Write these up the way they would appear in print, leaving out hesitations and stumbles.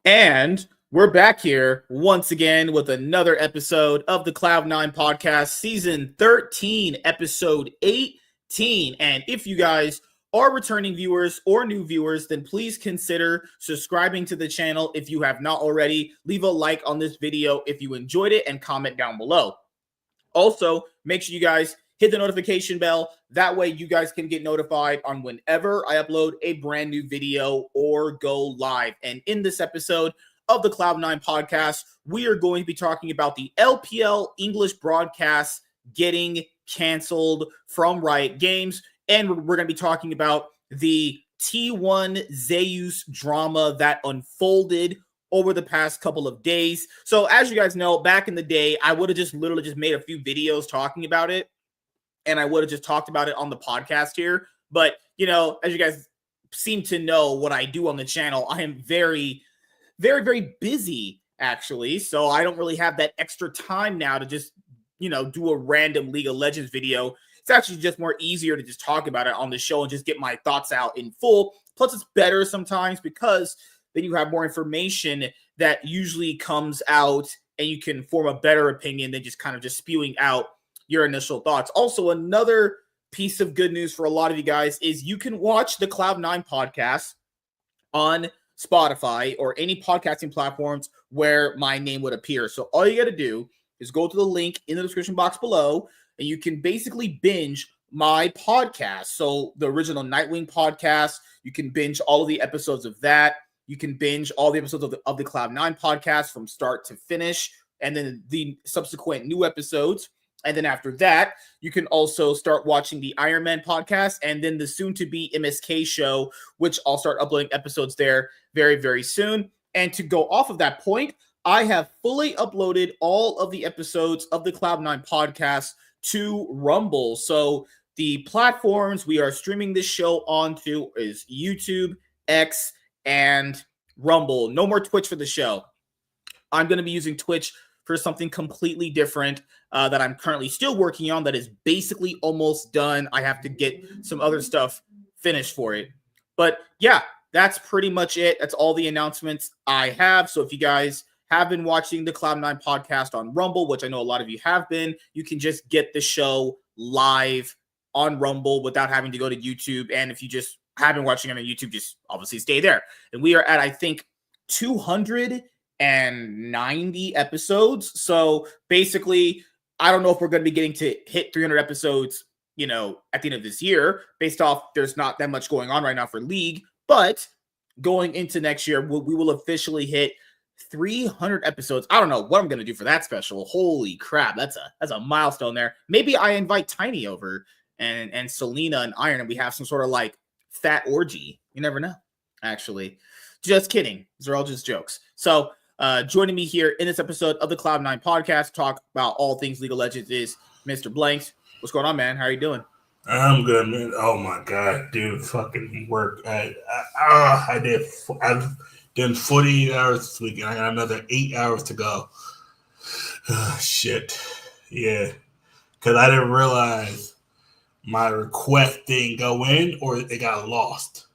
And we're back here once again with another episode of the Cloud9 podcast, season 13, episode 18. And if you guys are returning viewers or new viewers, then please consider subscribing to the channel if you have not already. Leave a like on this video if you enjoyed it and comment down below. Also, make sure you guys hit the notification bell. That way you guys can get notified on whenever I upload a brand new video or go live. And in this episode of the Cloud9 podcast, we are going to be talking about the LPL English broadcast getting canceled from Riot Games. And we're going to be talking about the T1 Zeus drama that unfolded over the past couple of days. So as you guys know, back in the day, I would have just literally just made a few videos talking about it. And I would have just talked about it on the podcast here. But, you know, as you guys seem to know what I do on the channel, I am very, very, very busy, actually. So I don't really have that extra time now to just, you know, do a random League of Legends video. It's actually just more easier to just talk about it on the show and just get my thoughts out in full. Plus, it's better sometimes because then you have more information that usually comes out and you can form a better opinion than just kind of just spewing out your initial thoughts. Also, another piece of good news for a lot of you guys is you can watch the Cloud9 podcast on Spotify or any podcasting platforms where my name would appear. So all you got to do is go to the link in the description box below, and you can basically binge my podcast. So the original Nightwing podcast, you can binge all of the episodes of that. You can binge all the episodes of the Cloud9 podcast from start to finish, and then the subsequent new episodes. And then after that, you can also start watching the Iron Man podcast and then the soon-to-be MSK show, which I'll start uploading episodes there very, very soon. And to go off of that point, I have fully uploaded all of the episodes of the Cloud9 podcast to Rumble. So the platforms we are streaming this show onto is YouTube, X, and Rumble. No more Twitch for the show. I'm going to be using Twitch for something completely different that I'm currently still working on that is basically almost done. I have to get some other stuff finished for it. But yeah, that's pretty much it. That's all the announcements I have. So if you guys have been watching the Cloud9 podcast on Rumble, which I know a lot of you have been, you can just get the show live on Rumble without having to go to YouTube. And if you just have been watching it on YouTube, just obviously stay there. And we are at, I think, 290 episodes. So basically, I don't know if we're going to be getting to hit 300 episodes, you know, at the end of this year, based off there's not that much going on right now for League. But going into next year, we will officially hit 300 episodes. I don't know what I'm going to do for that special. Holy crap, that's a milestone there. Maybe I invite Tiny over and Selena and Iron, and we have some sort of like fat orgy. You never know, actually. Just kidding. These are all just jokes. So joining me here in this episode of the Cloud9 podcast to talk about all things League of Legends is Mr. Blanks. What's going on, man? How are you doing? I'm good, man. Oh my god, dude, fucking work. I've done 48 hours this week, and I got another 8 hours to go. Shit, yeah, because I didn't realize my request didn't go in or it got lost.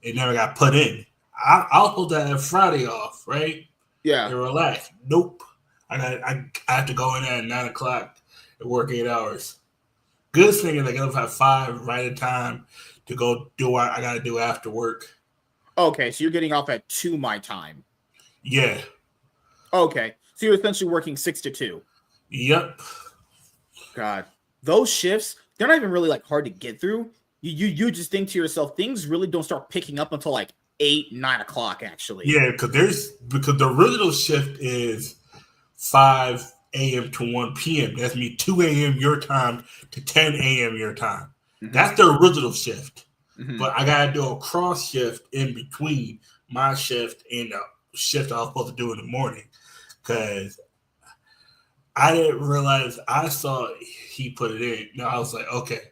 It never got put in. I was supposed to have Friday off, right? Yeah. And relax. Nope. I have to go in at 9 o'clock and work 8 hours. Good thing is I get up at 5 right in time to go do what I got to do after work. Okay, so you're getting off at 2 my time. Yeah. Okay, so you're essentially working 6 to 2. Yep. God, those shifts, they're not even really like hard to get through. You just think to yourself, things really don't start picking up until like 8, 9 o'clock, actually. Yeah, because the original shift is 5 a.m. to 1 p.m. That's me 2 a.m. your time to 10 a.m. your time. Mm-hmm. That's the original shift. Mm-hmm. But I got to do a cross shift in between my shift and the shift I was supposed to do in the morning because I didn't realize I saw he put it in. Now I was like, okay,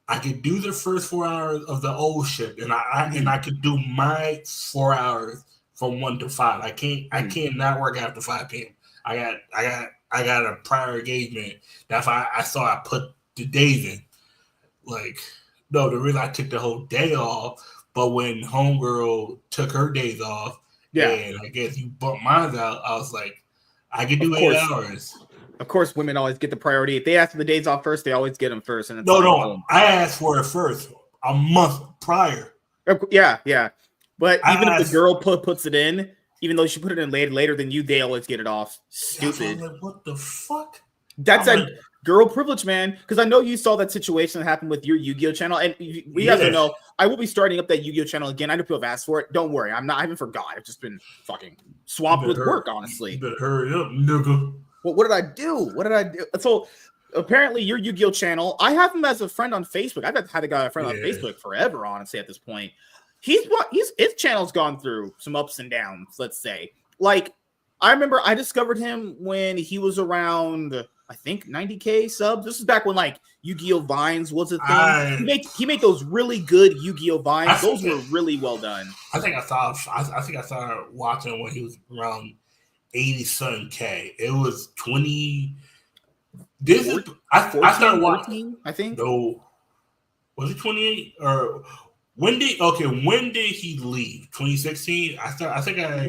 I could do the first 4 hours of the old shift, and I could do my 4 hours from 1 to 5. I can't not work after 5 p.m. I got a prior engagement. That's why I saw I put the days in. Like, no, the reason I took the whole day off, but when homegirl took her days off Yeah. And I guess you bumped mine out. I was like, I could do Of 8 course. hours. Of course, women always get the priority. If they ask for the days off first, they always get them first. And it's No, I asked for it first a month prior. Yeah. But even if the asked, girl puts it in, even though she put it in later than you, they always get it off. Stupid. Like, what the fuck? That's a girl privilege, man. Because I know you saw that situation that happened with your Yu-Gi-Oh channel, and we have to know I will be starting up that Yu-Gi-Oh channel again. I know people have asked for it. Don't worry, I haven't forgot. I've just been fucking swamped with work, honestly. You better hurry up, nigga. Well, what did I do? So apparently your Yu-Gi-Oh channel, I have him as a friend on Facebook. I've had a guy a friend on Facebook forever, honestly, at this point. His channel's gone through some ups and downs, let's say. Like, I remember I discovered him when he was around, I think, 90K subs. This is back when like Yu-Gi-Oh Vines was a thing. He made those really good Yu-Gi-Oh Vines. Those were really well done. I think I started watching when he was around 80-something K. It was 20. I started watching. I think. No, was it 28 or when did he leave? 2016.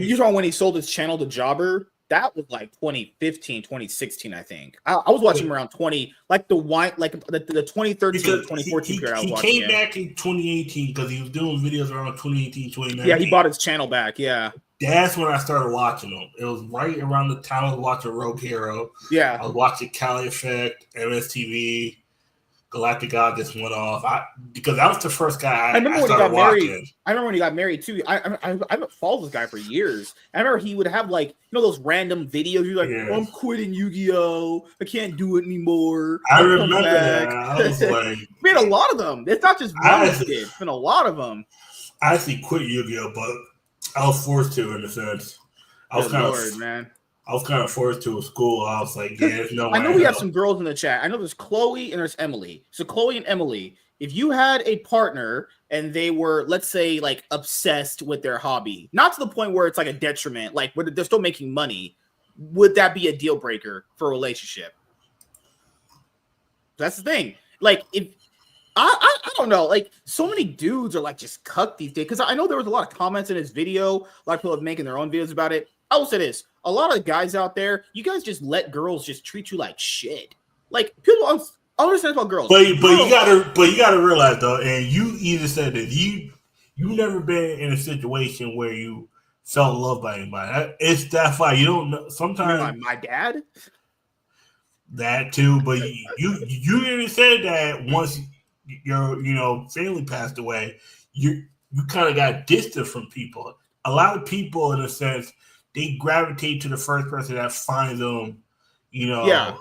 You talking when he sold his channel to Jobber? That was like 2015, 2016 , I think. I was watching him around 20, like the 2013, 2014 period. He came back in 2018 because he was doing videos around 2018, 2019. Yeah, he bought his channel back. Yeah. That's when I started watching him. It was right around the time I was watching Rogue Hero. Yeah. I was watching Cali Effect, MSTV, Galactic God just went off. Because that was the first guy I remember when he got married. I remember when he got married too. I haven't followed this guy for years. I remember he would have like, those random videos. You're like, I'm quitting Yu-Gi-Oh! I can't do it anymore. I remember that. I was like, we had a lot of them. It's not just one. It's been a lot of them. I actually quit Yu-Gi-Oh, but I was forced to, in a sense. I was kind of forced to a school. I was like, there's no way. I know we have some girls in the chat. I know there's Chloe and there's Emily. So Chloe and Emily, if you had a partner and they were, let's say, like obsessed with their hobby, not to the point where it's like a detriment, like where they're still making money, would that be a deal breaker for a relationship? That's the thing. Like, if I don't know, like so many dudes are like just cuck these days. Because I know there was a lot of comments in his video. A lot of people have making their own videos about it. I will say this: a lot of guys out there, you guys just let girls just treat you like shit. Like people, I understand about girls, but you gotta realize though, and you either said that you never been in a situation where you felt loved by anybody. It's that far. You don't know. Sometimes my dad, that too. But you even said that once your family passed away, you kind of got distant from people. A lot of people, in a sense, they gravitate to the first person that finds them, Yeah.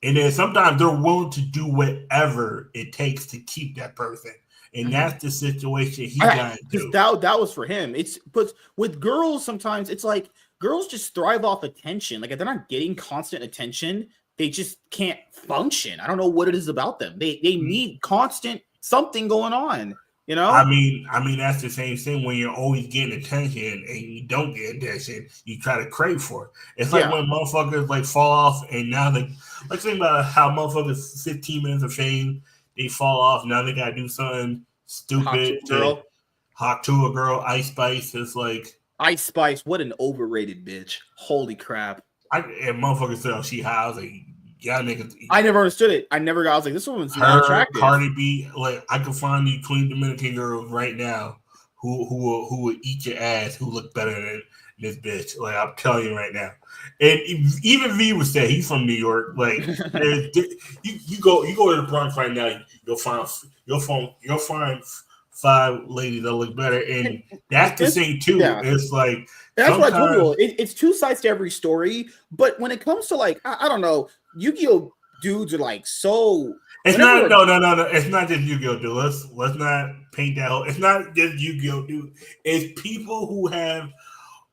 And then sometimes they're willing to do whatever it takes to keep that person. And that's the situation he got into. That was for him. But with girls, sometimes it's like girls just thrive off attention. Like if they're not getting constant attention, they just can't function. I don't know what it is about them. They need constant something going on. I mean, that's the same thing when you're always getting attention and you don't get attention, you try to crave for it. It's like when motherfuckers like fall off and now let's think about how motherfuckers 15 minutes of fame, they fall off. Now they gotta do something stupid to a girl. Ice Spice is like Ice Spice. What an overrated bitch! Holy crap! And motherfuckers say, "Oh, she high." I was like, "Yeah, niggas." I never understood it. I was like, "This woman's not attractive." Cardi B, like I can find you Queen Dominican girls right now who would eat your ass, who look better than this bitch. Like I'm telling you right now. And even V would say he's from New York. Like you go to the Bronx right now, you'll find 5 ladies that look better, and that's the thing too. Yeah. It's like that's what I told you. It's two sides to every story, but when it comes to like I don't know, Yu-Gi-Oh dudes are like so. It's not no. It's not just Yu-Gi-Oh dude. Let's not paint that whole. It's not just Yu-Gi-Oh dude. It's people who have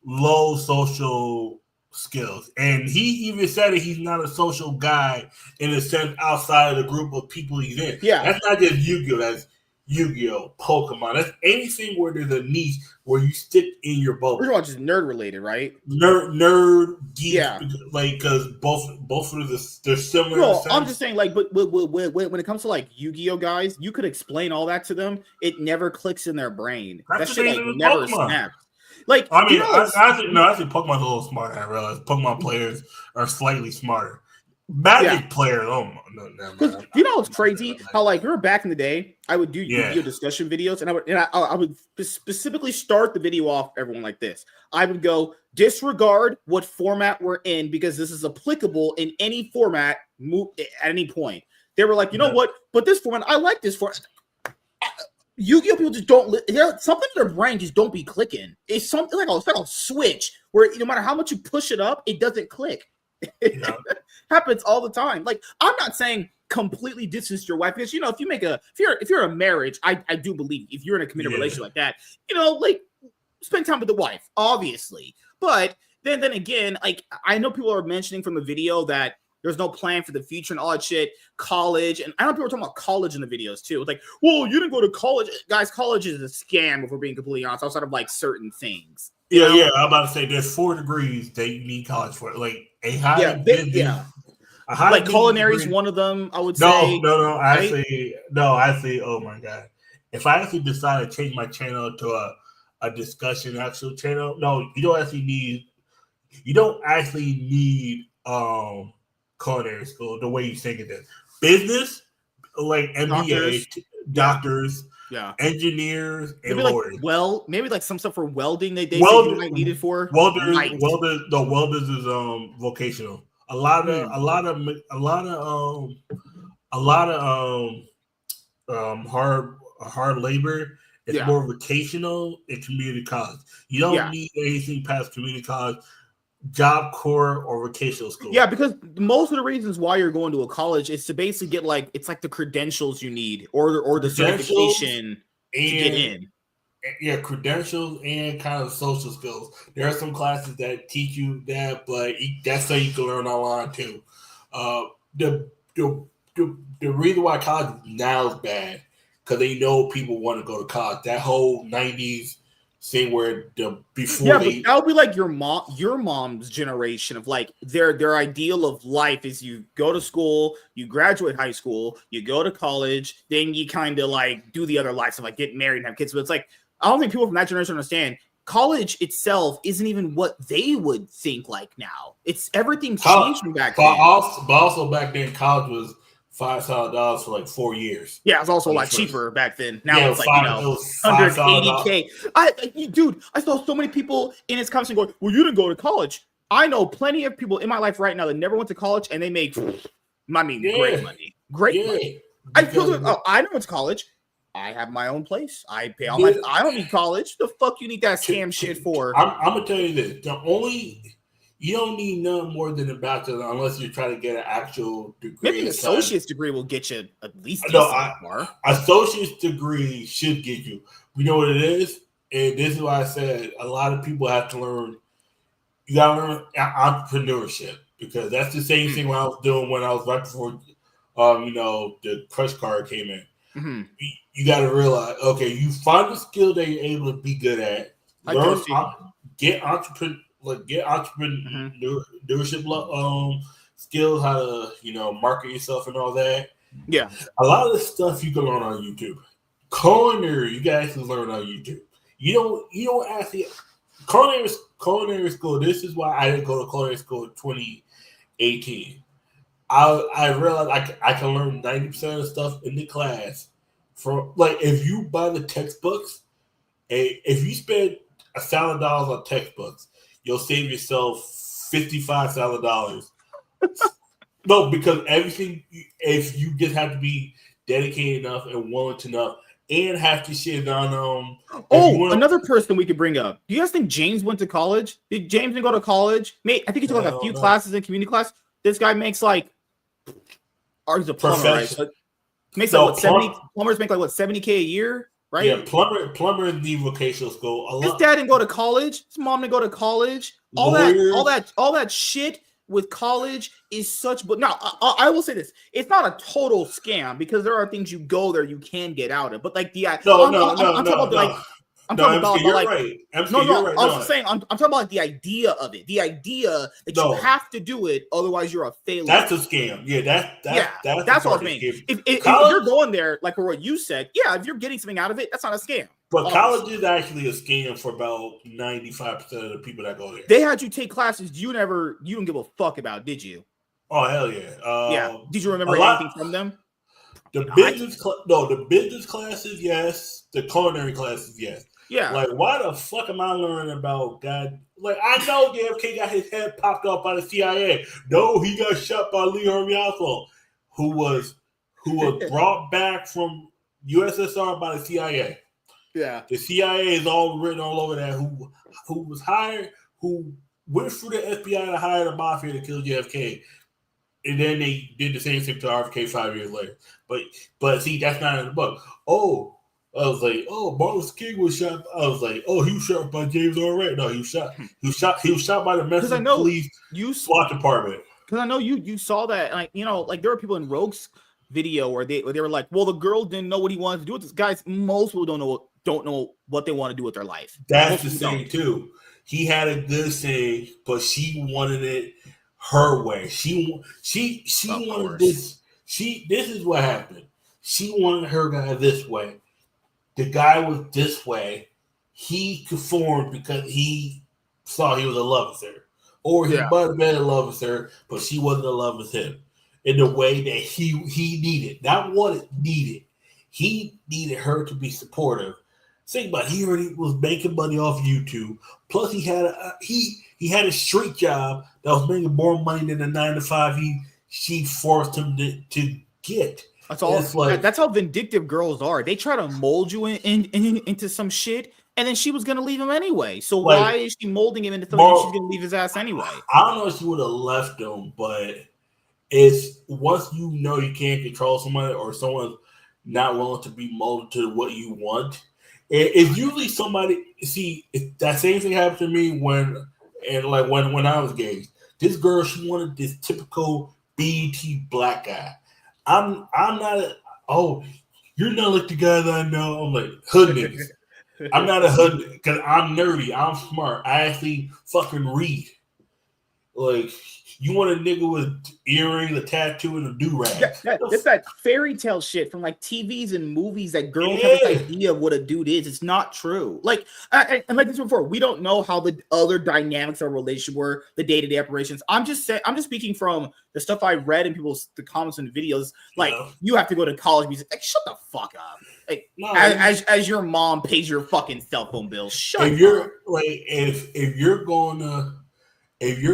low social skills, and he even said that he's not a social guy in a sense outside of the group of people he's in. Yeah, that's not just Yu-Gi-Oh. That's Yu-Gi-Oh, Pokemon. That's anything where there's a niche where you stick in your bubble. We're all just nerd related, right? Nerd, geek, like because both of they're similar. No, I'm just saying, like, but when it comes to like Yu-Gi-Oh guys, you could explain all that to them. It never clicks in their brain. That shit like never snaps. Like, I mean, you know, I think Pokemon's a little smarter. I realize Pokemon players are slightly smarter. Magic players, oh no, never mind. You know what's crazy? How like remember back in the day, I would do video discussion videos, and I would specifically start the video off everyone like this. I would go disregard what format we're in because this is applicable in any format at any point. They were like, you know what? But this format, I like this format. Yu-Gi-Oh people just don't. Something in their brain just don't be clicking. It's something like a switch where no matter how much you push it up, it doesn't click. Happens all the time. Like, I'm not saying completely distance your wife because if you're a marriage, I do believe if you're in a committed relationship like that, like spend time with the wife, obviously. But then again, like I know people are mentioning from the video that there's no plan for the future and all that shit. College, and I know people are talking about college in the videos too. It's like, well, you didn't go to college, guys. College is a scam if we're being completely honest. Outside of like certain things. Yeah. I'm about to say there's 4 degrees that you need college for. Like a high, like culinary is one of them. I would say. No. Actually, oh my god. If I actually decide to change my channel to a discussion actual channel, no, you don't actually need culinary school the way you think it is. Business, like MBA, doctors, engineers, and lawyers. Maybe like some stuff for welding they you might need it for. Welders is vocational. A lot of hard labor is more vocational in community college. You don't need anything past community college. Job Corps or vocational school. Yeah, because most of the reasons why you're going to a college is to basically get like it's like the credentials you need or the certification to get in. Yeah, credentials and kind of social skills. There are some classes that teach you that, but that's so you can learn online too. The reason why college now is bad because they know people want to go to college. That whole 90s thing where but that would be like your mom's generation of like their ideal of life is you go to school, you graduate high school, you go to college, then you kind of like do the other life stuff like get married and have kids. But it's like I don't think people from that generation understand college itself isn't even what they would think like now. It's everything changed from back then. But also back then college was $5,000 for like 4 years. Yeah, it was also a lot cheaper back then. Now it's like, $180K. Dude, I saw so many people in this conversation going, well, you didn't go to college. I know plenty of people in my life right now that never went to college and they make, great money. Great money. I know it's college. I have my own place. I pay all my. I don't need college. The fuck you need that scam shit for? I'm gonna tell you this. You don't need none more than a bachelor unless you're trying to get an actual degree. Maybe an associate's degree will get you at least far. Associate's degree should get you. You know what it is? And this is why I said a lot of people have to learn. You gotta learn entrepreneurship because that's the same thing I was doing when I was right before, the crush card came in. Mm-hmm. You got to realize, okay, you find a skill that you're able to be good at. Learn, get entrepreneurship skills, how to market yourself and all that. Yeah, a lot of the stuff you can learn on YouTube. Culinary, you guys can learn on YouTube. You don't actually culinary school. This is why I didn't go to culinary school in 2018. I realized I can learn 90% of the stuff in the class from like if you buy the textbooks, if you spend $1,000 on textbooks, you'll save yourself $55,000. No, because everything, if you just have to be dedicated enough and willing enough, and have to shit on another person we could bring up. Do you guys think James went to college? Did James didn't go to college? Mate, I think he took like a few classes in community class. This guy makes like, he's a plumber, right? But makes like what 70 plumbers make like what 70K a year, right? Yeah, plumber in the vocational school. His dad didn't go to college. His mom didn't go to college. All that shit with college is such. But now I will say this: it's not a total scam because there are things you go there you can get out of. But like the I'm talking about the idea of it. The idea that you have to do it, otherwise you're a failure. That's a scam. Yeah, that's what I mean. If you're going there, like for what you said, if you're getting something out of it, that's not a scam. But college is actually a scam for about 95% of the people that go there. They had you take classes you didn't give a fuck about, did you? Oh hell yeah! Yeah. Did you remember anything from them? The business classes, yes. The culinary classes, yes. Yeah. Like, why the fuck am I learning about God? Like, I know JFK got his head popped off by the CIA. No, he got shot by Lee Harvey Oswald, who was brought back from USSR by the CIA. Yeah. The CIA is all written all over that. Who was hired? Who went through the FBI to hire the mafia to kill JFK, and then they did the same thing to RFK 5 years later. But see, that's not in the book. Oh, I was like, oh, Martin Luther King was shot. I was like, oh, he was shot by James Earl Ray. No, he was shot. He was shot by the Mexican police SWAT department. Because I know you saw that, like, you know, like there were people in Rogue's video where they were like, well, the girl didn't know what he wanted to do with this. Guys, most people don't know what they want to do with their life. That's the thing too. He had a good say, but she wanted it her way. She wanted this. This is what happened. She wanted her guy this way. The guy was this way. He conformed because he saw he was in love with her. Or he might have been in love with her, but she wasn't in love with him in the way that he needed. Not wanted, needed. He needed her to be supportive. Think about it, he already was making money off YouTube. Plus, he had a street job that was making more money than the 9-to-5 she forced him to get. That's how vindictive girls are. They try to mold you into some shit, and then she was gonna leave him anyway. So why is she molding him into something she's gonna leave his ass anyway? I don't know if she would have left him, but it's once you know you can't control somebody or someone's not willing to be molded to what you want. It's usually somebody. See, that same thing happened to me when I was gay. This girl, she wanted this typical BET black guy. I'm not. You're not like the guy that I know. I'm like hood niggas. I'm not a hood because I'm nerdy. I'm smart. I actually fucking read. Like, you want a nigga with earrings, a tattoo, and a do-rag. That's that fairy tale shit from like TVs and movies that girls have this idea of what a dude is. It's not true. Like, and like this before, we don't know how the other dynamics of a relationship were, the day-to-day operations. I'm just speaking from the stuff I read and the comments and videos. Like, you have to go to college music. Like, shut the fuck up. Like, as your mom pays your fucking cell phone bill. If you're going to if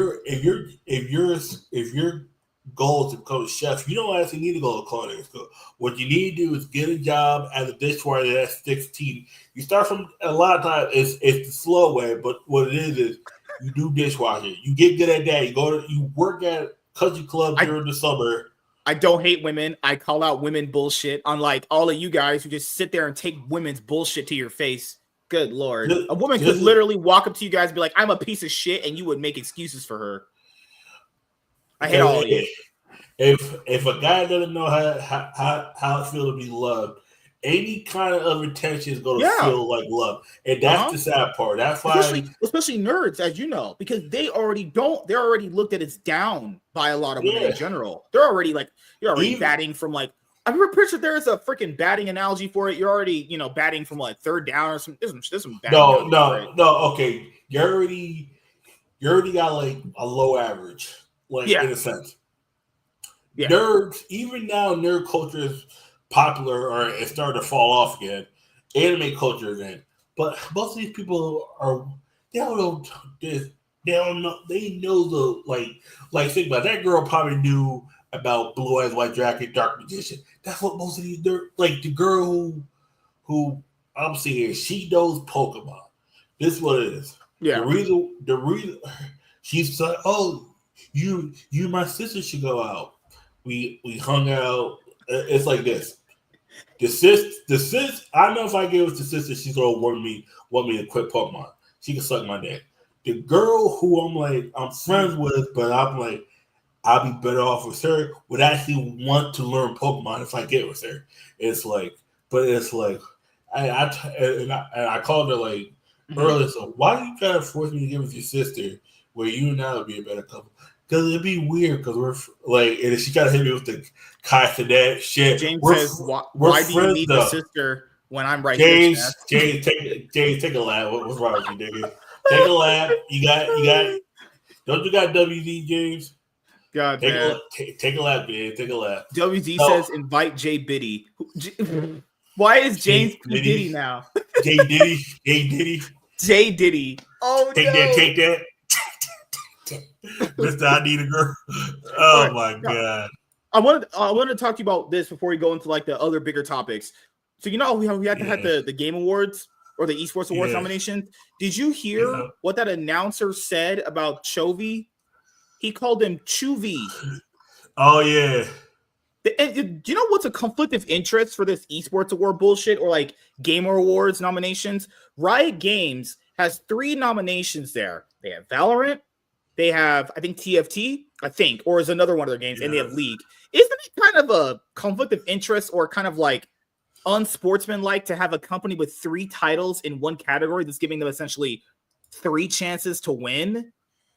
your goal is to become a chef, you don't actually need to go to culinary school. What you need to do is get a job as a dishwasher at 16. You start from a lot of times it's the slow way, but what it is you do dishwashing. You get good at that. You work at country club during the summer. I don't hate women. I call out women bullshit, unlike all of you guys who just sit there and take women's bullshit to your face. Good Lord. A woman could literally walk up to you guys and be like, I'm a piece of shit, and you would make excuses for her. I hate all of you. If a guy doesn't know how it feels to be loved, any kind of attention is going to feel like love. And that's the sad part. That's why especially nerds, as you know, because they're already looked at as down by a lot of women in general. They're already batting from like, I'm pretty sure there is a freaking batting analogy for it. You're already, batting from like third down or some. There's some batting. No. Okay, you already got like a low average, in a sense. Yeah. Nerds, even now, nerd culture is popular or it's starting to fall off again. Anime culture again, but most of these people they don't know this. They don't know. They know the think about it, that girl probably knew about Blue Eyes White Dragon, Dark Magician. That's what most of these the girl who I'm seeing, she knows Pokemon. This is what it is. Yeah. The reason she's like, oh, you and my sister should go out. We hung out. It's like this. The sis. I know if I give it to sister, she's gonna want me to quit Pokemon. She can suck my dick. The girl who I'm friends with, but I'm like, I'll be better off with her, would actually want to learn Pokemon if I get with her. I called her earlier. So why do you gotta force me to get with your sister where you and I would be a better couple? Because it'd be weird. Because we're and she gotta hit me with the Kai Cadet shit. James says, why do you need the sister? when I'm right James, here. James, take a lap. What's wrong with you, nigga? Take a lap. You got. Don't you got WD, James? God, take man. Take a lap, man. Take a lap. WD says invite Jay Biddy. Why is James P. Diddy now? Jay Diddy. Jay Diddy. Oh, take that. Mister, I need a girl. Oh, right. My God. I wanted to talk to you about this before we go into like the other bigger topics. So, we had to have the Game Awards or the Esports Awards nomination. Did you hear what that announcer said about Chovy? He called him Chuvy. Oh, yeah. And do you know what's a conflict of interest for this Esports Award bullshit or like Gamer Awards nominations? Riot Games has 3 nominations there. They have Valorant, they have, I think, TFT, or is another one of their games, and they have League. Isn't it kind of a conflict of interest or kind of like unsportsmanlike to have a company with 3 titles in one category that's giving them essentially 3 chances to win,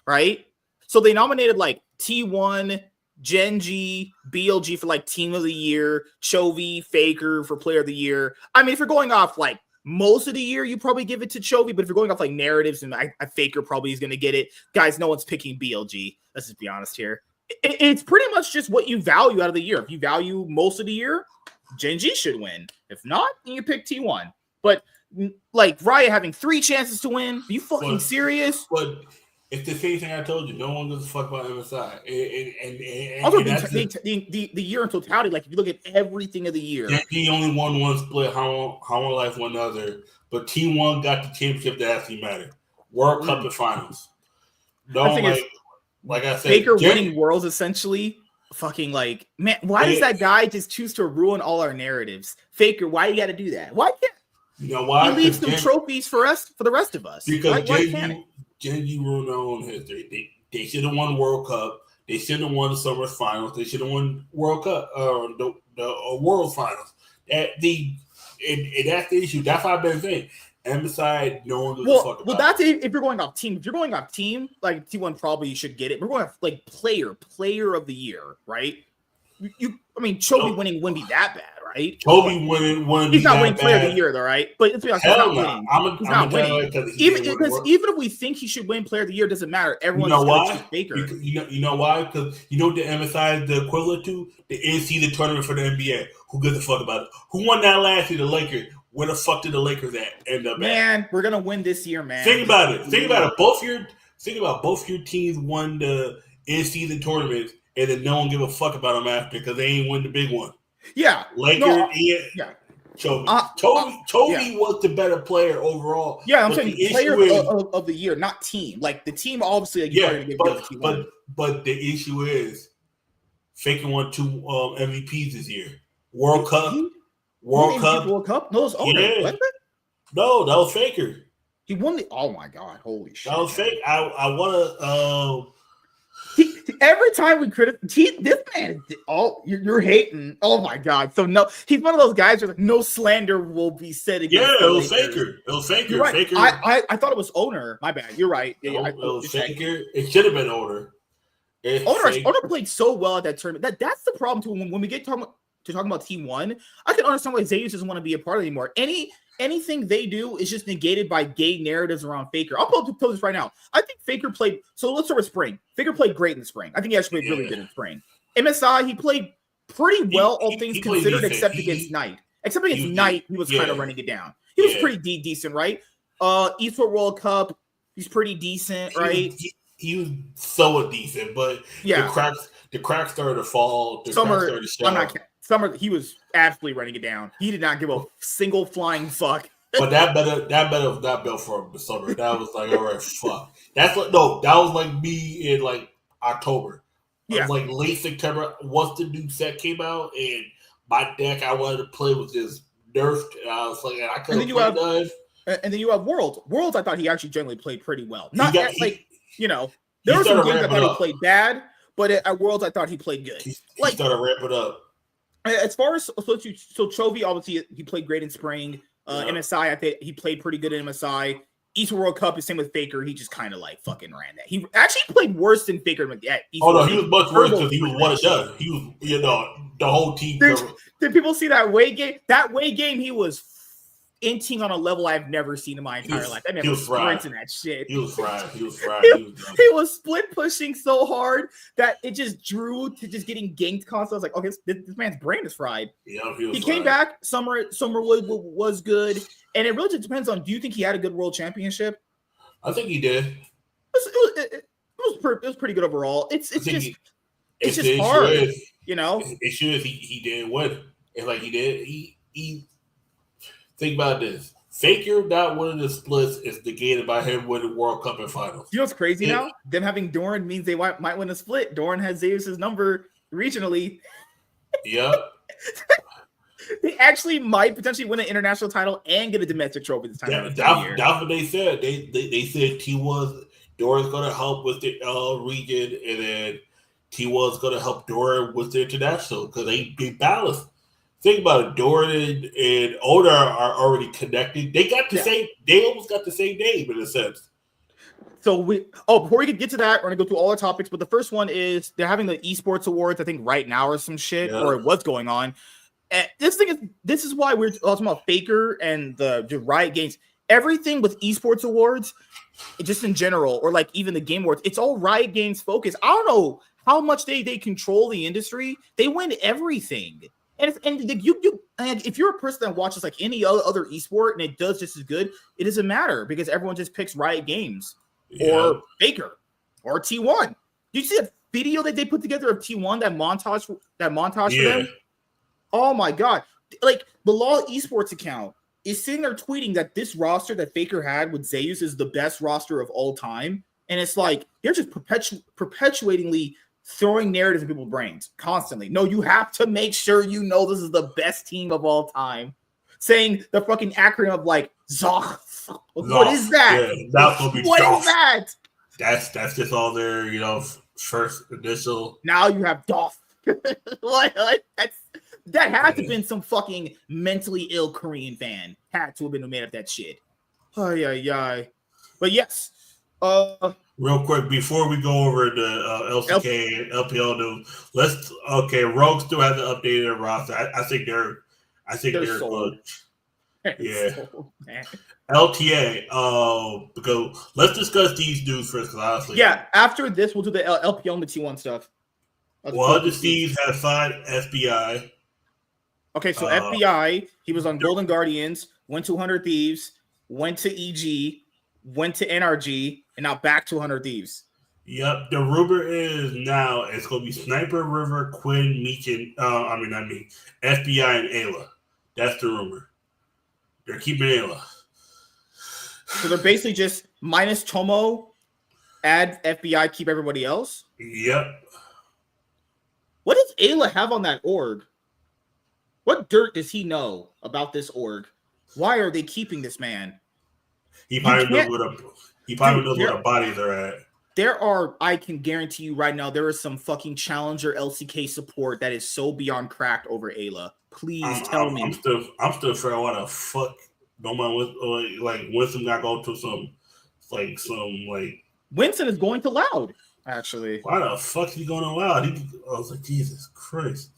right? So they nominated like T1, Genji, BLG for like Team of the Year, Chovy, Faker for Player of the Year. I mean, if you're going off like most of the year, you probably give it to Chovy, but if you're going off like narratives, and I Faker probably is going to get it. Guys, no one's picking BLG. Let's just be honest here. It's pretty much just what you value out of the year. If you value most of the year, Genji should win. If not, then you pick T1. But like Riot having 3 chances to win, are you fucking serious? But it's the same thing I told you. No one gives a fuck about MSI. Also, the year in totality, like if you look at everything of the year, Genji only won one split. Hanwha Life won another. But T1 got the championship that actually mattered. World Cup and finals. Like I said, Faker winning Worlds essentially. Fucking like, man, why does that guy just choose to ruin all our narratives? Faker, why you got to do that? Why can't you know why? He leaves some trophies for the rest of us? Because Genji ruined their own history. They should have won World Cup. They should have won the Summer Finals. They should have won World Cup the World Finals. That's the issue. That's why I've been saying. MSI, no one gives a fuck about. Well, that's if you're going off team. If you're going off team, like T1 probably should get it. We're going off like player of the year, right? Chovy winning wouldn't be that bad, right? Chovy winning. He's not winning player of the year, though, right? But let's be honest, he's not winning. He's not winning. Even if we think he should win player of the year, it doesn't matter. Everyone's going to choose Faker. You know why? Because you know what the MSI is the equivalent to? The NC tournament for the NBA. Who gives a fuck about it? Who won that last year? The Lakers. Where the fuck did the Lakers end up at? Man, we're gonna win this year, man. Think about it. Both your teams won the in-season tournaments, and then no one give a fuck about them after because they ain't win the big one. Yeah, Lakers. Chovy. Chovy was the better player overall. Yeah, I'm saying player of the year, not team. Like the team, obviously. But the issue is, Faker won 2 MVPs this year. World Cup. World Cup? No, it was Owner, wasn't it? No, that was Faker. He won the. Oh my god! Holy shit! That was fake. I want to. Every time we criticize this man, you're hating. Oh my god! So no, he's one of those guys where like, no slander will be said against. Yeah, it was Faker. It was Faker. You're right. Faker. I thought it was Owner. My bad. You're right. Yeah, it was Faker. It should have been Owner. Owner played so well at that tournament. That's the problem too. When we get talking about T1, I can understand why Zeus doesn't want to be a part of it anymore. Anything they do is just negated by gay narratives around Faker. I'll pull this right now. I think Faker played. So let's start with spring. Faker played great in the spring. I think he actually played really good in spring. MSI, he played pretty well, all things considered, except against Knight. Except against Knight, he was kind of running it down. He was pretty decent, right? Esports World Cup, he's pretty decent, right? He was so decent, but the cracks started to fall. Summer, he was absolutely running it down. He did not give a single flying fuck. But that better was not built for the summer. That was like, all right, fuck. That was like me in like October. Yeah. Like late September, once the new set came out, and my deck I wanted to play was just nerfed. And I was like, I couldn't play none. And then you have Worlds. Worlds, I thought he actually generally played pretty well. There were some games I thought he played bad, but at Worlds I thought he played good. He started ramping up. As far as so Chovy, obviously he played great in spring. MSI, I think he played pretty good in MSI. East World Cup is same with Faker. He just kind of like fucking ran that. He actually played worse than Faker at East. Oh no, he was much worse because he was one and done. He was, the whole team. Did people see that Way game? That Way game, he was inting on a level I've never seen in my entire life. That man was sprinting that shit. He was fried. He was split pushing so hard that it just drew to just getting ganked constantly. I was like, okay, this man's brain is fried. Yeah, he came back. Summerwood was good, and it really just depends on. Do you think he had a good world championship? I think he did. It was pretty good overall. It's just hard, you know. Issue is he didn't win. It's like he did. He think about this. Faker not winning the splits is negated by him winning World Cup and finals. You know what's crazy now? Them having Doran means they might win a split. Doran has Zeus's number regionally. Yep. They actually might potentially win an international title and get a domestic trophy this time. That's what they said. They said Doran's going to help with the region, and then T1's going to help Doran with the international because they balance. Think about it. Doran and Oda are already connected. They got the same. They almost got the same name in a sense. So before we get to that, we're gonna go through all our topics. But the first one is they're having the Esports Awards. I think right now or some shit, or what's going on. And this is why we're talking about Faker and the Riot Games. Everything with Esports Awards, just in general, or like even the Game Awards, it's all Riot Games focused. I don't know how much they control the industry. They win everything. And if you're a person that watches like any other esport and it does just as good, it doesn't matter because everyone just picks Riot Games or Faker or T1. Did you see that video that they put together of T1, that montage for them? Oh my god! Like the Law Esports account is sitting there tweeting that this roster that Faker had with Zeus is the best roster of all time, and it's like they're just perpetuatingly throwing narratives in people's brains constantly. No, you have to make sure you know this is the best team of all time. Saying the fucking acronym of like Zoch. What is that? Yeah, what is that? That's just all their first initial. Now you have Doff. What? That had to have been some fucking mentally ill Korean fan. Had to have been who made up that shit. Ay. But yes. Real quick, before we go over the LCK and LPL news, Rogue still hasn't updated their roster. I think they're good. Yeah. LTA, because let's discuss these dudes first, because honestly. Yeah, after this, we'll do the LPL and the T1 stuff. Well, the Steves have signed FBI. Okay, so FBI, he was on Golden Guardians, went to 100 Thieves, went to EG, went to NRG, and now back to 100 Thieves. Yep, the rumor is now it's going to be Sniper, River, Quinn, Meechin, FBI, and Ayla. That's the rumor. They're keeping Ayla. So they're basically just minus Tomo, add FBI, keep everybody else? Yep. What does Ayla have on that org? What dirt does he know about this org? Why are they keeping this man? He probably knows what a body they're at. I can guarantee you right now, there is some fucking challenger LCK support that is so beyond cracked over Ayla. Please tell me. I'm still figuring out why the fuck no one Winston got go to some Winston is going to Loud, actually. Why the fuck is he going to Loud? I was like, Jesus Christ.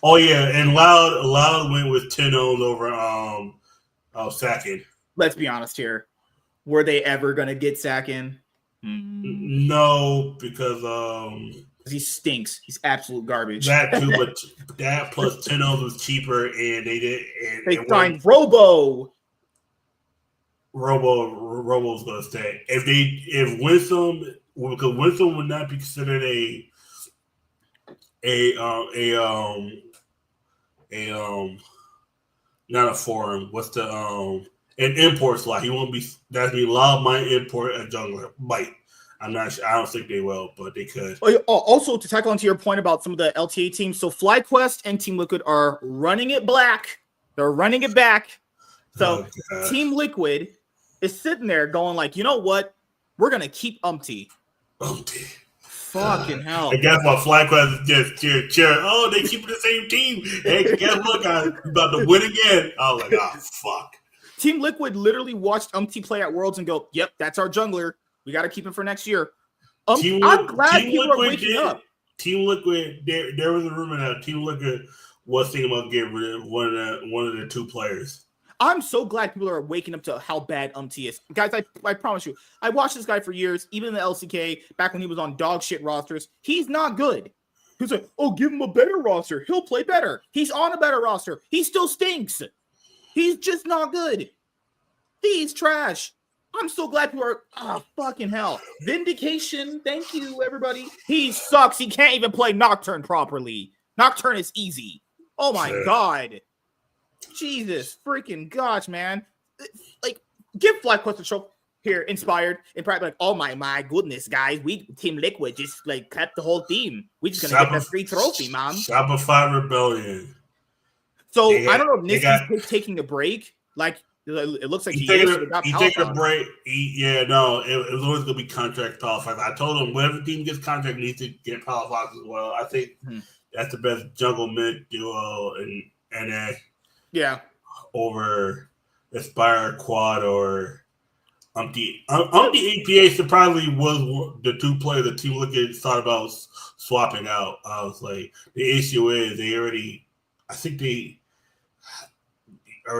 Oh yeah, and Loud went with 10-0 over Sakin. Let's be honest here. Were they ever gonna get Sakin? No, because he stinks. He's absolute garbage. That too, but that plus 10-0 was cheaper, and they did. And they signed Robo. Robo's gonna stay. If Winston, because Winston would not be considered not a foreign. What's the an import slot? He won't be. That's me. Loud might import a jungler. Might. I'm not sure. I don't think they will, but they could. Also, to tackle onto your point about some of the LTA teams, so FlyQuest and Team Liquid are running it black. They're running it back. So Team Liquid is sitting there going like, you know what? We're gonna keep Umpty. Fucking hell. And guess what? FlyQuest is just cheering. Oh, they keep the same team. Hey, guess what, guys? We're about to win again. I was like, oh, fuck. Team Liquid literally watched Umpty play at Worlds and go, yep, that's our jungler. We got to keep him for next year. I'm glad people are waking up. Team Liquid, there was a rumor that Team Liquid was thinking about getting rid of one of the two players. I'm so glad people are waking up to how bad UMT is. Guys, I promise you, I watched this guy for years, even in the LCK, back when he was on dog shit rosters. He's not good. He's like, oh, give him a better roster. He'll play better. He's on a better roster. He still stinks. He's just not good. He's trash. I'm so glad people are, fucking hell. Vindication, thank you, everybody. He sucks. He can't even play Nocturne properly. Nocturne is easy. Oh, my God. Jesus freaking gosh, man. Like, give FlyQuest a show here, inspired, and probably like, oh my goodness, guys. We Team Liquid just like kept the whole team. We just gonna get that free trophy, man. Shopify Rebellion. So I don't know if Niski's taking a break. Like it looks like he's taking a break. It was always gonna be contract Palafox. I told him whatever team gets contract needs to get Palafox as well. I think that's the best jungle mid duo in NA. Yeah. Over Aspire, Quad, or Umpty. Umpty APA surprisingly was the two players the Team Liquid thought about swapping out. I was like, the issue is they already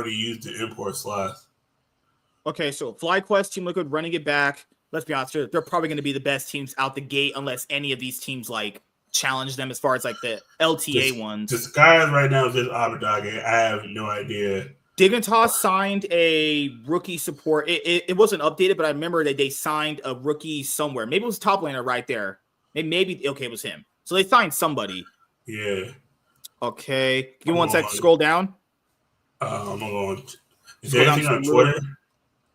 used the import slash. Okay, so FlyQuest, Team Liquid running it back. Let's be honest, they're probably going to be the best teams out the gate unless any of these teams like challenge them as far as like the LTA ones. The Skies right now is just Abadage. I have no idea. Dignitas signed a rookie support. It wasn't updated, but I remember that they signed a rookie somewhere. Maybe it was top laner right there. Maybe it was him. So they signed somebody. Yeah. Okay. Give me one sec. Scroll down. I'm going. Is there anything on Twitter?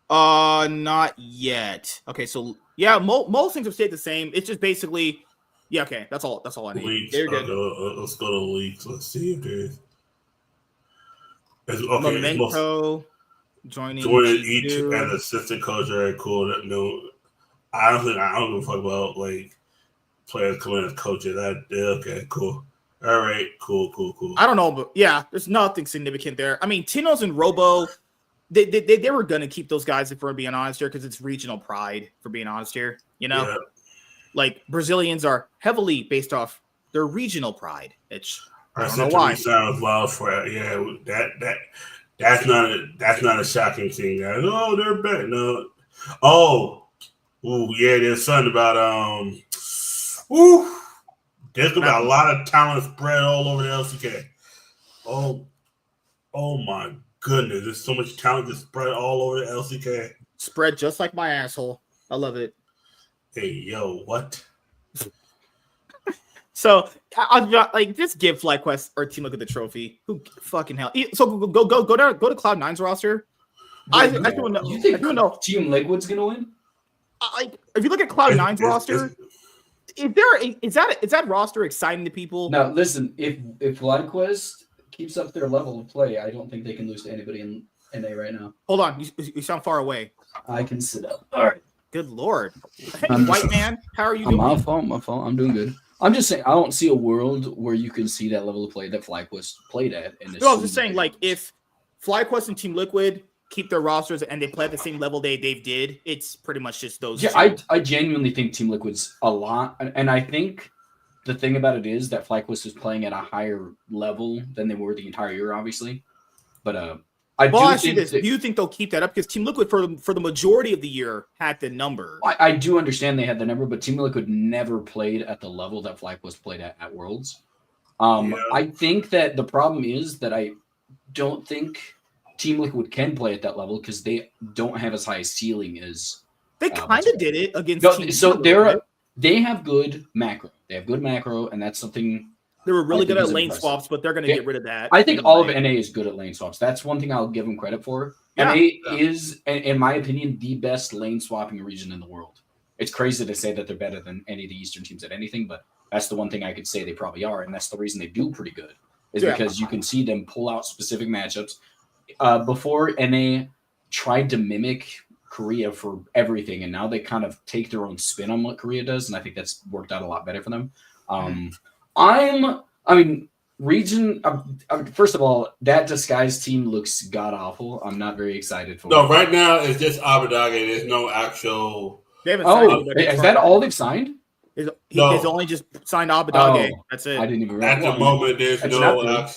Not yet. Okay, so yeah, most things have stayed the same. It's just basically, yeah. Okay, that's all I need. Leaks. They're good. Let's go to leaks. Let's see if there's. Okay, Memento joining each as assistant coach. All right, cool. No, I don't give a fuck about like players coming as coaches. Okay, cool. All right, cool. I don't know, but yeah, there's nothing significant there. I mean, Tinos and Robo, they were gonna keep those guys if we're being honest here because it's regional pride. For being honest here, like Brazilians are heavily based off their regional pride. I don't know why. Sounds wild for that's not a shocking thing. Oh, they're back. No. There's something about there's gonna be a lot of talent spread all over the LCK. Oh my goodness, there's so much talent just spread all over the LCK. Spread just like my asshole. I love it. Hey, yo, what? So I'll like just give FlyQuest or Team Liquid the trophy. Who fucking hell? So go to Cloud9's roster. I don't know. You think Team Liquid's gonna win? Like if you look at Cloud9's roster, is that roster exciting to people? Now listen, if FlyQuest keeps up their level of play, I don't think they can lose to anybody in NA right now. Hold on, you sound far away. I can sit up. All right. Good lord, hey, white man, how are you doing? My fault. I'm doing good. I'm just saying, I don't see a world where you can see that level of play that FlyQuest played at. I was just saying, like, if FlyQuest and Team Liquid keep their rosters and they play at the same level they did, it's pretty much just those. Yeah, I genuinely think Team Liquid's a lot. And I think the thing about it is that FlyQuest is playing at a higher level than they were the entire year, obviously. But do you think they'll keep that up? Because Team Liquid, for the majority of the year, had the number. I do understand they had the number, but Team Liquid never played at the level that FlyQuest played at Worlds. I think that the problem is that I don't think Team Liquid can play at that level because they don't have as high a ceiling as. They kind of did it against Team So they have good macro. They have good macro, and that's something. They were really good at lane swaps, but they're going to get rid of that. I think all of NA is good at lane swaps. That's one thing I'll give them credit for. NA is, in my opinion, the best lane swapping region in the world. It's crazy to say that they're better than any of the Eastern teams at anything, but that's the one thing I could say they probably are, and that's the reason they do pretty good, is because you can see them pull out specific matchups. Before, NA tried to mimic Korea for everything, and now they kind of take their own spin on what Korea does, and I think that's worked out a lot better for them. First of all, that Disguise team looks god-awful. I'm not very excited for it. No, right now it's just Abadage. There's no actual... Is that all they've signed? He's only just signed Abadage. That's it. I didn't even realize. At the moment, there's no...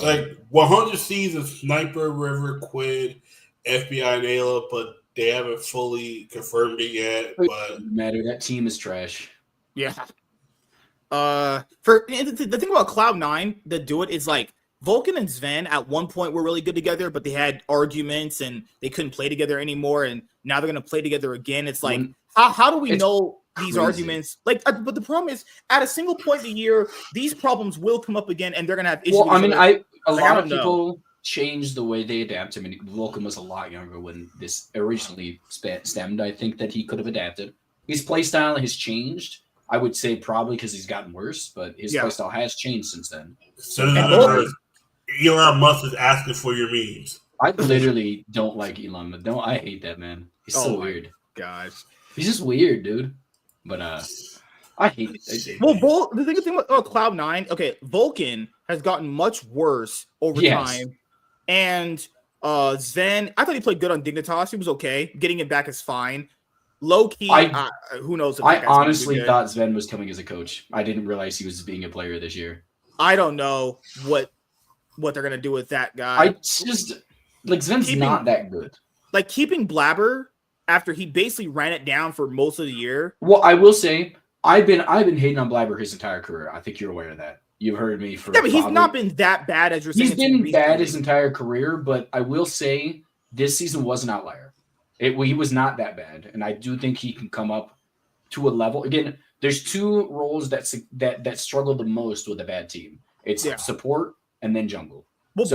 Like 100 seasons, Sniper, River, Quid, FBI, and Ayla, but they haven't fully confirmed it yet. But doesn't matter. That team is trash. Yeah. The thing about Cloud9 that do it is like Vulcan and Sven at one point were really good together, but they had arguments and they couldn't play together anymore. And now they're going to play together again. It's like, how do we know these arguments? Like, but the problem is, at a single point in the year, these problems will come up again, and they're going to have issues. Well, I mean, a lot of people changed the way they adapt. I mean, Vulcan was a lot younger when this originally stemmed. I think that he could have adapted. His playstyle has changed. I would say probably because he's gotten worse, but his playstyle has changed since then. Elon Musk is asking for your memes. I literally don't like Elon Musk. I hate that man. He's so weird. Gosh, he's just weird, dude. But I hate it. Well, the thing about Cloud9, okay, Vulcan has gotten much worse over time, and Zen, I thought he played good on Dignitas. He was okay. Getting it back is fine. Low key, who knows? I honestly thought Sven was coming as a coach. I didn't realize he was being a player this year. I don't know what they're gonna do with that guy. I just like Sven's not that good. Like keeping Blabber after he basically ran it down for most of the year. Well, I will say I've been hating on Blabber his entire career. I think you're aware of that. You've heard me for but he's not been that bad as you're saying. He's been bad his entire career, but I will say this season was an outlier. He was not that bad, and I do think he can come up to a level. Again, there's two roles that struggle the most with a bad team. It's support and then jungle. Well,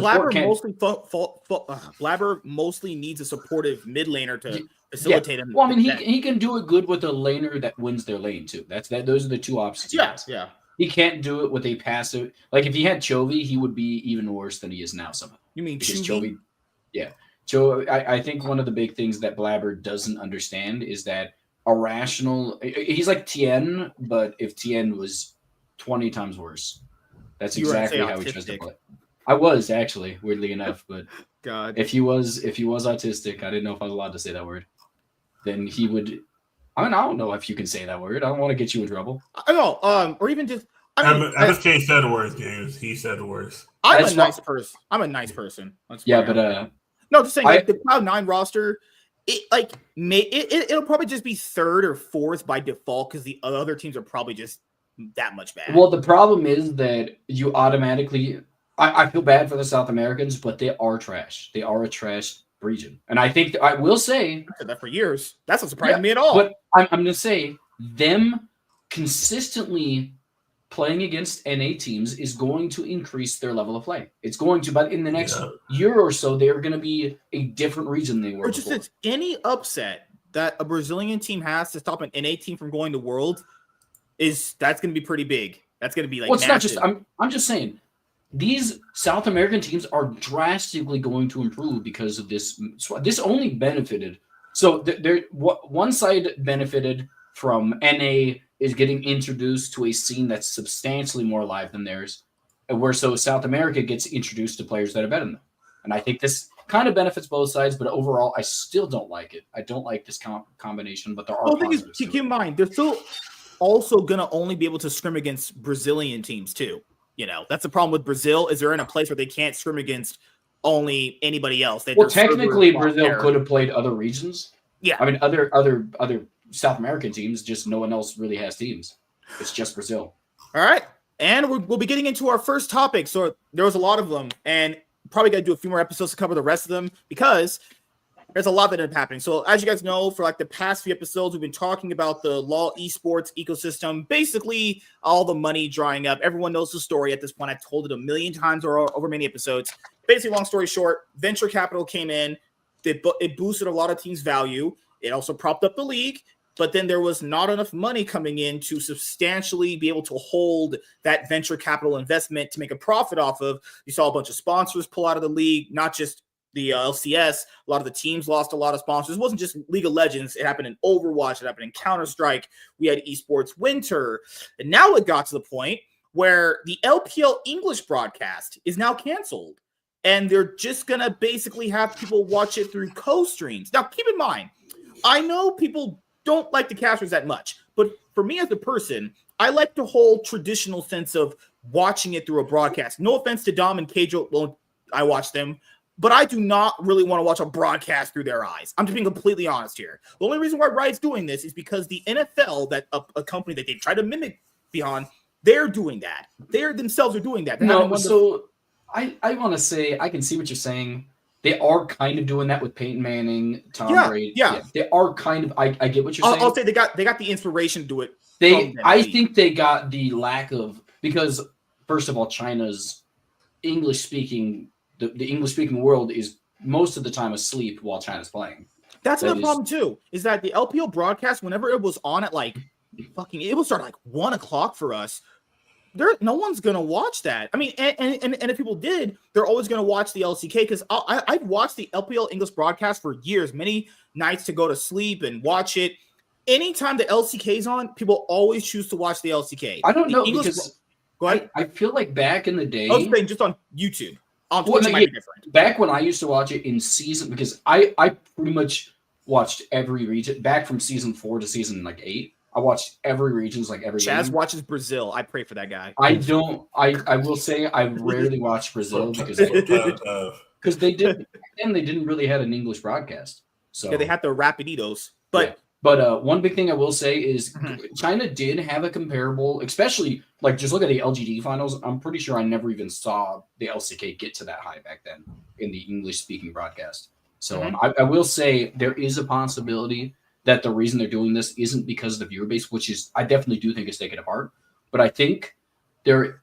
Blabber mostly needs a supportive mid laner to facilitate him. Well, I mean, he can do it good with a laner that wins their lane too. Those are the two options. Yeah. He can't do it with a passive. Like if he had Chovy, he would be even worse than he is now. Somehow. You mean Chovy? Yeah. So I think one of the big things that Blabber doesn't understand is that he's like Tien, but if Tien was 20 times worse, that's exactly how he tries to play. I was actually, weirdly enough, but God, if he was autistic, I didn't know if I was allowed to say that word. Then he would. I mean, I don't know if you can say that word. I don't want to get you in trouble. I know, or even just. I just can't say the words, James. He said the words. I'm a nice person. But no, just saying, like the Cloud9 roster, it'll probably just be third or fourth by default because the other teams are probably just that much bad. Well, the problem is that you automatically. I feel bad for the South Americans, but they are trash. They are a trash region, and I think I will say I've said that for years. That's not surprising me at all. But I'm going to say them consistently playing against NA teams is going to increase their level of play. It's going to, but in the next year or so, they're going to be a different region than they were. Or just it's any upset that a Brazilian team has to stop an NA team from going to World that's going to be pretty big. That's going to be like. Well, it's massive. Not just. I'm just saying these South American teams are drastically going to improve because of this. This only benefited. So one side benefited from NA is getting introduced to a scene that's substantially more alive than theirs, so South America gets introduced to players that are better than them. And I think this kind of benefits both sides, but overall, I still don't like it. I don't like this combination, but there are positives. Keep in mind, they're still also going to only be able to scrim against Brazilian teams too. You know, that's the problem with Brazil is they're in a place where they can't scrim against only anybody else. Well, technically, Brazil could have played other regions. Yeah. I mean, other South American teams, just no one else really has teams. It's just Brazil. All right. And we'll be getting into our first topic. So there was a lot of them, and probably got to do a few more episodes to cover the rest of them because there's a lot that ended up happening. So as you guys know, for like the past few episodes, we've been talking about the LoL esports ecosystem, basically all the money drying up. Everyone knows the story at this point. I've told it a million times or over many episodes. Basically, long story short, venture capital came in. It boosted a lot of teams' value. It also propped up the league. But then there was not enough money coming in to substantially be able to hold that venture capital investment to make a profit off of. You saw a bunch of sponsors pull out of the league, not just the LCS. A lot of the teams lost a lot of sponsors. It wasn't just League of Legends. It happened in Overwatch. It happened in Counter-Strike. We had Esports Winter. And now it got to the point where the LPL English broadcast is now canceled. And they're just going to basically have people watch it through co-streams. Now, keep in mind, I know people don't like the casters that much, but for me as a person, I like the whole traditional sense of watching it through a broadcast. No offense to Dom and Keijo, well, I watch them, but I do not really want to watch a broadcast through their eyes. I'm just being completely honest here. The only reason why Riot's doing this is because the NFL, that a company that they try to mimic beyond, they're doing that. They themselves are doing that. I want to say, I can see what you're saying. They are kind of doing that with Peyton Manning, Tom Brady. Yeah, they are kind of. I get what you're saying. I'll say they got the inspiration to do it. I think they got the lack of, because first of all, China's English speaking, the English speaking world is most of the time asleep while China's playing. That's another problem too. Is that the LPL broadcast, whenever it was on at like it would start at like 1 o'clock for us. No one's gonna watch that. I mean, and if people did, they're always gonna watch the LCK, because I've watched the LPL English broadcast for years, many nights to go to sleep and watch it. Anytime the LCK's on, people always choose to watch the LCK. I don't know, because go ahead. I feel like back in the day, I was saying just on YouTube. On Twitch, it might be different. Back when I used to watch it in season, because I pretty much watched every region back from season 4 to season 8. I watched every region's every Chaz game. watches Brazil. I pray for that guy. I don't. I will say I rarely watch Brazil because they didn't really have an English broadcast. So yeah, they had the Rapiditos. But one big thing I will say is China did have a comparable, especially just look at the LGD finals. I'm pretty sure I never even saw the LCK get to that high back then in the English speaking broadcast. So I will say there is a possibility that the reason they're doing this isn't because of the viewer base, which is, I definitely do think is taken apart. But I think their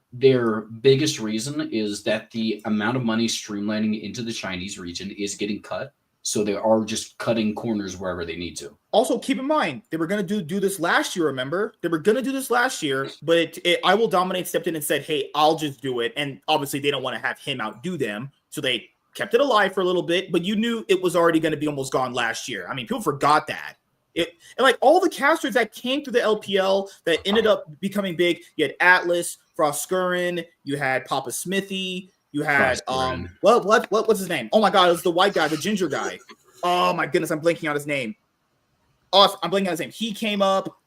biggest reason is that the amount of money streamlining into the Chinese region is getting cut. So they are just cutting corners wherever they need to. Also, keep in mind, they were going to do this last year, remember? They were going to do this last year, but I Will Dominate stepped in and said, hey, I'll just do it. And obviously they don't want to have him outdo them. So they kept it alive for a little bit, but you knew it was already going to be almost gone last year. I mean, people forgot that. And all the casters that came through the LPL that ended up becoming big, you had Atlas, Froskurin, you had Papa Smithy, you had what's his name? Oh my god, it was the white guy, the ginger guy. Oh my goodness, I'm blanking on his name. He came up.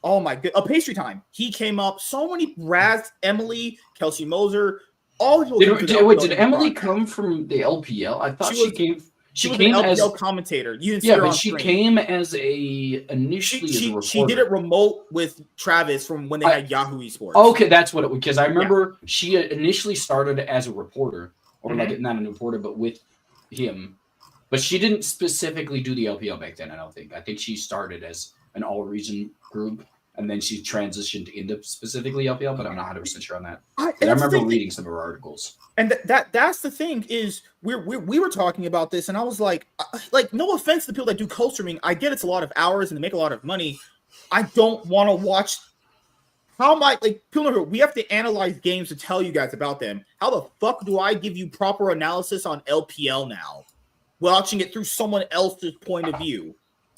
Oh my god, Pastry Time. He came up. So many Raz, Emily, Kelsey Moser. All people. Did Emily come from the LPL? I thought she came. She was an LPL commentator. You didn't see her on she screen. Came as initially as a reporter. She did it remote with Travis from when they had Yahoo Esports. Okay, that's what it was. Because I remember she initially started as a reporter, or not a reporter, but with him. But she didn't specifically do the LPL back then, I don't think. I think she started as an all-region group, and then she transitioned into specifically LPL, but I'm not 100% sure on that. I remember reading some of her articles. And that's the thing is we were talking about this, and I was like no offense to people that do co-streaming, I get it's a lot of hours and they make a lot of money. I don't want to watch. How am I people know we have to analyze games to tell you guys about them. How the fuck do I give you proper analysis on LPL now, watching it through someone else's point of view?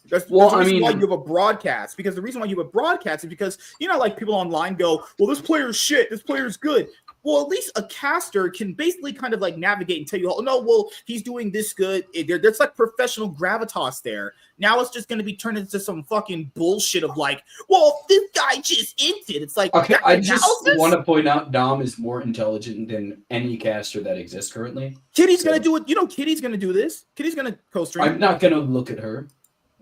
That's the reason why you have a broadcast. Because the reason why you have a broadcast is because people online go, well, this player's shit, this player's good. Well, at least a caster can basically kind of navigate and tell you, oh, no, well, he's doing this good. There's professional gravitas there. Now it's just going to be turned into some fucking bullshit of well, this guy just inted. It's okay, I just want to point out Dom is more intelligent than any caster that exists currently. Kitty's going to do it. Kitty's going to do this. Kitty's going to co-stream. I'm not going to look at her.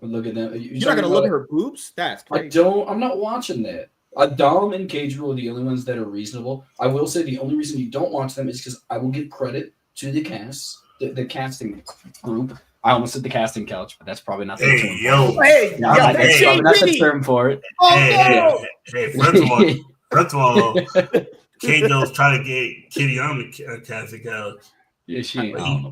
Look at them. You're not going to look at her boobs? That's crazy. I'm not watching that. Dom and Cage are the only ones that are reasonable. I will say the only reason you don't watch them is because I will give credit to the cast, the casting group. I almost said the casting couch, but that's probably not the term. That's the term for it. Oh, hey, first of all, Kajo's trying to get Kitty on the casting couch. Yeah,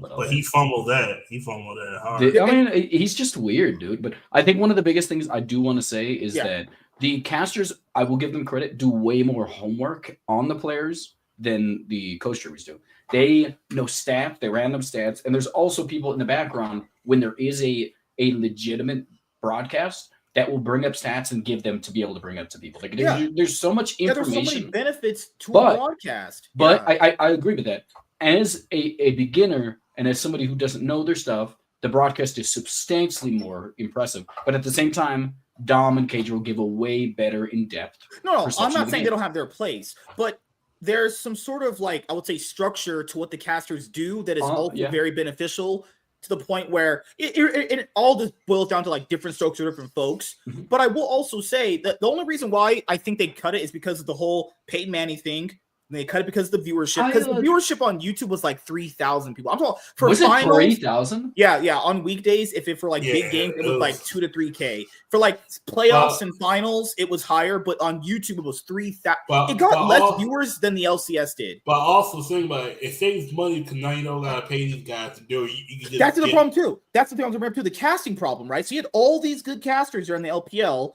but he fumbled that. He fumbled that hard. I mean, he's just weird, dude. But I think one of the biggest things I do want to say is that the casters, I will give them credit, do way more homework on the players than the co-streamers do. They know stats, they random stats, and there's also people in the background when there is a legitimate broadcast that will bring up stats and give them to be able to bring up to people. There's so much information. There's so many benefits to a broadcast. But I agree with that. As a beginner and as somebody who doesn't know their stuff, the broadcast is substantially more impressive. But at the same time, Dom and Cage will give a way better in-depth. No, I'm not saying they don't have their place, but there's some sort of like, I would say, structure to what the casters do that is also very beneficial to the point where it all just boils down to like different strokes for different folks. But I will also say that the only reason why I think they cut it is because of the whole Peyton Manning thing. And they cut it because of the viewership. Because the viewership on YouTube was like 3,000 people. I'm talking for was finals, it 3,000? Yeah. On weekdays, if it for like big games, it was like 2 to 3K. For like playoffs and finals, it was higher. But on YouTube, it was 3,000. It got less viewers than the LCS did. But also think about it saves money because now you don't gotta pay these guys to do it. You can just that's the problem too. That's the thing I'm remember too. The casting problem, right? So you had all these good casters during the LPL.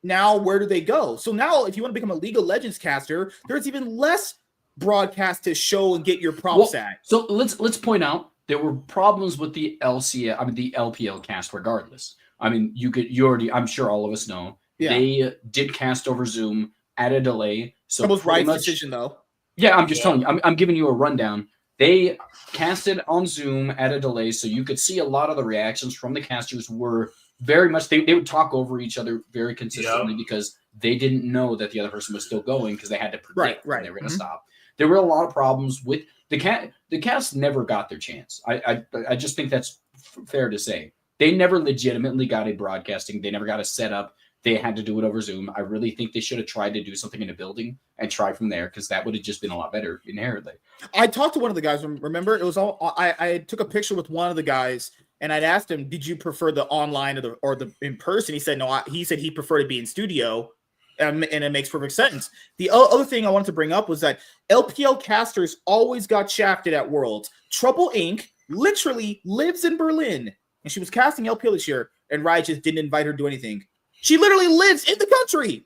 Now where do they go? So now if you want to become a League of Legends caster, there's even less broadcast to show and get your props at. So let's point out there were problems with the LPL cast regardless. I mean, I'm sure all of us know they did cast over Zoom at a delay. So that was Riot's decision though. Yeah, I'm just telling you. I'm giving you a rundown. They casted on Zoom at a delay, so you could see a lot of the reactions from the casters were very much they would talk over each other very consistently because they didn't know that the other person was still going because they had to predict when they were going to stop. There were a lot of problems with the cast never got their chance. I just think that's fair to say. They never legitimately got a broadcasting. They never got a setup. They had to do it over Zoom. I really think they should have tried to do something in a building and try from there because that would have just been a lot better inherently. I talked to one of the guys. Remember, it was all I took a picture with one of the guys. And I'd asked him, did you prefer the online or the in person? He said, no, he said he preferred to be in studio. And it makes perfect sense. The other thing I wanted to bring up was that LPL casters always got shafted at Worlds. Trouble Inc. literally lives in Berlin. And she was casting LPL this year. And Riot just didn't invite her to do anything. She literally lives in the country.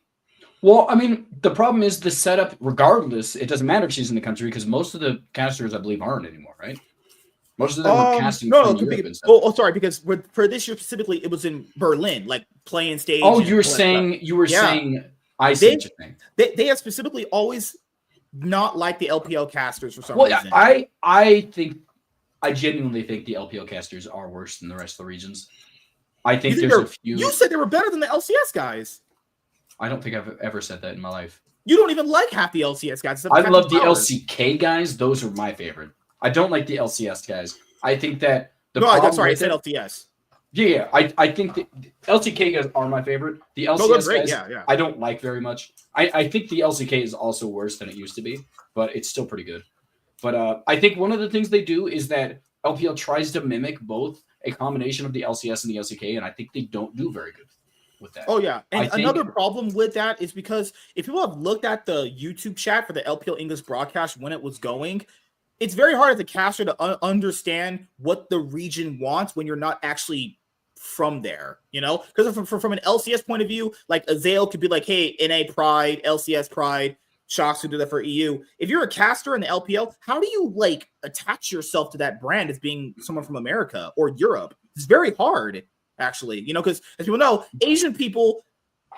Well, I mean, the problem is the setup, regardless, it doesn't matter if she's in the country because most of the casters, I believe, aren't anymore, right? Most of them were casting from Europe and stuff. Sorry, because for this year specifically, it was in Berlin, like playing stage. Oh, you were saying I see what you're saying. They have specifically always not liked the LPL casters for some reason. I genuinely think the LPL casters are worse than the rest of the regions. I think there's a few. You said they were better than the LCS guys. I don't think I've ever said that in my life. You don't even like half the LCS guys. I love the LCK guys. Those are my favorite. I don't like the LCS guys. I think that I said LCS. Yeah. I think the LCK guys are my favorite. The LCS guys, I don't like very much. I think the LCK is also worse than it used to be, but it's still pretty good. But I think one of the things they do is that LPL tries to mimic both a combination of the LCS and the LCK, and I think they don't do very good with that. Oh, yeah. And another problem with that is because if people have looked at the YouTube chat for the LPL English broadcast when it was going, it's very hard as a caster to understand what the region wants when you're not actually from there, you know? Because from an LCS point of view, like Azale could be like, hey, NA Pride, LCS Pride, Shocks who do that for EU. If you're a caster in the LPL, how do you like attach yourself to that brand as being someone from America or Europe? It's very hard, actually, you know, because as people know, Asian people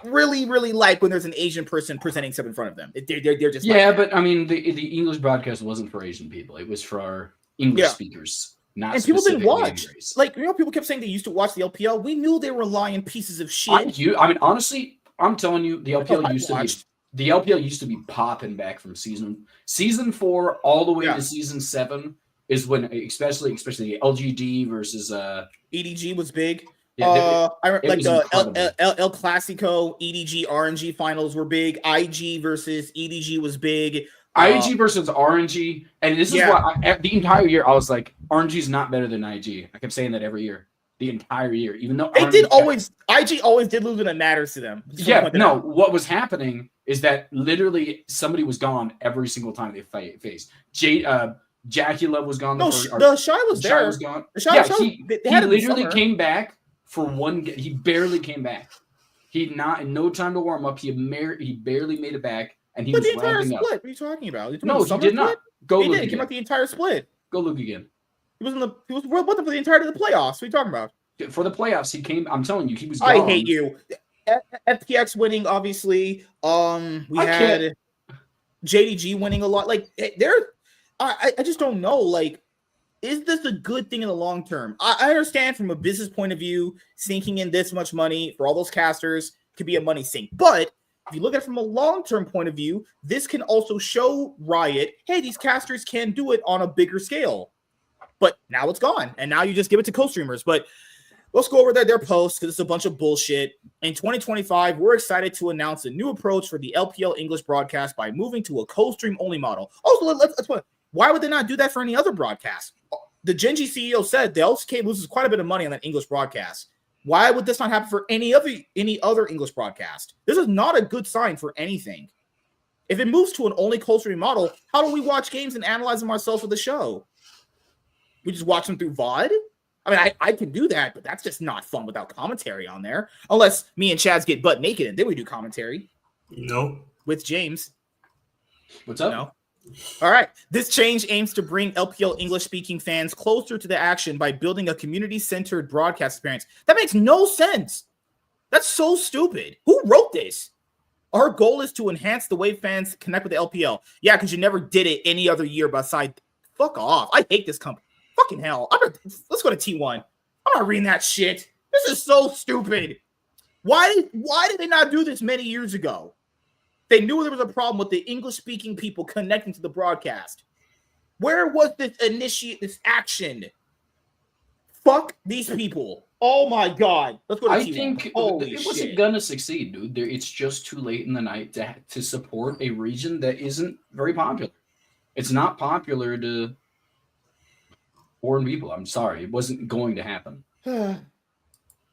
really, really like when there's an Asian person presenting stuff in front of them. They're just but I mean, the English broadcast wasn't for Asian people. It was for our English speakers, not and people didn't watch. Like, you know, people kept saying they used to watch the LPL. We knew they were lying pieces of shit. I mean, honestly, I'm telling you, the LPL used to be popping back from season 4 all the way to season 7 is when especially LGD versus EDG was big. I like the El Clasico, EDG, RNG finals were big. IG versus EDG was big. IG versus RNG, and this is why the entire year I was like, RNG is not better than IG. I kept saying that every year, the entire year, even though IG always did love when it matters to them. What was happening is that literally somebody was gone every single time they faced. Jackie Love was gone. The Shy was there. Shy was gone. He literally came back for one. He barely came back. In no time to warm up. He barely made it back, and he was the entire ramping split. up. What are you talking about? No, he did not. Go look again. He came out the entire split. Go look again. He was with them for the entirety of the playoffs. What are you talking about? For the playoffs, he came. I'm telling you, he was gone. I hate you. FPX winning, obviously. We had JDG winning a lot. Like, I just don't know. Like, is this a good thing in the long term? I understand from a business point of view, sinking in this much money for all those casters could be a money sink. But if you look at it from a long-term point of view, this can also show Riot, hey, these casters can do it on a bigger scale. But now it's gone, and now you just give it to co-streamers. But let's go over their posts because it's a bunch of bullshit. In 2025, we're excited to announce a new approach for the LPL English broadcast by moving to a co-stream only model. Also, let's why would they not do that for any other broadcast? The Gen.G CEO said the LCK loses quite a bit of money on that English broadcast. Why would this not happen for any other English broadcast? This is not a good sign for anything. If it moves to an only co-stream model, how do we watch games and analyze them ourselves for the show? We just watch them through VOD? I mean, I can do that, but that's just not fun without commentary on there. Unless me and Chads get butt naked and then we do commentary. No. With James. What's up? No. All right. This change aims to bring LPL English-speaking fans closer to the action by building a community-centered broadcast experience. That makes no sense. That's so stupid. Who wrote this? Our goal is to enhance the way fans connect with the LPL. Yeah, because you never did it any other year beside. Fuck off. I hate this company. Fucking hell. Let's go to T1. I'm not reading that shit. This is so stupid. Why did they not do this many years ago? They knew there was a problem with the English-speaking people connecting to the broadcast. Where was this action? Fuck these people. Oh my God. Let's go to I T1. think it wasn't going to succeed, dude. It's just too late in the night to support a region that isn't very popular. It's not popular to foreign people. I'm sorry. It wasn't going to happen.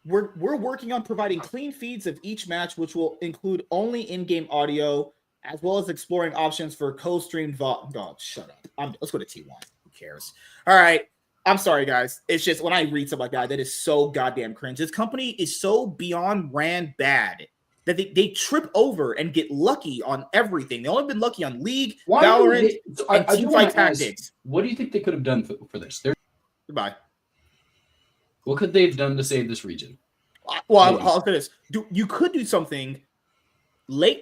We're working on providing clean feeds of each match, which will include only in-game audio, as well as exploring options for co-streamed VOD. Oh, shut up. Let's go to T1. Who cares? All right. I'm sorry, guys. It's just when I read stuff like that is so goddamn cringe. This company is so beyond ran bad that they trip over and get lucky on everything. They've only been lucky on League, Valorant, and Teamfight Tactics. What do you think they could have done for this? Goodbye. What could they have done to save this region? Well, I'll say this. You could do something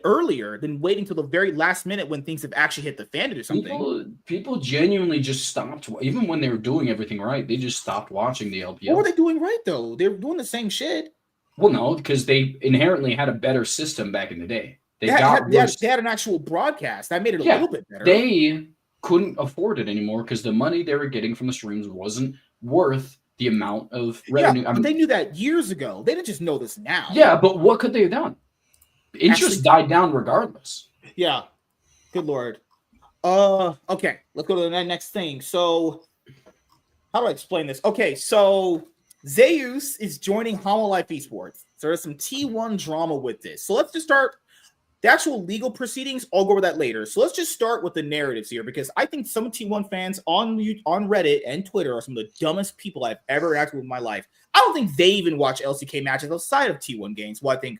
earlier than waiting till the very last minute when things have actually hit the fan to do something. People genuinely just stopped. Even when they were doing everything right, they just stopped watching the LPL. What were they doing right, though? They were doing the same shit. Well, no, because they inherently had a better system back in the day. They had an actual broadcast. That made it a little bit better. They couldn't afford it anymore because the money they were getting from the streams wasn't worth the amount of revenue. Yeah, but they knew that years ago. They didn't just know this now. Yeah, but what could they have done? Interest died down regardless. Yeah. Good Lord. Okay. Let's go to the next thing. So, how do I explain this? Okay, so Zeus is joining Hanwha Esports. So there's some T1 drama with this. So let's just start the actual legal proceedings. I'll go over that later. So let's just start with the narratives here because I think some T1 fans on Reddit and Twitter are some of the dumbest people I've ever interacted with in my life. I don't think they even watch LCK matches outside of T1 games. Well, I think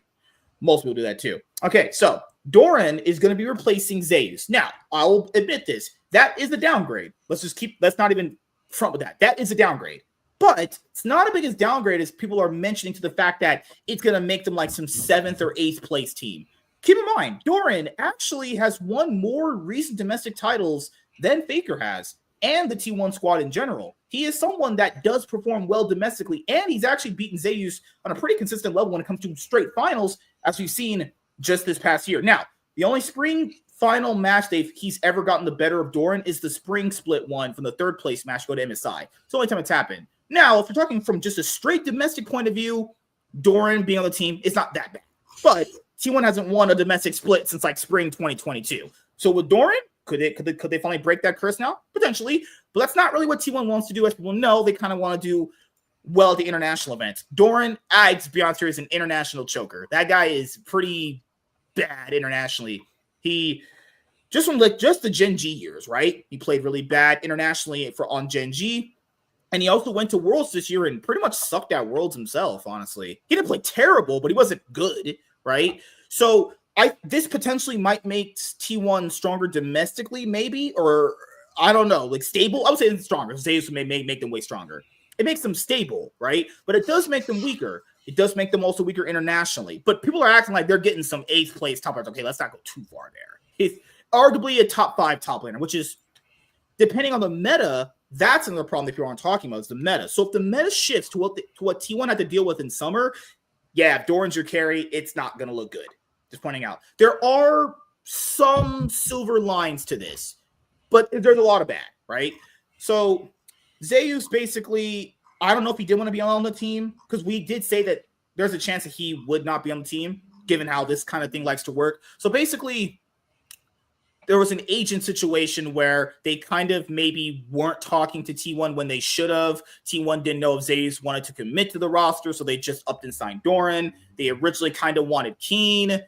most people do that too. Okay, so Doran is going to be replacing Zeus. Now, I'll admit this. That is a downgrade. Let's not even front with that. That is a downgrade. But it's not as big as downgrade as people are mentioning to the fact that it's going to make them like some 7th or 8th place team. Keep in mind, Doran actually has won more recent domestic titles than Faker has, and the T1 squad in general. He is someone that does perform well domestically, and he's actually beaten Zeus on a pretty consistent level when it comes to straight finals, as we've seen just this past year. Now, the only spring final match he's ever gotten the better of Doran is the spring split one from the 3rd place match to go to MSI. It's the only time it's happened. Now, if you're talking from just a straight domestic point of view, Doran being on the team is not that bad. But T1 hasn't won a domestic split since like spring 2022. So with Doran, could they finally break that curse now? Potentially. But that's not really what T1 wants to do. As people know, they kind of want to do well at the international events. Doran, to be honest here, is an international choker. That guy is pretty bad internationally. He just from just the Gen G years, right? He played really bad internationally on Gen G. And he also went to Worlds this year and pretty much sucked at Worlds himself, honestly. He didn't play terrible, but he wasn't good, right? So this potentially might make T1 stronger domestically, maybe, or I don't know, like stable. I would say it's stronger. Zeus may make them way stronger. It makes them stable, right? But it does make them weaker. It does make them also weaker internationally. But people are acting like they're getting some 8th place top players. Okay, let's not go too far there. It's arguably a top 5 top laner, which is, depending on the meta, that's another problem that people aren't talking about is the meta. So if the meta shifts to what T1 had to deal with in summer, yeah, if Doran's your carry, it's not going to look good. Just pointing out. There are some silver lines to this, but there's a lot of bad, right? So Zeus basically, I don't know if he did want to be on the team, because we did say that there's a chance that he would not be on the team, given how this kind of thing likes to work. So basically, there was an agent situation where they kind of maybe weren't talking to T1 when they should have. T1 didn't know if Zeus wanted to commit to the roster, so they just upped and signed Doran. They originally kind of wanted Keen.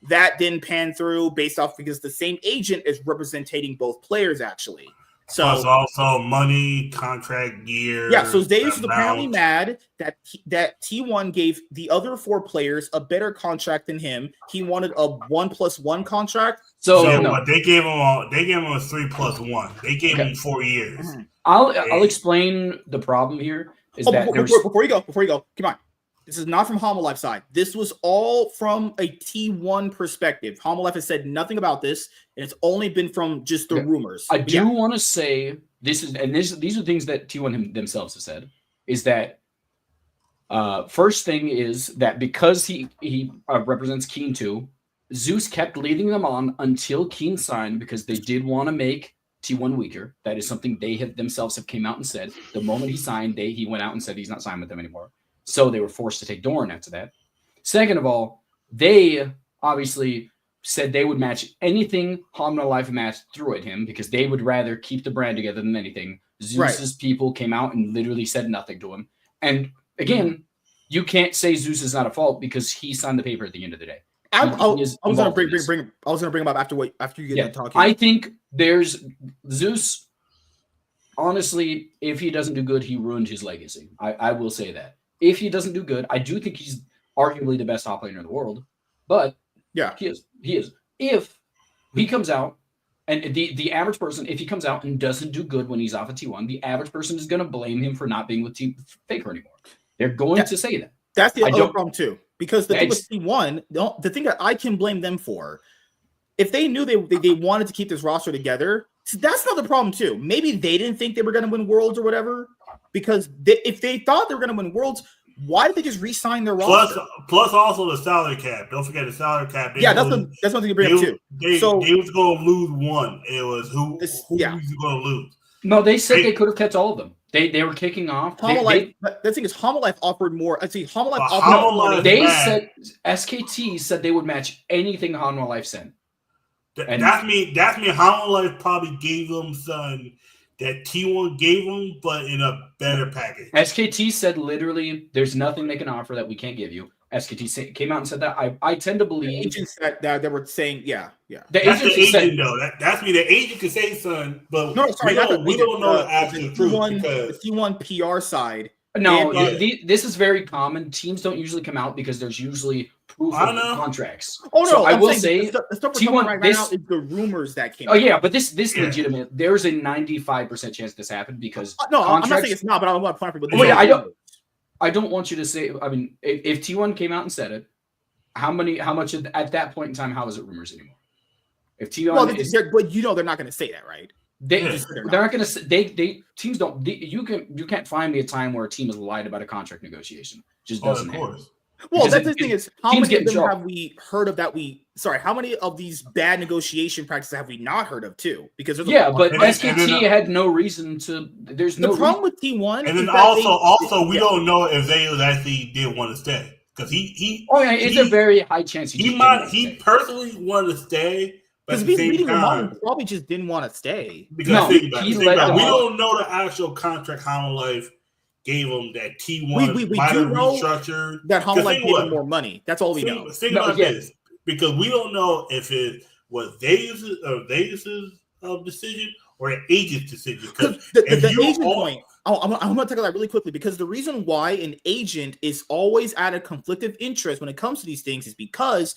That didn't pan through based off because the same agent is representing both players, actually. So plus also money, contract year. Yeah, so Zeus was apparently mad that T1 gave the other 4 players a better contract than him. He wanted a 1+1 contract. So they gave him a 3+1. They gave him 4 years. Mm-hmm. I'll explain the problem here. Before you go, come on. This is not from Hanwha side. This was all from a T1 perspective. Hanwha has said nothing about this, and it's only been from just the rumors. I do want to say these are things that T1 themselves have said, is that first thing is that because he represents Keen 2, Zeus kept leading them on until Keen signed because they did want to make T1 weaker. That is something they themselves have came out and said. The moment he signed, he went out and said he's not signed with them anymore. So they were forced to take Doran after that. Second of all, they obviously said they would match anything Hanwha Life matched threw at him because they would rather keep the brand together than anything. Zeus's people came out and literally said nothing to him. And again, you can't say Zeus is not at fault because he signed the paper at the end of the day. I was going to bring him up after you get done talking. I think there's Zeus. Honestly, if he doesn't do good, he ruined his legacy. I will say that. If he doesn't do good, I do think he's arguably the best top laner in the world. But yeah, he is. If he comes out and the average person, if he comes out and doesn't do good when he's off of T1, the average person is going to blame him for not being with Team Faker anymore. They're going to say that. That's the other problem too. Because the thing with T1, the thing that I can blame them for, if they knew they wanted to keep this roster together, so that's not the problem too. Maybe they didn't think they were going to win Worlds or whatever. Because if they thought they were going to win Worlds, why did they just re-sign their roster? Plus also the salary cap. Don't forget the salary cap. That's something you bring up too. They was going to lose one. It was who was going to lose. No, they said they could have kept all of them. They were kicking off. The thing is, Hanwha Life offered more. Hanwha Life offered more. They said SKT said they would match anything Hanwha Life sent. That's me. Hanwha Life probably gave them something that T1 gave them, but in a better package. SKT said literally, there's nothing they can offer that we can't give you. SKT came out and said that. I tend to believe. The agents that they were saying, yeah. That's the agent, though. That's me. The agent could say something, but we don't know the actual truth. The T1 PR side. No, this is very common. Teams don't usually come out because there's usually proof of contracts. Oh no, so I will say the stuff T1 right now is the rumors that came. Oh yeah, but this legitimate. There's a 95% chance this happened because no, I'm not saying it's not, but I want to point out. I don't want you to say. I mean, if T1 came out and said it, how much at that point in time? How is it rumors anymore? If T1, but they're not going to say that, right? They're not going to. Teams don't. You can't find me a time where a team has lied about a contract negotiation. Just doesn't happen. Well, that's the thing is, how many of them have we heard of that how many of these bad negotiation practices have we not heard of too? Because but SKT had no reason to. There's no problem with T1. And then also we don't know if Zeus actually did want to stay because he. Oh yeah, it's a very high chance he personally wanted to stay. Because he's leading them on, probably just didn't want to stay. Because we don't know the actual contract Hanwha Life gave him that T1 we might do have restructured. Restructured. That Hanwha Life gave him more money. That's all we know. Think about this. Because we don't know if it was Zeus's decision or an agent's decision. Because the agent point, I'm going to tackle that really quickly because the reason why an agent is always at a conflict of interest when it comes to these things is because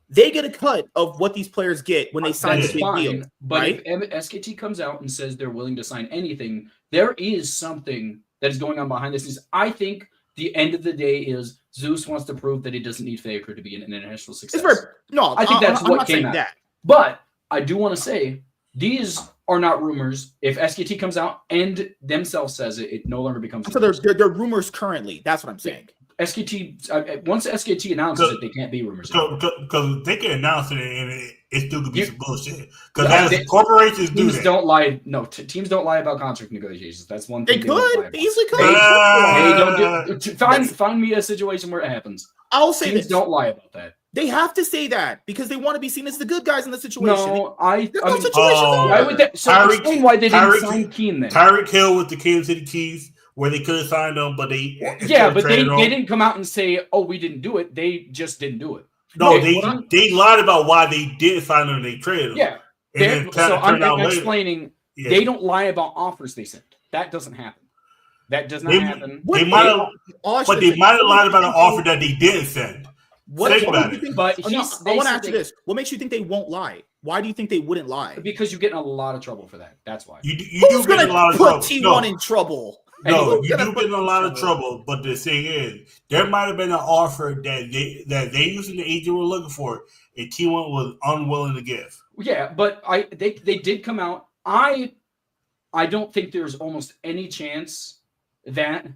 they get a cut of what these players get when they sign a big deal. But if SKT comes out and says they're willing to sign anything, there is something that is going on behind this. I think the end of the day is Zeus wants to prove that he doesn't need Faker to be an international success. I think that's what came out. But I do want to say these are not rumors. If SKT comes out and themselves says it, it no longer becomes. So they're rumors currently. That's what I'm saying. SKT once SKT announces it, they can't be rumors. Because they can announce it and it still could be some bullshit. Because corporations do that. Don't lie. No, teams don't lie about contract negotiations. That's one thing. They easily could. They don't find me a situation where it happens. I'll say teams don't lie about that. They have to say that because they want to be seen as the good guys in the situation. No, explain why they didn't sign Keen then. Tyreek Hill with the Kansas City Chiefs, where they could have signed them, but they didn't come out and say, "Oh, we didn't do it." They just didn't do it. No, they lied about why they did sign them and they traded them. Yeah, so I'm explaining. Yeah. They don't lie about offers they sent. That doesn't happen. That does not happen. They might have lied about an offer that they didn't send. Think about it. But I want to ask you this: what makes you think they won't lie? Why do you think they wouldn't lie? Because you get in a lot of trouble for that. That's why. You do get in a lot of trouble. T1 in trouble. No, you do get in a lot of trouble. But the thing is, there might have been an offer that they using the agent were looking for, and T1 was unwilling to give. Yeah, but they did come out. I don't think there's almost any chance that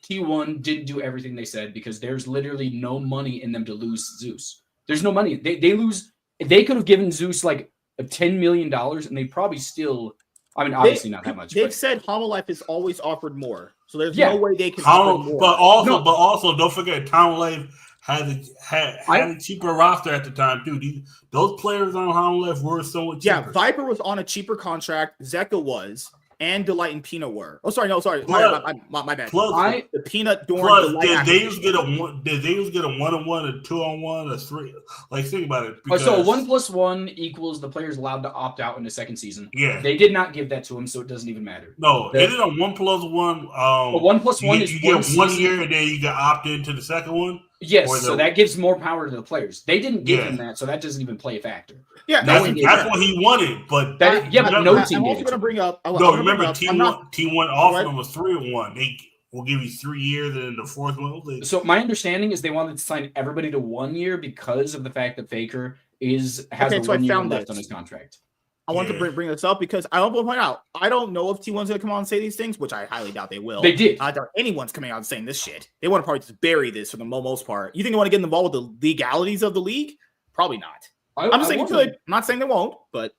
T1 didn't do everything they said, because there's literally no money in them to lose Zeus. There's no money. They lose. They could have given Zeus like $10 million, and they probably still. I mean, obviously not that much. They've said Hanwha Life has always offered more, so there's no way they can offer more. But also, don't forget, Hanwha Life had a cheaper roster at the time too. Those players on Hanwha Life were somewhat cheaper. Yeah, Viper was on a cheaper contract. Zeka was. And Delight and Peanut were. Oh, sorry. My bad. Plus, the Peanut Dorn. Plus, did they used to get a 1-on-1, a 2-on-1, a 3? Like, think about it. So 1+1 equals the players allowed to opt out in the second season. Yeah, they did not give that to him, so it doesn't even matter. No, it is a 1+1. 1+1 is you get 1 year, and then you get opt into the second one. Yes, so that gives more power to the players. They didn't give him that, so that doesn't even play a factor. Yeah, that's what he wanted. But but no team. I'm also going to bring up. Remember, T1 offered him was 3-1. They will give you 3 years, and then the fourth one. So my understanding is they wanted to sign everybody to 1 year because of the fact that Faker has a 1 year left on his contract. I want to bring this up because I want to point out, I don't know if T1's going to come out and say these things, which I highly doubt they will. They did. I doubt anyone's coming out and saying this shit. They want to probably just bury this for the most part. You think they want to get involved with the legalities of the league? Probably not. I'm just saying it could. I'm not saying they won't, but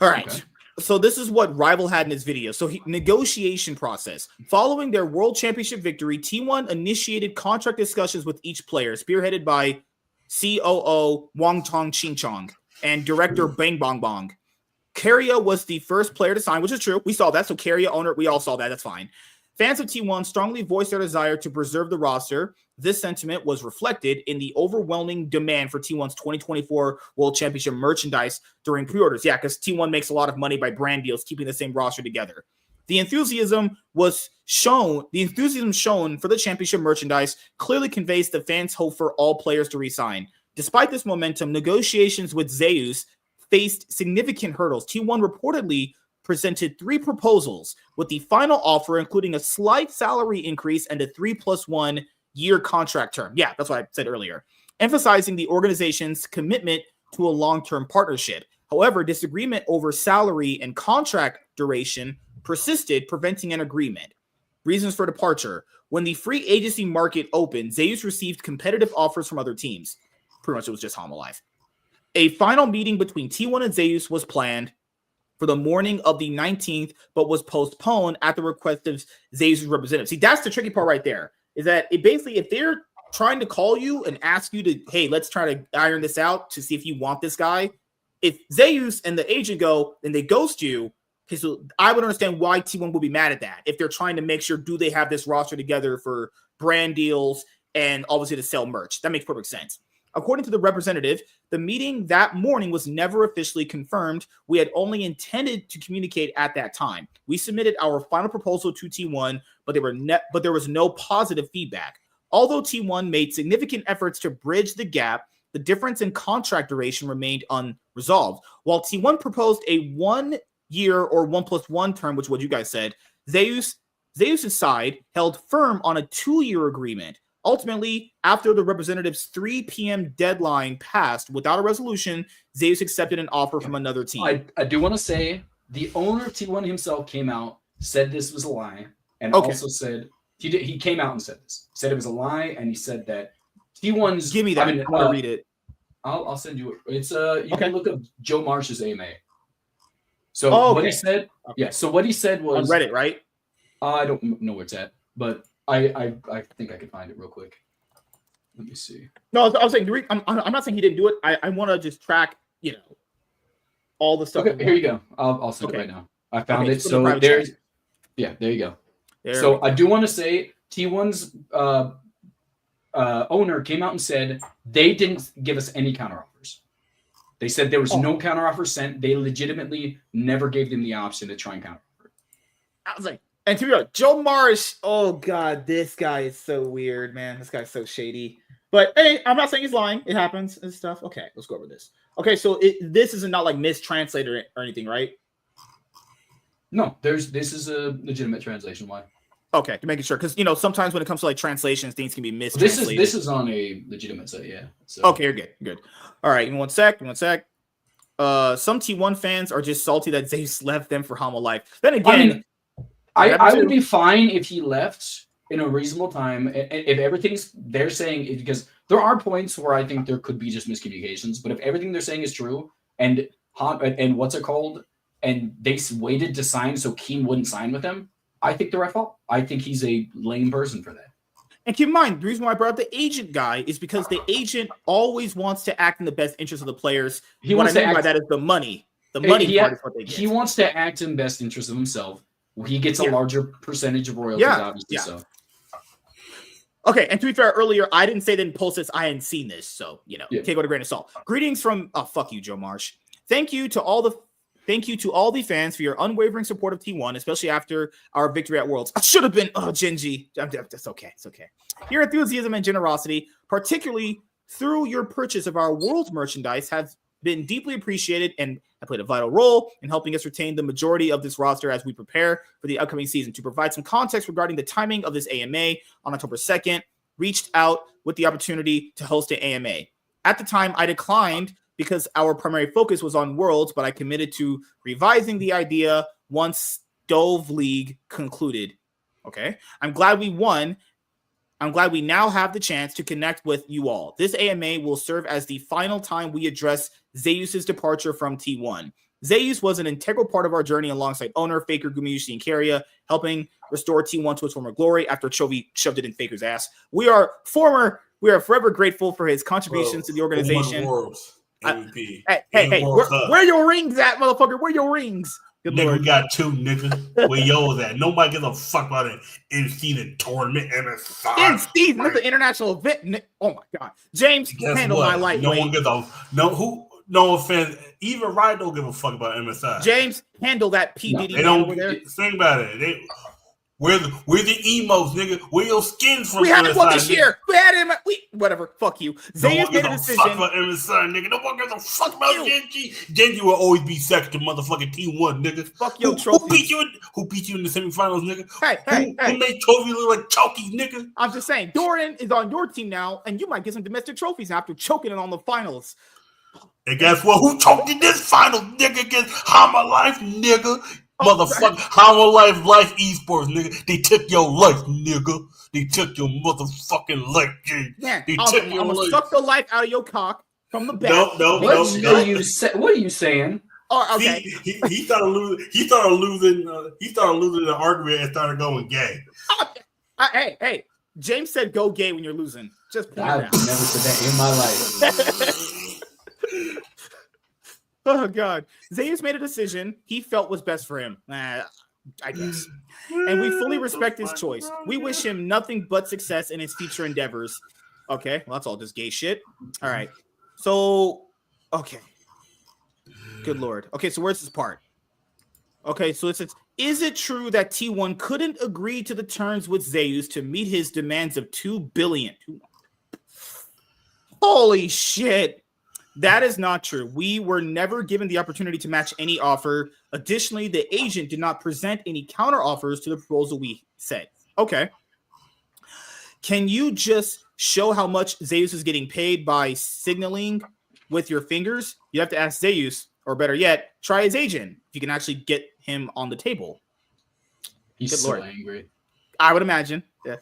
All right. Okay. So this is what Rival had in his video. So negotiation process. Following their World Championship victory, T1 initiated contract discussions with each player, spearheaded by COO Wang Chong Ching Chong and director Bang Bong Bong. Carrier was the first player to sign, which is true. We saw that. So Carrier owner, we all saw that. That's fine. Fans of T1 strongly voiced their desire to preserve the roster. This sentiment was reflected in the overwhelming demand for T1's 2024 World Championship merchandise during pre-orders. Yeah, because T1 makes a lot of money by brand deals, keeping the same roster together. The enthusiasm shown for the championship merchandise clearly conveys the fans' hope for all players to resign. Despite this momentum, negotiations with Zeus faced significant hurdles. T1 reportedly presented 3 proposals, with the final offer including a slight salary increase and a 3+1 year contract term. Yeah, that's what I said earlier, emphasizing the organization's commitment to a long-term partnership. However, disagreement over salary and contract duration persisted, preventing an agreement. Reasons for departure. When the free agency market opened, Zeus received competitive offers from other teams. Pretty much it was just Hanwha Life. A final meeting between T1 and Zeus was planned for the morning of the 19th, but was postponed at the request of Zeus' representative. See, that's the tricky part right there, is that if they're trying to call you and ask you to, hey, let's try to iron this out to see if you want this guy, if Zeus and the agent go and they ghost you, okay, so I would understand why T1 would be mad at that. If they're trying to make sure, do they have this roster together for brand deals and obviously to sell merch? That makes perfect sense. According to the representative, the meeting that morning was never officially confirmed. We had only intended to communicate at that time. We submitted our final proposal to T1, but there was no positive feedback. Although T1 made significant efforts to bridge the gap, the difference in contract duration remained unresolved. While T1 proposed a 1 year or 1+1 term, which is what you guys said, Zeus' side held firm on a 2-year agreement. Ultimately, after the representative's 3 p.m. deadline passed without a resolution, Zeus accepted an offer from another team. I do want to say the owner of T1 himself came out, said this was a lie, and also said He came out and said this. He said it was a lie, and he said that T1's. Give me that. I want to read it. I'll send you it. It's you can look up Joe Marsh's AMA. So what he said, So what he said was on Reddit, right? I don't know where it's at, but I think I can find it real quick. Let me see. No, I was saying I'm not saying he didn't do it. I want to just track, all the stuff. Okay, here you go. I'll send it right now. I found it. So there you go. So I do want to say T1's owner came out and said they didn't give us any counteroffers. They said there was no counteroffer sent. They legitimately never gave them the option to try and counteroffer. I was like, and to be honest, Joe Marsh, oh God, this guy is so weird, man. This guy's so shady. But hey, I'm not saying he's lying. It happens and stuff. Okay, let's go over this. Okay, so this is not like mistranslated or anything, right? No, this is a legitimate translation. Why? Okay, to make it sure, because sometimes when it comes to like translations, things can be mistranslated. This is on a legitimate site, yeah. So. Okay, you're good. All right, in one sec. Some T1 fans are just salty that Zeus left them for Hanwha Life. Then again, I would be fine if he left in a reasonable time. If everything's they're saying, because there are points where I think there could be just miscommunications, but if everything they're saying is true and what's it called, and they waited to sign so Keen wouldn't sign with them, I think they're at fault. I think he's a lame person for that. And keep in mind, the reason why I brought up the agent guy is because the agent always wants to act in the best interest of the players. What I mean by that is the money. The money part is what they get. He wants to act in best interest of himself. He gets a larger percentage of royalties, obviously. So. Okay, and to be fair, earlier I didn't say that in post this. I hadn't seen this, so take it with a grain of salt. Greetings from fuck you, Joe Marsh. Thank you to all the fans for your unwavering support of T1, especially after our victory at Worlds. I should have been Genji. That's okay. It's okay. Your enthusiasm and generosity, particularly through your purchase of our World merchandise, have been deeply appreciated and have played a vital role in helping us retain the majority of this roster as we prepare for the upcoming season. To provide some context regarding the timing of this AMA, on October 2nd, reached out with the opportunity to host an AMA. At the time, I declined because our primary focus was on Worlds, but I committed to revising the idea once Dove League concluded. Okay. I'm glad we won. I'm glad we now have the chance to connect with you all. This AMA will serve as the final time we address Zeus's departure from T1. Zeus was an integral part of our journey alongside owner Faker, Gumayushi, and Keria, helping restore T1 to its former glory after Chovy shoved it in Faker's ass. We are forever grateful for his contributions to the organization. MVP. Hey, where your rings at, motherfucker? Where your rings? Good Lord. We got two niggas. Where yours at? Nobody gives a fuck about an in-season tournament. In-season? That's an international event. Oh my God. James, handle my lightweight. No offense. Even Riot don't give a fuck about MSI. James, handle that P. Diddy. They don't think about it. Where the emos, nigga? Where your skins from? We had him this year. We had him. Whatever. Fuck you. Zeus made a decision. Fuck about MSI, nigga. No one gives a fuck about Genji. Genji will always be second to motherfucking T1, nigga. Fuck your trophy. Who beat you in the semifinals, nigga? Hey. Who made Trophy look like Chalky, nigga? I'm just saying, Dorian is on your team now, and you might get some domestic trophies after choking it on the finals. And guess what? Who choked in this final, nigga? Against Hanwha Life, nigga. Motherfucker, Hanwha Life Esports, nigga. They took your life, nigga. They took your motherfucking life, G. Man, I'm gonna suck the life out of your cock from the back. No. What are you saying? Oh, okay. He started losing. He started losing the argument and started going gay. Hey. James said go gay when you're losing. Just point I've never said that in my life. Oh, God. Zeus made a decision he felt was best for him, I guess. And we fully respect his choice. We wish him nothing but success in his future endeavors. Okay, well, that's all just gay shit. All right. So, okay. Good Lord. Okay, so where's this part? Okay, so it says, is it true that T1 couldn't agree to the terms with Zeus to meet his demands of $2 billion? Holy shit. That is not true. We were never given the opportunity to match any offer. Additionally, the agent did not present any counter offers to the proposal we said. Okay. Can you just show how much Zeus is getting paid by signaling with your fingers? You have to ask Zeus, or better yet, try his agent if you can actually get him on the table. He's so angry. I would imagine. Yeah.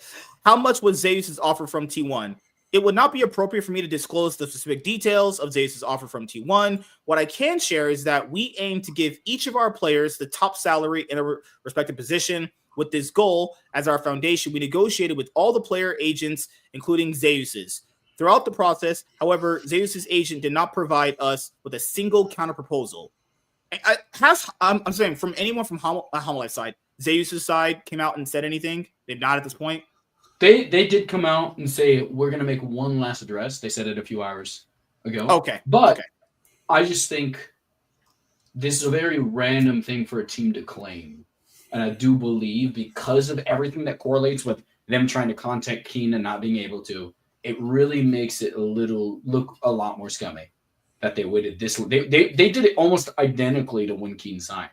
How much was Zeus's offer from T1? It would not be appropriate for me to disclose the specific details of Zeus's offer from T1. What I can share is that we aim to give each of our players the top salary in a respective position. With this goal as our foundation, we negotiated with all the player agents, including Zeus's. Throughout the process, however, Zeus's agent did not provide us with a single counter proposal. I'm saying from anyone from Hanwha's side, Zeus's side came out and said anything? They've not at this point. They did come out and say we're going to make one last address. They said it a few hours ago. Okay, but I just think this is a very random thing for a team to claim, and I do believe because of everything that correlates with them trying to contact Keen and not being able to, it really makes it look a lot more scummy that they waited this. They did it almost identically to when Keen signed.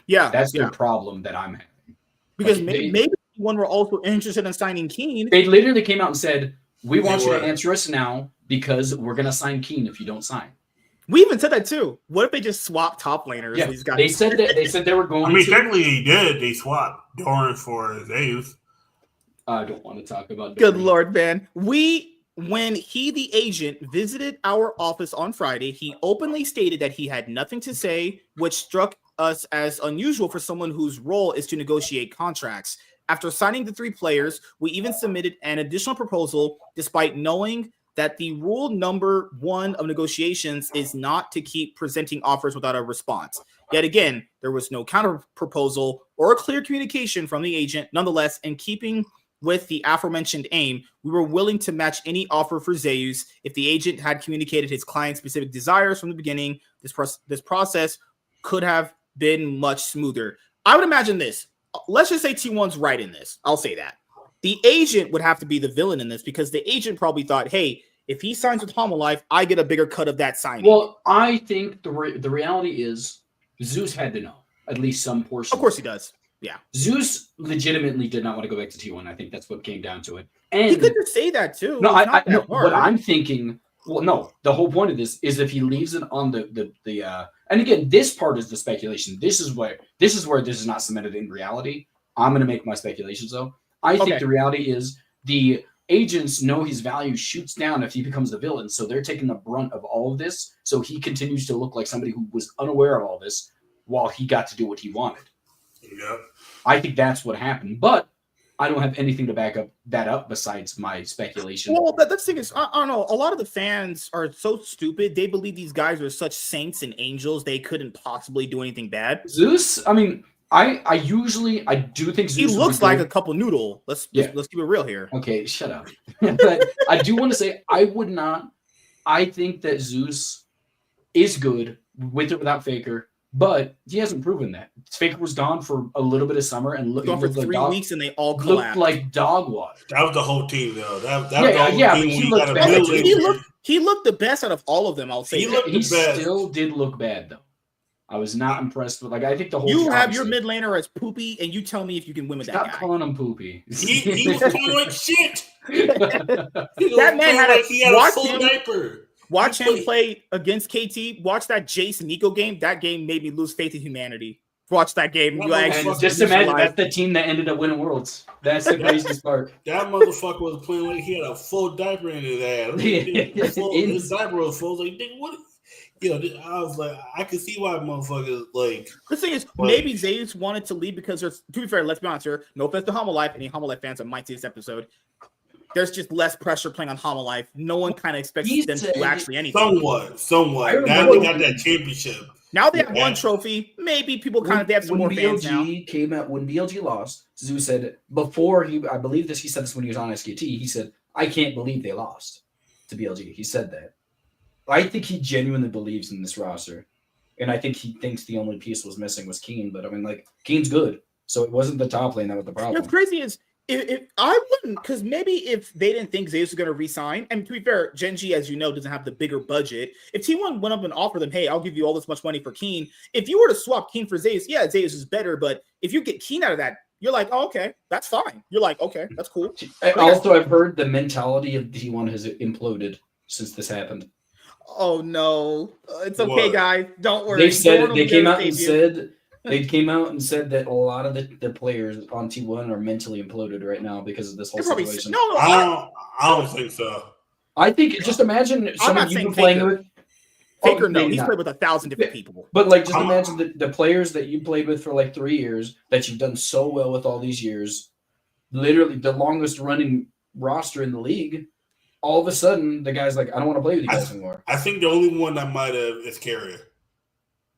Yeah, that's the problem that I'm having. Because maybe one were also interested in signing Keen. They literally came out and said, "We want you to answer us now because we're gonna sign Keen if you don't sign." We even said that too. What if they just swap top laners? Yeah, these guys? They said they were going. I mean, technically, they did. They swapped Doran for Zeus. I don't want to talk about. Good Lord, man. When he, the agent, visited our office on Friday, he openly stated that he had nothing to say, which struck us as unusual for someone whose role is to negotiate contracts. After signing the 3 players, we even submitted an additional proposal, despite knowing that the rule number 1 of negotiations is not to keep presenting offers without a response. Yet again, there was no counter proposal or clear communication from the agent. Nonetheless, in keeping with the aforementioned aim, we were willing to match any offer for Zeus if the agent had communicated his client's specific desires from the beginning. This process could have been much smoother. I would imagine this. Let's just say T1's right in this. I'll say that. The agent would have to be the villain in this because the agent probably thought, hey, if he signs with Hanwha, I get a bigger cut of that signing. Well, I think the reality is Zeus had to know at least some portion. Of course he does. Yeah. Zeus legitimately did not want to go back to T1. I think that's what came down to it. And he could just say that too. No, no, what I'm thinking. Well, no, the whole point of this is if he leaves it on the and again, this part is the speculation. This is where this is not cemented in reality. I'm going to make my speculations though. I think the reality is the agents know his value shoots down if he becomes the villain, so they're taking the brunt of all of this. So he continues to look like somebody who was unaware of all this while he got to do what he wanted. Yep. I think that's what happened, but I don't have anything to back up that up besides my speculation. Well, the thing is, I don't know. A lot of the fans are so stupid. They believe these guys are such saints and angels. They couldn't possibly do anything bad. Zeus, I mean, I do think Zeus. He looks like a couple noodle. Let's keep it real here. Okay, shut up. But I do want to say I think that Zeus is good with or without Faker. But he hasn't proven that. Faker was gone for a little bit of summer and looked for 3 weeks, and they all collapsed. Looked like dog water. That was the whole team, though. That was the whole team. He looked the best out of all of them. I'll say he still did look bad, though. I was not impressed with. I think the whole. You have your mid laner as Poopy, and you tell me if you can win with that guy. Stop calling him Poopy. He was playing like shit. That man had a full diaper. Watch him play against KT. Watch that Jace Nico game. That game made me lose faith in humanity. Watch that game. And just imagine that's the team that ended up winning Worlds. That's the craziest part. That motherfucker was playing like he had a full diaper in his ass. His diaper was full. Like, what? I was like, I could see why motherfuckers like. The thing is, maybe Zeus wanted to leave because there's. To be fair, let's be honest here. No offense to Hanwha, any Hanwha fans that might see this episode. There's just less pressure playing on Hanwha. No one kind of expects them to do actually anything. Somewhat. Now they got that championship. Now they have one trophy. Maybe people they have some more fans now. When BLG lost, Zeus said before I believe this. He said this when he was on SKT. He said, "I can't believe they lost to BLG." He said that. I think he genuinely believes in this roster, and I think he thinks the only piece was missing was Keen. But I mean, Keen's good, so it wasn't the top lane that was the problem. What's crazy is. If I wouldn't, because maybe if they didn't think Zeus was going to resign, and to be fair, Genji, as you know, doesn't have the bigger budget. If T1 went up and offered them, hey, I'll give you all this much money for Keen. If you were to swap Keen for Zeus, yeah, Zeus is better, but if you get Keen out of that, you're like, oh, okay, that's fine. You're like, okay, that's cool. Also, I've heard the mentality of T1 has imploded since this happened. Oh, no. It's okay, guys. Don't worry. They came out and said They came out and said that a lot of the players on T1 are mentally imploded right now because of this whole situation. I don't think so. I think just imagine someone you've been playing with. Faker, no, he's played with 1,000 different people. But like, just imagine the players that you played with for like 3 years that you've done so well with all these years, literally the longest running roster in the league. All of a sudden, the guy's like, I don't want to play with you guys anymore. I think the only one that might have is Carrier.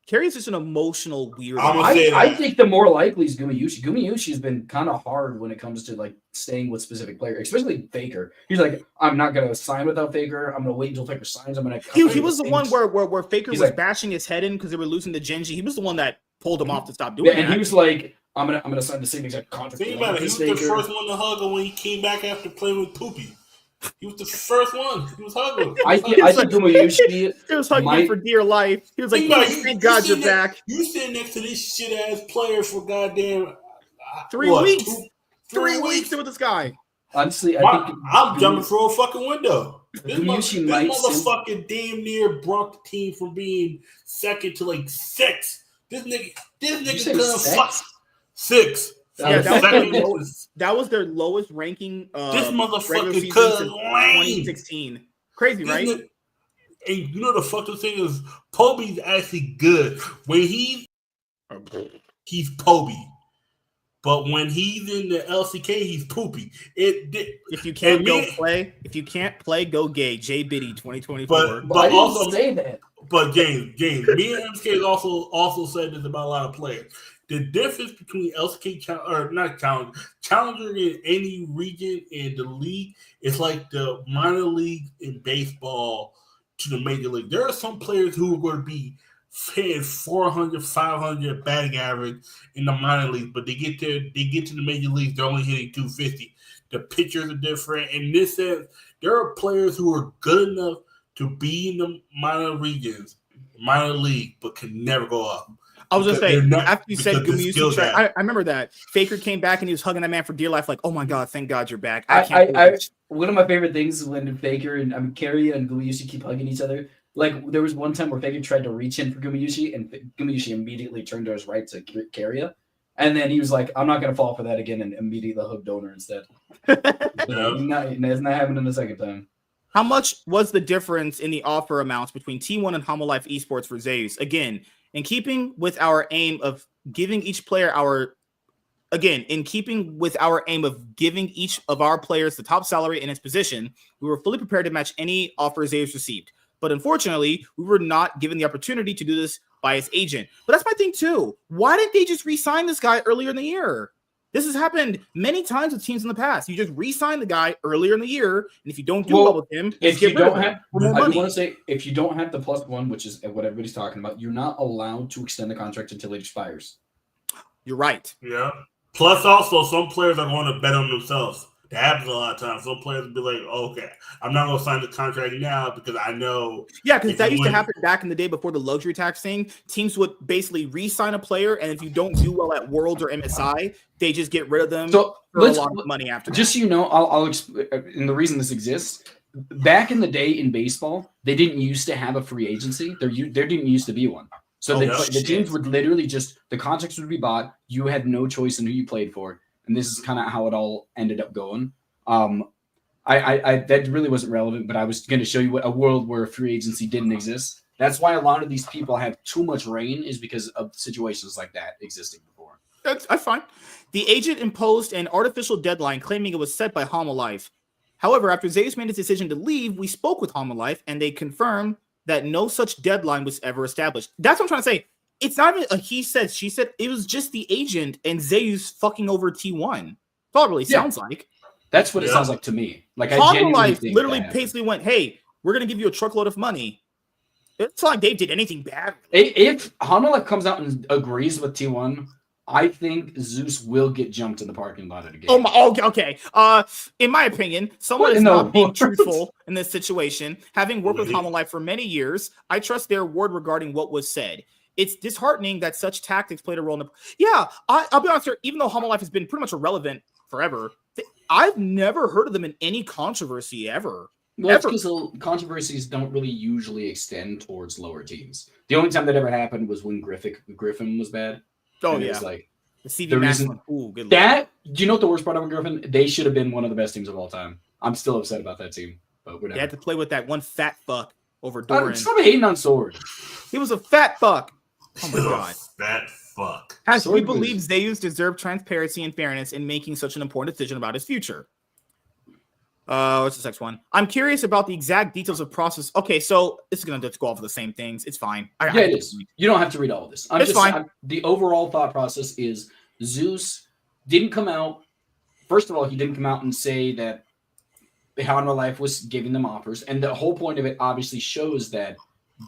Carrier's just an emotional weirdo. I think the more likely is Gumayushi. Gumayushi's been kind of hard when it comes to like staying with specific players, especially Faker. He's like, I'm not gonna sign without Faker. I'm gonna wait until Faker signs. I'm gonna. He was the one where Faker was like, bashing his head in because they were losing to Genji. He was the one that pulled him off to stop doing that. And he was like, I'm gonna sign the same exact contract. Think about it. He was the first one to hug him when he came back after playing with Poopy. He was the first one. He was hugging. I think Gumayushi. He was hugging me for dear life. He was like, "Thank God you're back." You sitting next to this shit ass player for goddamn 3 weeks. 3 weeks with this guy. Honestly, I think I'm jumping through a fucking window. This motherfucker damn near brought the team from being second to like 6. This nigga couldn't fuck 6. Yeah, that was their lowest ranking. This motherfucker since 2016. Crazy, right? And you know the fucking thing is, Poby's actually good when he's Poby, but when he's in the LCK, he's poopy. If you can't play, go gay. J Biddy 2024. But I also say that. But James, me and MSK also said this about a lot of players. The difference between LCK challenger in any region in the league is like the minor league in baseball to the major league. There are some players who are going to be hitting 400, 500 batting average in the minor league, but they get to the major leagues, they're only hitting 250. The pitchers are different. In this sense, there are players who are good enough to be in the minor league, but can never go up. I was going to say, after you said Gumayushi, I remember that. Faker came back and he was hugging that man for dear life, like, oh my God, thank God you're back. One of my favorite things is when Faker and Carrier and Gumayushi keep hugging each other. Like, there was one time where Faker tried to reach in for Gumayushi, and Gumayushi immediately turned to his right to Carrier. And then he was like, I'm not going to fall for that again, and immediately hugged Donor instead. It's not happening the second time. How much was the difference in the offer amounts between T1 and Hanwha Life Esports for Zeus? Again, in keeping with our aim of giving each player giving each of our players the top salary in its position, we were fully prepared to match any offer Zeus received. But unfortunately, we were not given the opportunity to do this by his agent. But that's my thing too. Why didn't they just re-sign this guy earlier in the year? This has happened many times with teams in the past. You just re-sign the guy earlier in the year, and if you don't do well with him, if you don't have, I want to say, if you don't have the +1, which is what everybody's talking about, you're not allowed to extend the contract until it expires. You're right. Yeah. Plus, also, some players are going to bet on themselves. That happens a lot of times. Some players will be like, okay, I'm not going to sign the contract now because I know. Yeah, because that used to happen back in the day before the luxury tax thing. Teams would basically re-sign a player, and if you don't do well at Worlds or MSI, they just get rid of them for a lot of money after. Just so you know, I'll and the reason this exists, back in the day in baseball, they didn't used to have a free agency. There didn't used to be one. So the teams would literally the contracts would be bought. You had no choice in who you played for. And this is kind of how it all ended up going. I that really wasn't relevant, but I was going to show you a world where a free agency didn't exist. That's why a lot of these people have too much reign, is because of situations like that existing before. That's fine. The agent imposed an artificial deadline, claiming it was set by Hanwha Life. However, after Zeus made his decision to leave, we spoke with Hanwha Life, and they confirmed that no such deadline was ever established. That's what I'm trying to say. It's not even a he said, she said. It was just the agent and Zeus fucking over T1. That's all it really sounds like. That's what it sounds like to me. Like, Hanwha Life literally basically went, hey, we're going to give you a truckload of money. It's not like they did anything bad. If Hanwha Life comes out and agrees with T1, I think Zeus will get jumped in the parking lot at a game. Okay. In my opinion, someone is not being truthful in this situation. Having worked with Hanwha Life for many years, I trust their word regarding what was said. It's disheartening that such tactics played a role in the. Yeah, I'll be honest here. Even though Hanwha Life has been pretty much irrelevant forever, I've never heard of them in any controversy ever. Well, it's because controversies don't really usually extend towards lower teams. The only time that ever happened was when Griffin was bad. Oh, and yeah. It was like, the CV the maximum. reason Ooh, good that, do you know what the worst part of it, Griffin? They should have been one of the best teams of all time. I'm still upset about that team, but whatever. They had to play with that one fat fuck over I Doran. don't, stop hating on Sword. He was a fat fuck. Oh my god. Fat fuck. As we Sword believe was- Zeus deserved transparency and fairness in making such an important decision about his future. What's the next one? I'm curious about the exact details of process. Okay, so this is gonna just go off of the same things. It's fine. Yeah, it is. You don't have to read all of this. It's fine. The overall thought process is Zeus didn't come out. First of all, he didn't come out and say that Hanwha Life was giving them offers, and the whole point of it obviously shows that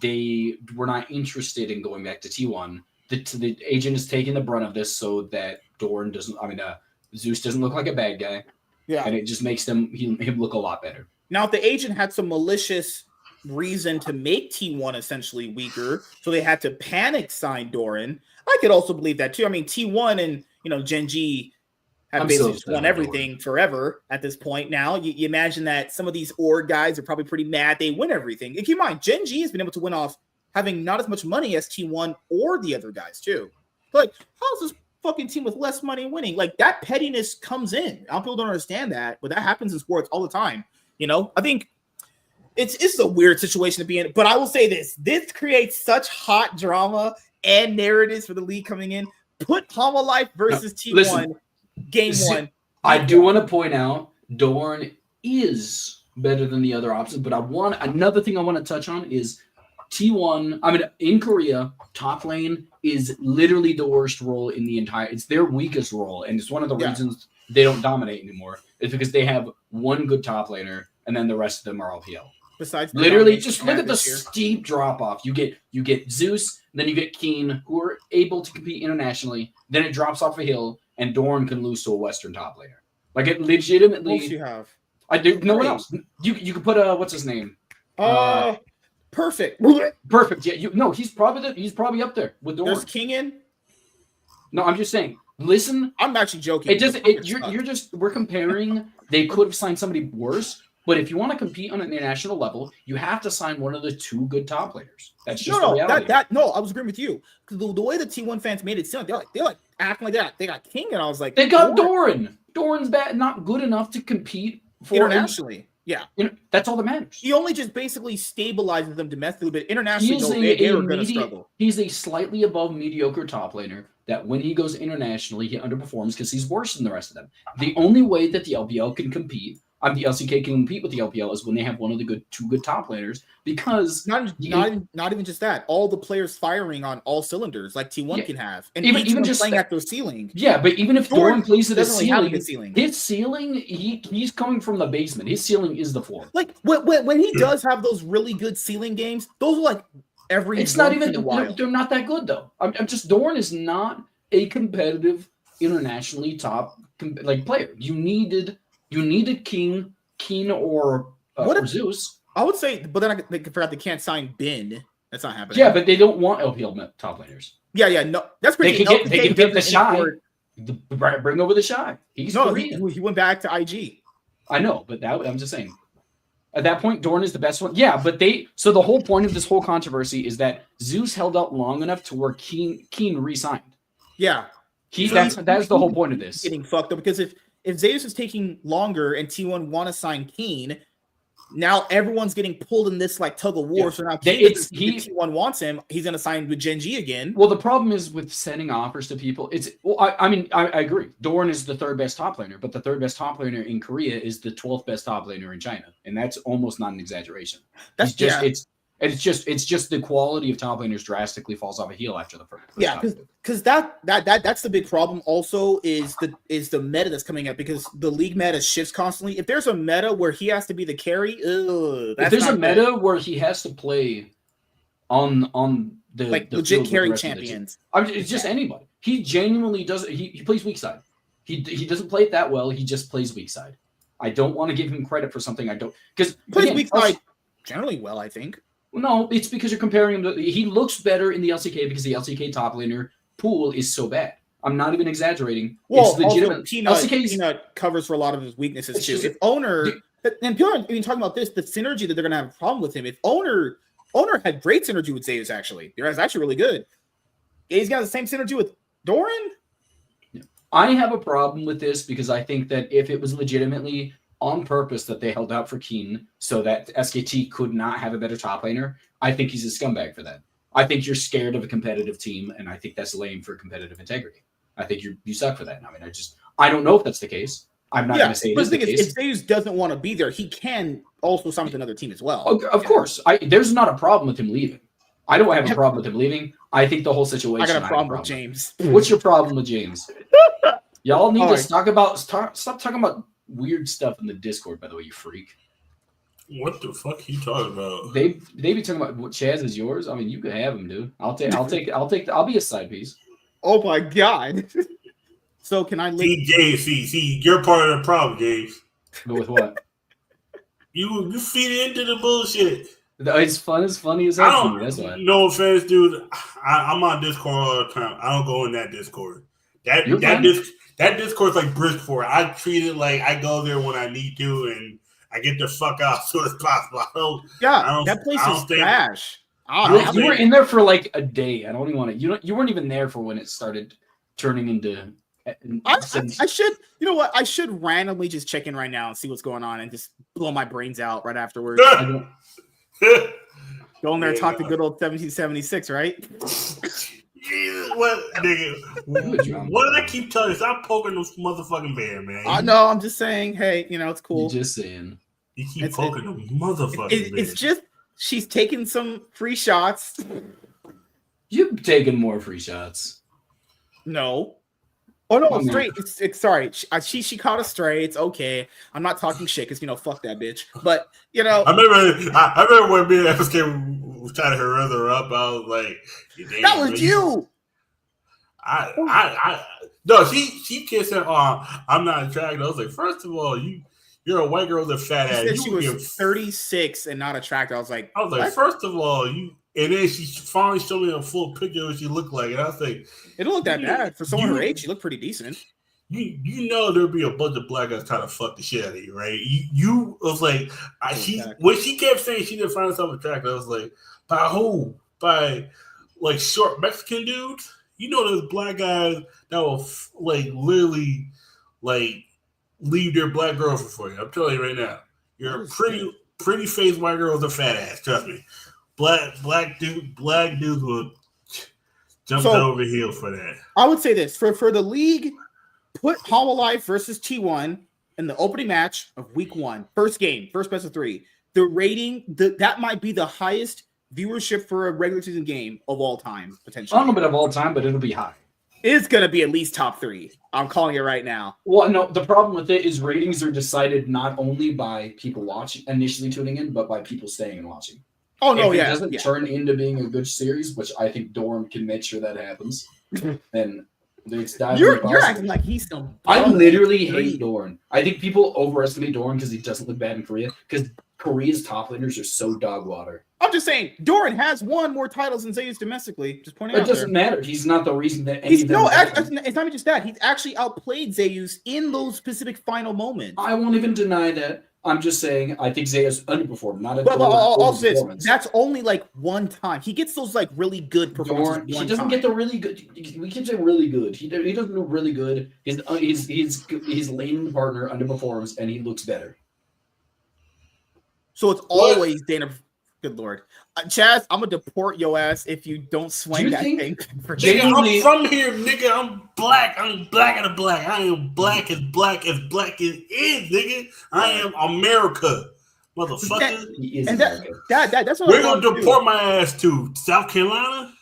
they were not interested in going back to T1. The agent is taking the brunt of this so that Zeus doesn't look like a bad guy. Yeah. And it just makes him look a lot better. Now, if the agent had some malicious reason to make T1 essentially weaker, so they had to panic sign Doran, I could also believe that too. I mean, T1 and Gen G have basically just won everything forever at this point. Now, you imagine that some of these org guys are probably pretty mad they win everything. And keep in mind, Gen G has been able to win off having not as much money as T1 or the other guys too. Like, how's this fucking team with less money winning? Like, that pettiness comes in. A lot of people don't understand that, but that happens in sports all the time. I think it's a weird situation to be in. But I will say this creates such hot drama and narratives for the league coming in. Put Hanwha Life versus T1 game one. I do want to point out Dorn is better than the other options, but another thing I want to touch on is T1. I mean, in Korea, top lane is literally the worst role in the entire. It's their weakest role, and it's one of the reasons they don't dominate anymore. It's because they have one good top laner, and then the rest of them are LPL. Besides, literally, just look at the steep drop off. You get Zeus, then you get Keen, who are able to compete internationally. Then it drops off a hill, and Dorn can lose to a Western top laner. Like, it legitimately. What you have? I do no one else. You could put what's his name? Perfect. Perfect. Yeah, he's probably up there with Dorn. There's King in. No, I'm just saying. Listen, I'm actually joking. We're comparing. They could have signed somebody worse, but if you want to compete on an international level, you have to sign one of the two good top players. That's just the reality. I was agreeing with you. The way the T1 fans made it sound, they're like acting like that. They got King, and I was like, they got Doran. Doran's bad, not good enough to compete for internationally. Yeah, that's all that matters. He only just basically stabilizes them domestically, but internationally, they're going to struggle. He's a slightly above mediocre top laner that when he goes internationally, he underperforms because he's worse than the rest of them. The only way that the LPL can compete, the LCK can compete with the LPL is when they have one of the two good top laners, because not even just that. All the players firing on all cylinders like T1 can have, and even just playing at their ceiling. Yeah, but even if Doran plays at his ceiling, his ceiling, he's coming from the basement. His ceiling is the floor. Like when he does have those really good ceiling games, those are like every. It's not even. They're not that good though. I'm just Doran is not a competitive internationally top player. You needed Keen or Zeus. I would say, but then they forgot they can't sign Bin. That's not happening. Yeah, but they don't want LPL top laners. Yeah, no, that's pretty. They can get the Shy. Bring over the Shy. He went back to IG. I know, but I'm just saying. At that point, Dorn is the best one. Yeah, but so the whole point of this whole controversy is that Zeus held out long enough to where Keen re-signed. Yeah. That's the whole point of this. Getting fucked up because if Zeus is taking longer and T1 want to sign Keen, now everyone's getting pulled in this like tug of war. Yeah. So now T1 wants him, he's gonna sign with Gen G again. Well, the problem is with sending offers to people. I agree. Dorn is the third best top laner, but the third best top laner in Korea is the 12th best top laner in China, and that's almost not an exaggeration. It's just the quality of top laners drastically falls off a heel after the first. Yeah, because that's the big problem. Also, is the meta that's coming up, because the league meta shifts constantly. If there's a meta where he has to be the carry, if there's a meta where he has to play on the legit carry champions, it's just anybody. He genuinely does. He plays weak side. He doesn't play it that well. He just plays weak side. I don't want to give him credit for something I don't, because plays weak side generally well, I think. No, it's because you're comparing him to. He looks better in the LCK because the LCK top laner pool is so bad. I'm not even exaggerating. Well, it's legitimate. Peanut covers for a lot of his weaknesses too. If Owner, and people aren't even talking about this, the synergy that they're going to have a problem with him. If Owner had great synergy with Zeus, actually. It's actually really good. He's got the same synergy with Doran? I have a problem with this because I think that if it was legitimately on purpose that they held out for Keen so that SKT could not have a better top laner, I think he's a scumbag for that. I think you're scared of a competitive team, and I think that's lame for competitive integrity. I think you suck for that. I mean, I don't know if that's the case. I'm not going to say it is the case. If Zeus doesn't want to be there, he can also sign with another team as well. Of course. There's not a problem with him leaving. I don't have a problem with him leaving. I think the whole situation. I got a problem with James. What's your problem with James? Y'all need to stop talking about weird stuff in the Discord, by the way, you freak. What the fuck are you talking about? They be talking about what Chaz is yours. I mean, you can have him, dude. I'll be a side piece. Oh my god. So can I see, you're part of the problem, James. But with what? You feed into the bullshit. It's funny as hell. That's why. No offense, dude. I'm on Discord all the time. I don't go in that Discord. That Discord's like Bridgeport. I treat it like I go there when I need to, and I get the fuck out as soon as possible. That place is trash. You were in there for like a day. I don't even want to. You weren't even there for when it started turning into. I should. You know what? I should randomly just check in right now and see what's going on, and just blow my brains out right afterwards. Go in there and talk to good old 1776, right? Jesus, what, nigga? What did I keep telling you? Stop poking those motherfucking bear, man. I know. I'm just saying. Hey, it's cool. You're just saying. You keep poking them motherfucking bear. It's just she's taking some free shots. You've taken more free shots. No. Oh no, straight. It's sorry. She caught a stray. It's okay. I'm not talking shit because fuck that bitch. But I remember when me and FSK was trying to hurry her up. I was like, that was you. No, she kissed her. I'm not attracted. I was like, first of all, you're a white girl with a fat ass. She was 36 and not attracted. I was like, first of all, you. And then she finally showed me a full picture of what she looked like. And I was like, it don't look that bad. For someone her age, she looked pretty decent. You know there'd be a bunch of black guys trying to fuck the shit out of you, right? You was like, when she kept saying she didn't find herself attractive, I was like, by who? By like short Mexican dudes? You know there's black guys that will like literally like leave their black girlfriend for you. I'm telling you right now. You're a pretty faced white girl with a fat ass, trust me. Black dudes will jump over heels for that. I would say this for the league, put Hanwha Live versus T1 in the opening match of week 1, first game, first best of 3. The rating that might be the highest viewership for a regular season game of all time, potentially. I don't know about of all time, but it'll be high. It's gonna be at least top 3. I'm calling it right now. Well, no, the problem with it is ratings are decided not only by people initially tuning in, but by people staying and watching. Oh no! If it doesn't turn into being a good series, which I think Dorm can make sure that happens, then it's you're acting like he's some. I literally hate Dorn. I think people overestimate Dorn because he doesn't look bad in Korea. Because Korea's top laners are so dog water. I'm just saying, Doran has won more titles than Zeus domestically. Just pointing out. It doesn't matter. He's not the reason that it's not even just that. He's actually outplayed Zeus in those specific final moments. I won't even deny that. I'm just saying, I think Zeus underperformed. Not a performance. That's only like one time. He gets those like really good performances. He doesn't get the really good. We can say really good. He doesn't look really good. His lane partner underperforms, and he looks better. So it's always Dana. Good Lord. Chaz, I'm going to deport your ass if you don't swing that thing. I'm from here, nigga. I'm black. I'm black and black. I am black as black as is, nigga. I am America, motherfucker. That's what we're going to deport my ass to South Carolina?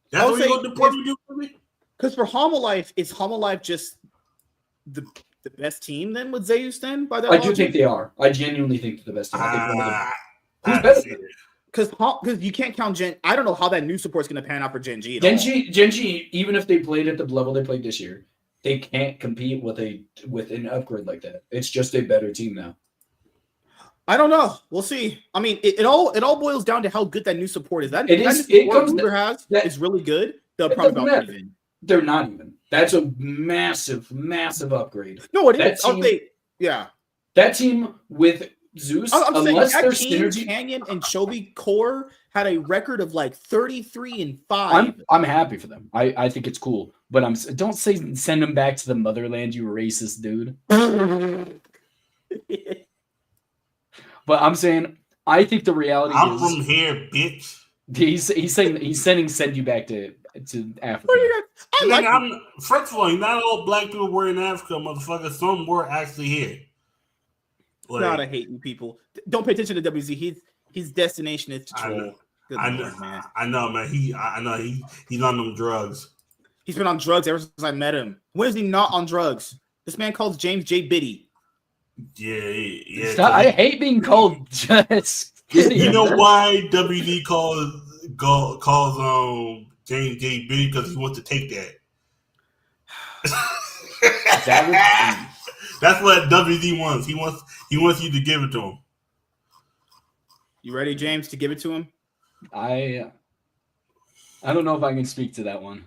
That's what you're going to deport me to for me? Because for Hanwha Life, is Hanwha Life just the best team then with Zeus then? I do think they are. I genuinely think they're the best team. Who's better? Because you can't count Gen. I don't know how that new support's going to pan out for Gen G. Gen G, even if they played at the level they played this year, they can't compete with an upgrade like that. It's just a better team now. I don't know. We'll see. I mean, it all boils down to how good that new support is. Is really good. They'll probably about even. They're not even. That's a massive, massive upgrade. No, it is. Yeah. That team with Zeus, I'm saying unless that there's team, synergy. Canyon and Chovy core had a record of like 33-5. I'm happy for them. I think it's cool, but don't send them back to the motherland, you racist dude. But I'm saying I think the reality I'm is from here, bitch. he's send you back to Africa. First of all, not all black people were in Africa, motherfucker. Some were actually here. God, I hate you people. Don't pay attention to WZ. His destination is to troll. I know, man. He's on them drugs. He's been on drugs ever since I met him. When is he not on drugs? This man calls James J. Biddy. Yeah. I hate being called just. You know why WD calls James J. Biddy? Because he wants to take that. That's what WD wants. He wants you to give it to him. You ready, James, to give it to him? I don't know if I can speak to that one.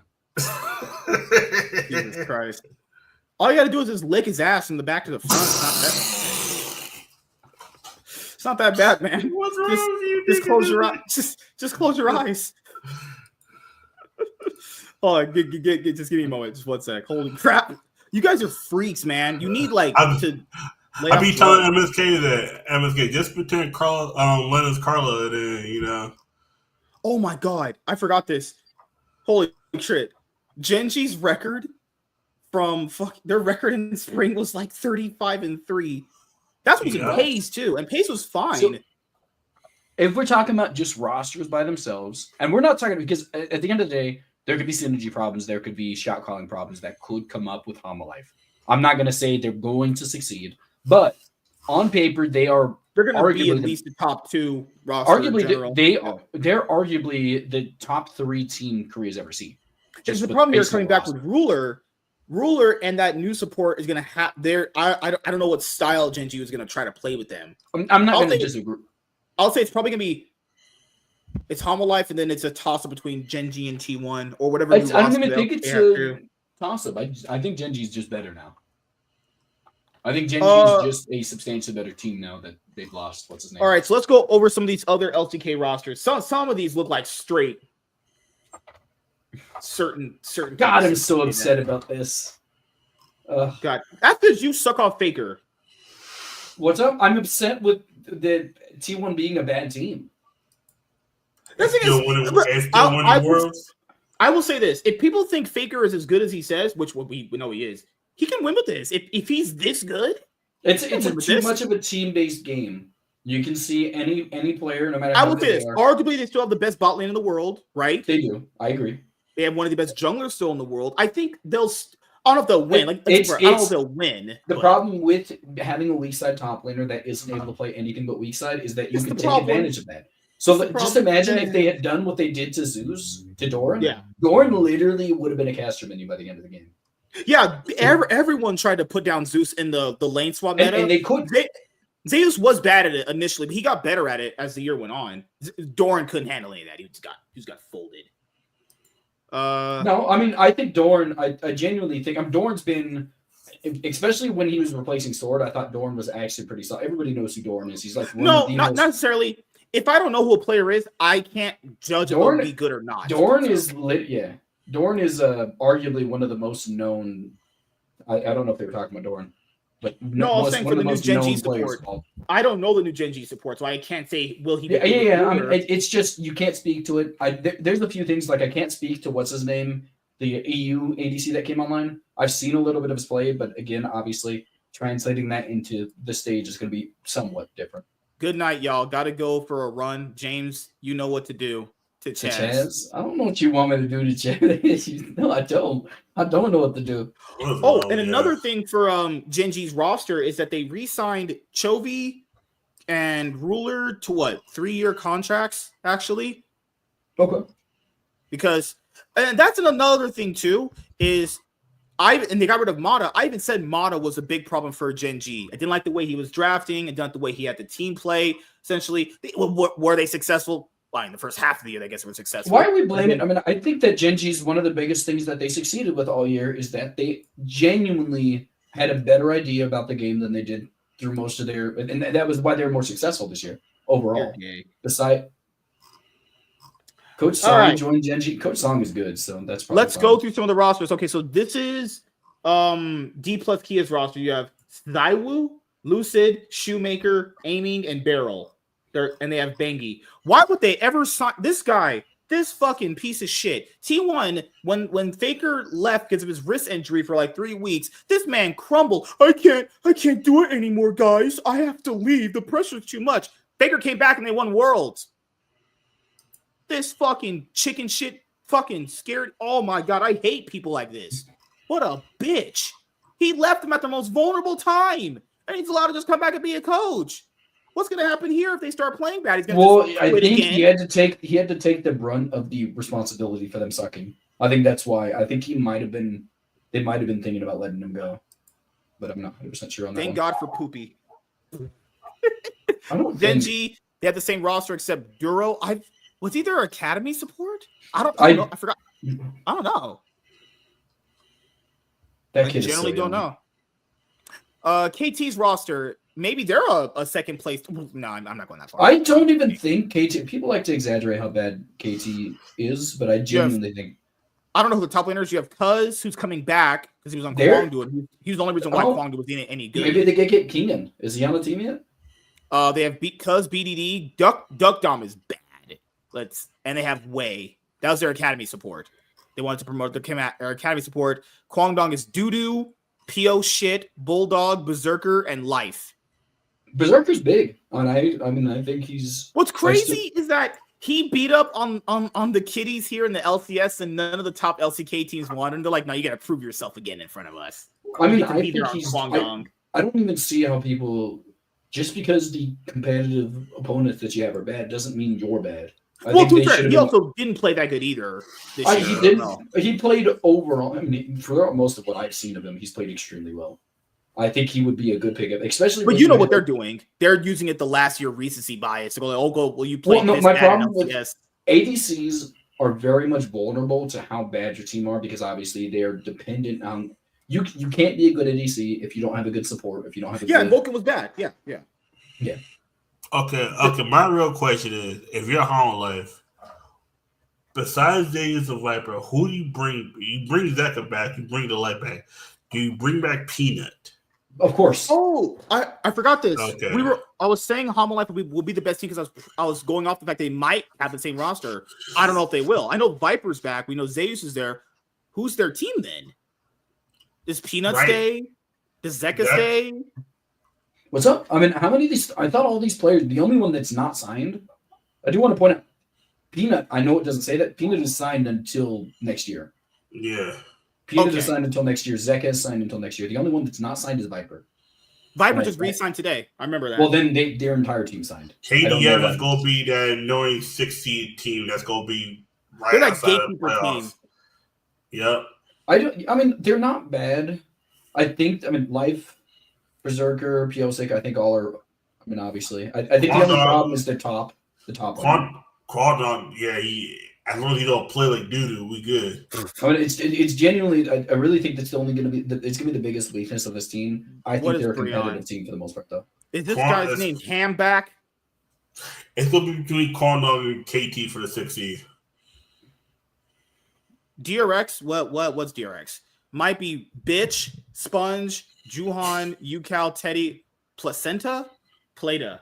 Jesus Christ. All you got to do is just lick his ass from the back to the front. It's not that bad, man. What's wrong with you? Just close your eyes. Just close your eyes. Oh, just give me a moment. Just 1 sec. Holy crap. You guys are freaks, man. You need to. I be telling MSK just pretend Lennox Carla, and then Oh my god, I forgot this. Holy shit. Genji's record from their record in spring was like 35-3. That's what's in Pace too, and Pace was fine. So, if we're talking about just rosters by themselves, and we're not talking because at the end of the day, there could be synergy problems, there could be shot calling problems that could come up with Hanwha Life. I'm not going to say they're going to succeed, but on paper they're going to be at least the top 2 roster. Arguably, they're arguably the top 3 team Korea's ever seen. Just the problem they're coming back with Ruler, and that new support is going to have their. I don't know what style Genji was going to try to play with them. I'm not going to disagree. I'll say it's probably going to be. It's Hanwha Life, and then it's a toss-up between Genji and T1 or whatever. I don't even think it's a toss-up. I think Genji's just better now. I think Genji is just a substantially better team now that they've lost. What's his name? All right, so let's go over some of these other LCK rosters. Some of these look like straight. Certain. God, I'm so upset about this. God, that's because you suck off Faker. What's up? I'm upset with the T1 being a bad team. I will say this: if people think Faker is as good as he says, which we know he is, he can win with this. If he's this good, it's too much of a team-based game. You can see any player, no matter. I will say this: arguably, they still have the best bot lane in the world, right? They do. I agree. They have one of the best junglers still in the world. I think they'll. I don't know if they'll win. I don't know if they'll win. The problem with having a weak side top laner that isn't able to play anything but weak side is that you can take advantage of that. So just imagine if they had done what they did to Zeus, to Doran. Yeah. Doran literally would have been a caster menu by the end of the game. Yeah, everyone tried to put down Zeus in the lane swap meta. And they could. Zeus was bad at it initially, but he got better at it as the year went on. Doran couldn't handle any of that. He just got folded. No, I mean, I think Doran, I genuinely think, Doran's been, especially when he was replacing Sword, I thought Doran was actually pretty solid. Everybody knows who Doran is. He's like, not necessarily. If I don't know who a player is, I can't judge if he'll be good or not. Doran is lit, yeah. Doran is arguably one of the most known. I don't know if they were talking about Doran, but no, I'm saying for the new Gen G support. I don't know the new Gen G support, so I can't say will he. Yeah. I mean, it's just you can't speak to it. There's a few things like I can't speak to what's his name, the EU ADC that came online. I've seen a little bit of his play, but again, obviously, translating that into the stage is going to be somewhat different. Good night, y'all. Got to go for a run. James, you know what to do to Chaz. I don't know what you want me to do to Chaz. No, I don't. I don't know what to do. Oh, and another thing for Gen G's roster is that they re-signed Chovy and Ruler to 3-year contracts, actually. Okay. Because, and that's another thing too, is and they got rid of Mata. I even said Mata was a big problem for Gen G. I didn't like the way he was drafting. I didn't like the way he had the team play. Essentially, were they successful? Well, in the first half of the year, I guess they were successful. Why are we blaming? I mean, I think that Gen G's one of the biggest things that they succeeded with all year is that they genuinely had a better idea about the game than they did through most of their, and that was why they were more successful this year overall. Besides, Coach Song joined Genji. Coach Song is good, so that's probably. Let's go through some of the rosters. Okay, so this is D plus Kia's roster. You have Zaiwu, Lucid, Shoemaker, Aiming, and Barrel. And they have Bangi. Why would they ever sign this guy? This fucking piece of shit. T1, when Faker left because of his wrist injury for like 3 weeks, this man crumbled. I can't do it anymore, guys. I have to leave. The pressure's too much. Faker came back and they won Worlds. This fucking chicken shit fucking scared. Oh my God, I hate people like this. What a bitch. He left him at the most vulnerable time. And he's allowed to just come back and be a coach. What's going to happen here if they start playing bad? He's going to I think again. he had to take the brunt of the responsibility for them sucking. I think that's why. I think they might have been thinking about letting him go, but I'm not 100% sure on that. Thank God for Poopy. Genji, they have the same roster except Duro. Was he their academy support? I don't know. I forgot. I don't know. That kid generally don't know. KT's roster. Maybe they're a second place. No, I'm not going that far. I don't even think KT. People like to exaggerate how bad KT is, but I genuinely think. I don't know who the top laners. You have Cuz, who's coming back because he was on Kwangdu. He was the only reason why Kwangdu was any good. Maybe they could get Keenan. Is he on the team yet? They have Cuz, BDD, Duck Dom is bad. And they have Wei. That was their academy support. They wanted to promote their academy support. Kwangdong is Doodoo, PO Shit, Bulldog, Berserker, and Life. Berserker's big, and I think he's. What's crazy is that he beat up on the kiddies here in the LCS, and none of the top LCK teams won. And they're like, "No, you got to prove yourself again in front of us." I think he's. I don't even see how people, just because the competitive opponents that you have are bad, doesn't mean you're bad. He also didn't play that good either. He didn't. He played overall. I mean, for most of what I've seen of him, he's played extremely well. I think he would be a good pickup, especially. But you know what they're doing? They're using it the last year recency bias to go, will you play? Well, no, my problem with ADCs are very much vulnerable to how bad your team are because obviously they're dependent on you. You can't be a good ADC if you don't have a good support. If you don't have and Vulcan was bad. Yeah. Okay. My real question is, if you're Hanwha, besides Zeus and Viper, who do you bring? You bring Zeka back. You bring the light back. Do you bring back Peanut? Of course. Oh, I forgot this. Okay. I was saying Hanwha will be the best team because I was going off the fact they might have the same roster. I don't know if they will. I know Viper's back. We know Zeus is there. Who's their team then? Does Peanut stay? Does Zeka stay? What's up? I mean, how many of these? I thought all these players. The only one that's not signed. I do want to point out, Peanut. I know it doesn't say that. Peanut is signed until next year. Yeah. Peanut is signed until next year. Zeka is signed until next year. The only one that's not signed is Viper. Viper just re-signed today. I remember that. Well, then their entire team signed. KDM is going to be that knowing 6 team that's going to be right outside of the playoffs. Yep. I mean, they're not bad. Life, Berserker, Piosik, I think all are. I mean, obviously, I think the only problem is the top. Cloud9, as long as you don't play like doo-doo, we good. I mean, it's genuinely. I really think that's only going to be. It's going to be the biggest weakness of this team. I think they're a competitive team for the most part, though. Is this guy's name Ham back? It's going to be between Cloud9 and KT for the 6 seed. DRX. What's DRX? Might be Bitch, Sponge, Juhan, Ucal, Teddy, Placenta, Plata.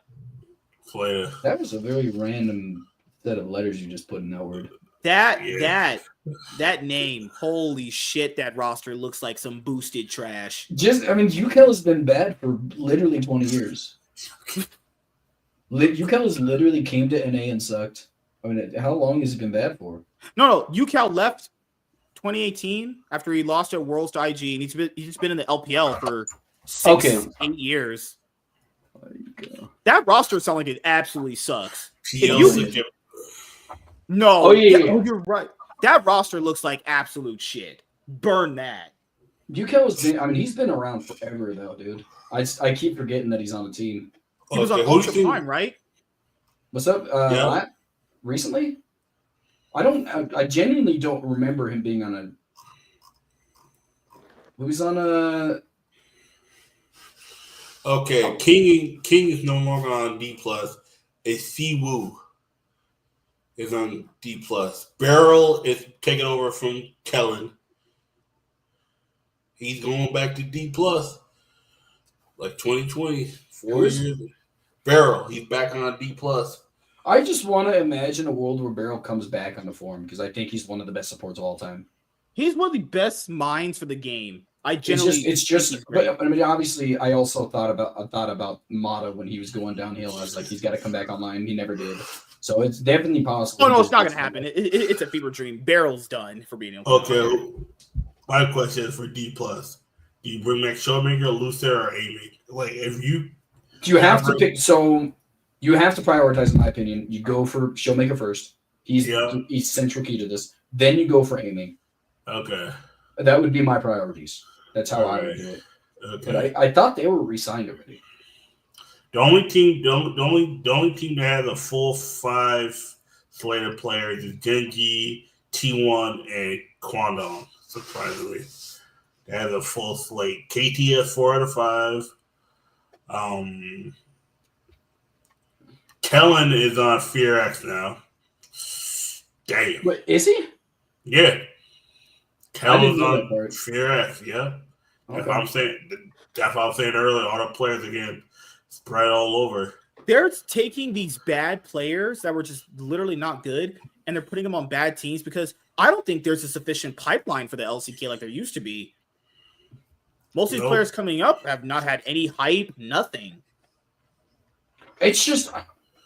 That was a very random set of letters you just put in that word. That name, holy shit, that roster looks like some boosted trash. UCal has been bad for literally 20 years. UCal has literally came to NA and sucked. I mean, how long has it been bad for? No, UCal left 2018 after he lost at Worlds to IG, and he's been in the LPL for 8 years. That roster sounds like it absolutely sucks. No, you're right. That roster looks like absolute shit. Burn that. He's been around forever though, dude. I keep forgetting that he's on the team. He was on Ultra Prime, right? What's up? Recently? I genuinely don't remember him being on a. He was on a. Okay, King is no longer on D+. It's Siwoo is on D+. Beryl is taking over from Kellen. He's going back to D+. Like 2020, 4 years. Beryl, he's back on D+. I just want to imagine a world where Beryl comes back on the form because I think he's one of the best supports of all time. He's one of the best minds for the game. But I mean, obviously, I also thought about Mata when he was going downhill. I was like, he's got to come back online. He never did, so it's definitely possible. Oh no, it's not gonna happen. It's a fever dream. Barrel's done for being able to. Okay, my question is for D+. Do you bring back Showmaker, Lucer, or Amy? Like, if you have to pick, so you have to prioritize. In my opinion, you go for Showmaker first. He's central key to this. Then you go for Amy. Okay, that would be my priorities. That's how I would do it. Okay. But I thought they were re-signed already. The only team that has a full 5 slate of players is Genji, T1, and Kwangdong. Surprisingly, they have a full slate. KTS 4 out of 5. Kellen is on Fear X now. Damn. Wait, is he? Yeah. Kellen's on Fear X. Yeah. Okay. That's what I'm saying. That's what I was saying earlier. All the players again spread all over. They're taking these bad players that were just literally not good, and they're putting them on bad teams because I don't think there's a sufficient pipeline for the LCK like there used to be. Most of these players coming up have not had any hype, nothing. It's just,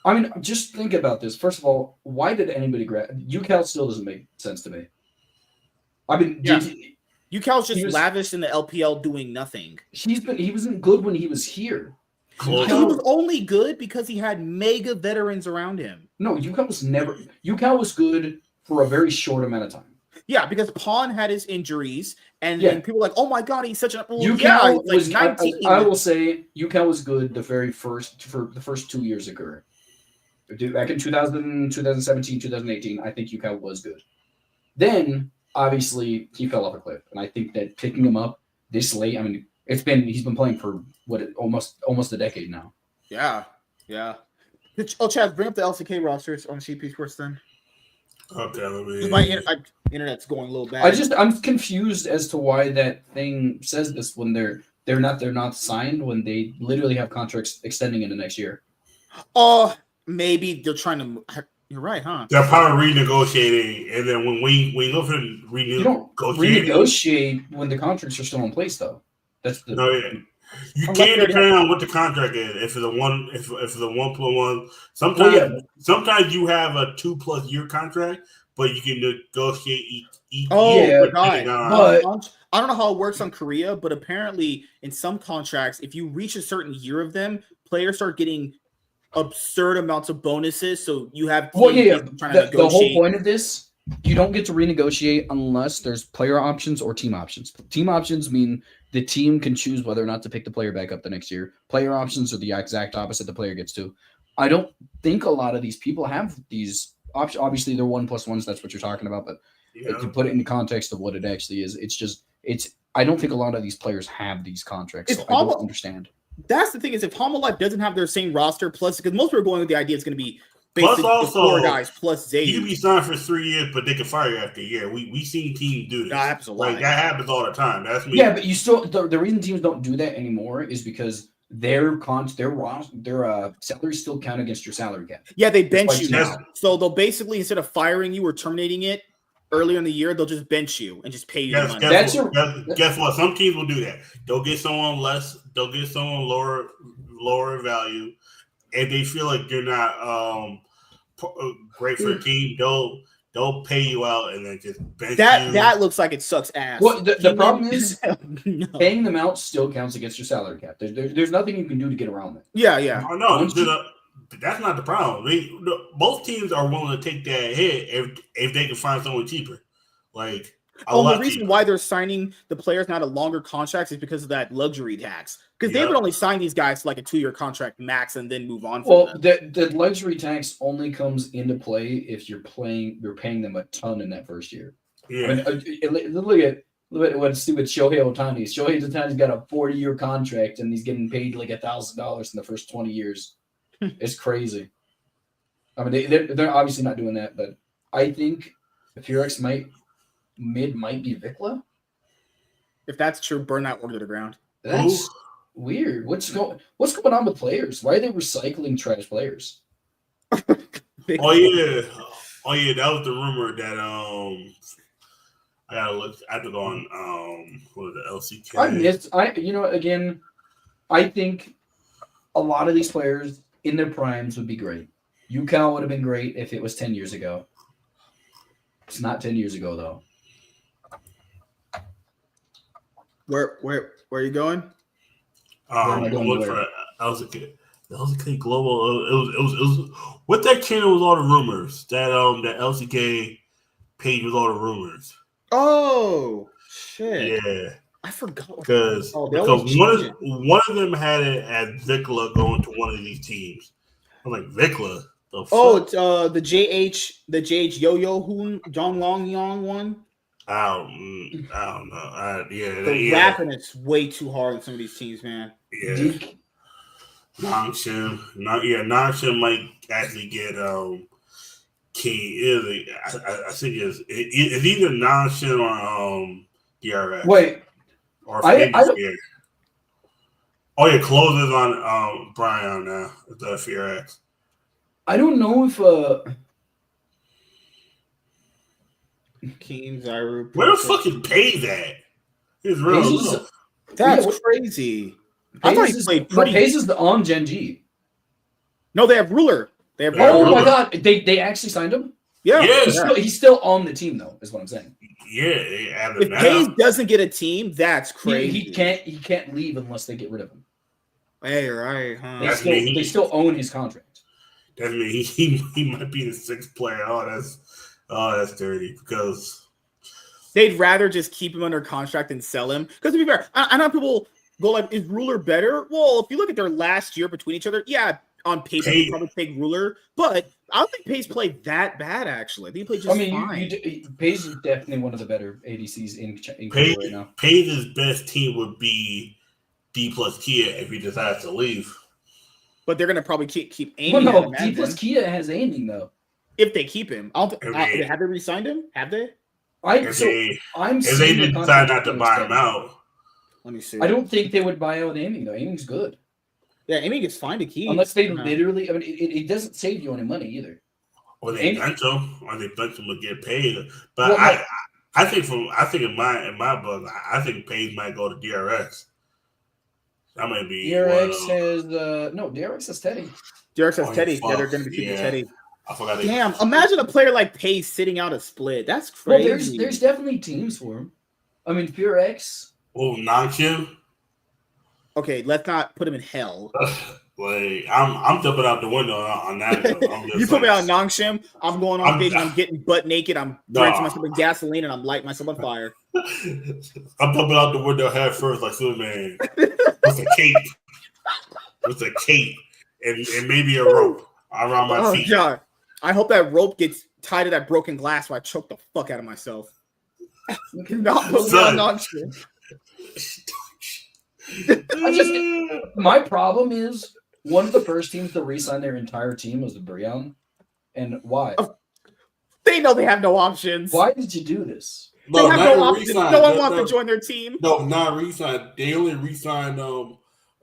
I mean, just think about this. First of all, why did anybody grab UCal? Still doesn't make sense to me. I mean, UCal's just lavish in the LPL doing nothing. He wasn't good when he was here. He was only good because he had mega veterans around him. No, UCal was good for a very short amount of time. Yeah, because Pawn had his injuries, and then people were like, "Oh my god, he's such a." Well, UCal was 19. I will say UCal was good the first 2 years of career. Back in 2017, 2018, I think UCal was good. Then obviously he fell off a cliff, and I think that picking him up this late, I mean, he's been playing for almost a decade now. Yeah. Oh, Chad, bring up the LCK rosters on CP Sports then. Okay, my internet's going a little bad. I'm confused as to why that thing says this when they're not signed when they literally have contracts extending into next year. Oh, maybe they're trying to. You're right, huh? They're probably renegotiating, and then when we look at renegotiating, you don't renegotiate when the contracts are still in place, though. That's the You can't depend on what the contract is. If it's a 1+1, sometimes you have a 2+ year contract, but you can negotiate each year. But I don't know how it works on Korea, but apparently in some contracts, if you reach a certain year of them, players start getting absurd amounts of bonuses. So you have trying to negotiate. The whole point of this, you don't get to renegotiate unless there's player options or team options. Team options mean the team can choose whether or not to pick the player back up the next year. Player options are the exact opposite the player gets to. I don't think a lot of these people have these options. Obviously, they're 1+1s. That's what you're talking about. But to put it in the context of what it actually is, I don't think a lot of these players have these contracts. So I don't understand. That's the thing is if Hanwha Life doesn't have their same roster, plus because most people are going with the idea it's going to be basically plus also, 4 guys plus Zeus. You can be signed for 3 years, but they can fire you after a year. We seen teams do this. Absolutely. Like that happens all the time. That's me. Yeah, but you still the reason teams don't do that anymore is because their salaries still count against your salary cap. Yeah, they bench you now. So they'll basically instead of firing you or terminating it earlier in the year, they'll just bench you and just pay you money. Guess what? Some teams will do that. They'll get someone lower value. If they feel like they're not great for a team, they'll pay you out and then just bench you. That looks like it sucks ass. Well, the problem is paying them out still counts against your salary cap. There's nothing you can do to get around that. Yeah. Oh, no, that's not the problem. Both teams are willing to take that hit if they can find someone cheaper. Like the reason why they're signing the players not a longer contracts is because of that luxury tax. Because they would only sign these guys to like a 2-year contract max and then move on. The luxury tax only comes into play if you're paying them a ton in that first year. Yeah. I mean, look at What stupid Shohei Ohtani? Shohei Ohtani's got a 40-year contract and he's getting paid like $1,000 in the first 20 years. It's crazy. I mean, they're obviously not doing that, but I think Furex might be Vikla. If that's true, burn that order to the ground. That's weird. What's going on with players? Why are they recycling trash players? Oh yeah, that was the rumor that I gotta look. I have to go on what was the LCK? Again, I think a lot of these players in their primes would be great. UCal would have been great if it was 10 years ago. It's not 10 years ago though. Where are you going? I'm looking for LCK. The LCK Global. It was with that channel was all the rumors that that LCK page was all the rumors. Oh shit! Yeah, I forgot because one of them had it as Vikla going to one of these teams. I'm like Vikla. It's the JH Yo-Yo Hoon John Long Yong one. I don't know. The rapping is way too hard on some of these teams, man. Yeah. Nongshim might actually get key. I think it's either Nongshim or DRX. Wait, or Fear. Oh yeah, closes on Brian now. The FearX. I don't know if Keen Zyru. Where the fuck is Pays at? It's real low. That's crazy. I thought he played pretty. Pays is on Gen G. No, they have Ruler. Oh my god, they actually signed him. Yeah, he's still on the team though. Is what I'm saying. Yeah, if Pays doesn't get a team, that's crazy. He can't leave unless they get rid of him. Hey, right? Huh? They still own his contract. That means he might be the sixth player. That's dirty because they'd rather just keep him under contract and sell him. Because to be fair, I know people go like, "Is Ruler better?" Well, if you look at their last year between each other, yeah, on paper you probably take Ruler, but I don't think Pays played that bad actually. I think he played just fine. Pays is definitely one of the better ADCs in Korea right now. Pays' best team would be D plus Kia if he decides to leave. But they're gonna probably keep aiming. Well, no, D plus Kia has aiming though. If they keep him, have they re-signed him? Have they? If they decide not to buy him out. Let me see. I don't think they would buy out aiming though. Aiming's good. Yeah, aiming is fine to keep. Unless they literally, I mean, it doesn't save you any money either. Or they bench him, to get paid. But well, I think in my book, I think Pays might go to DRX. That might be DRX has DRX has Teddy. DRX has Teddy. Yeah, they're going to be keeping Teddy. I forgot. Damn! Imagine a player like Pays sitting out a split. That's crazy. Well, there's definitely teams for him. I mean, PureX. Oh, Nongshim. Okay, let's not put him in hell. Like I'm jumping out the window on that. You put me on Nongshim, I'm going on stage and I'm getting butt naked. I'm drenching myself in gasoline and I'm lighting myself on fire. I'm jumping out the window head first like Superman with a cape. With a cape and maybe a rope around my feet. God. I hope that rope gets tied to that broken glass so I choke the fuck out of myself. Not put me on Nongshim. My problem is one of the first teams to re-sign their entire team was the Brion. And why? They know they have no options. Why did you do this? They have no options. No one wants to join their team. No, not re-signed. They only re-signed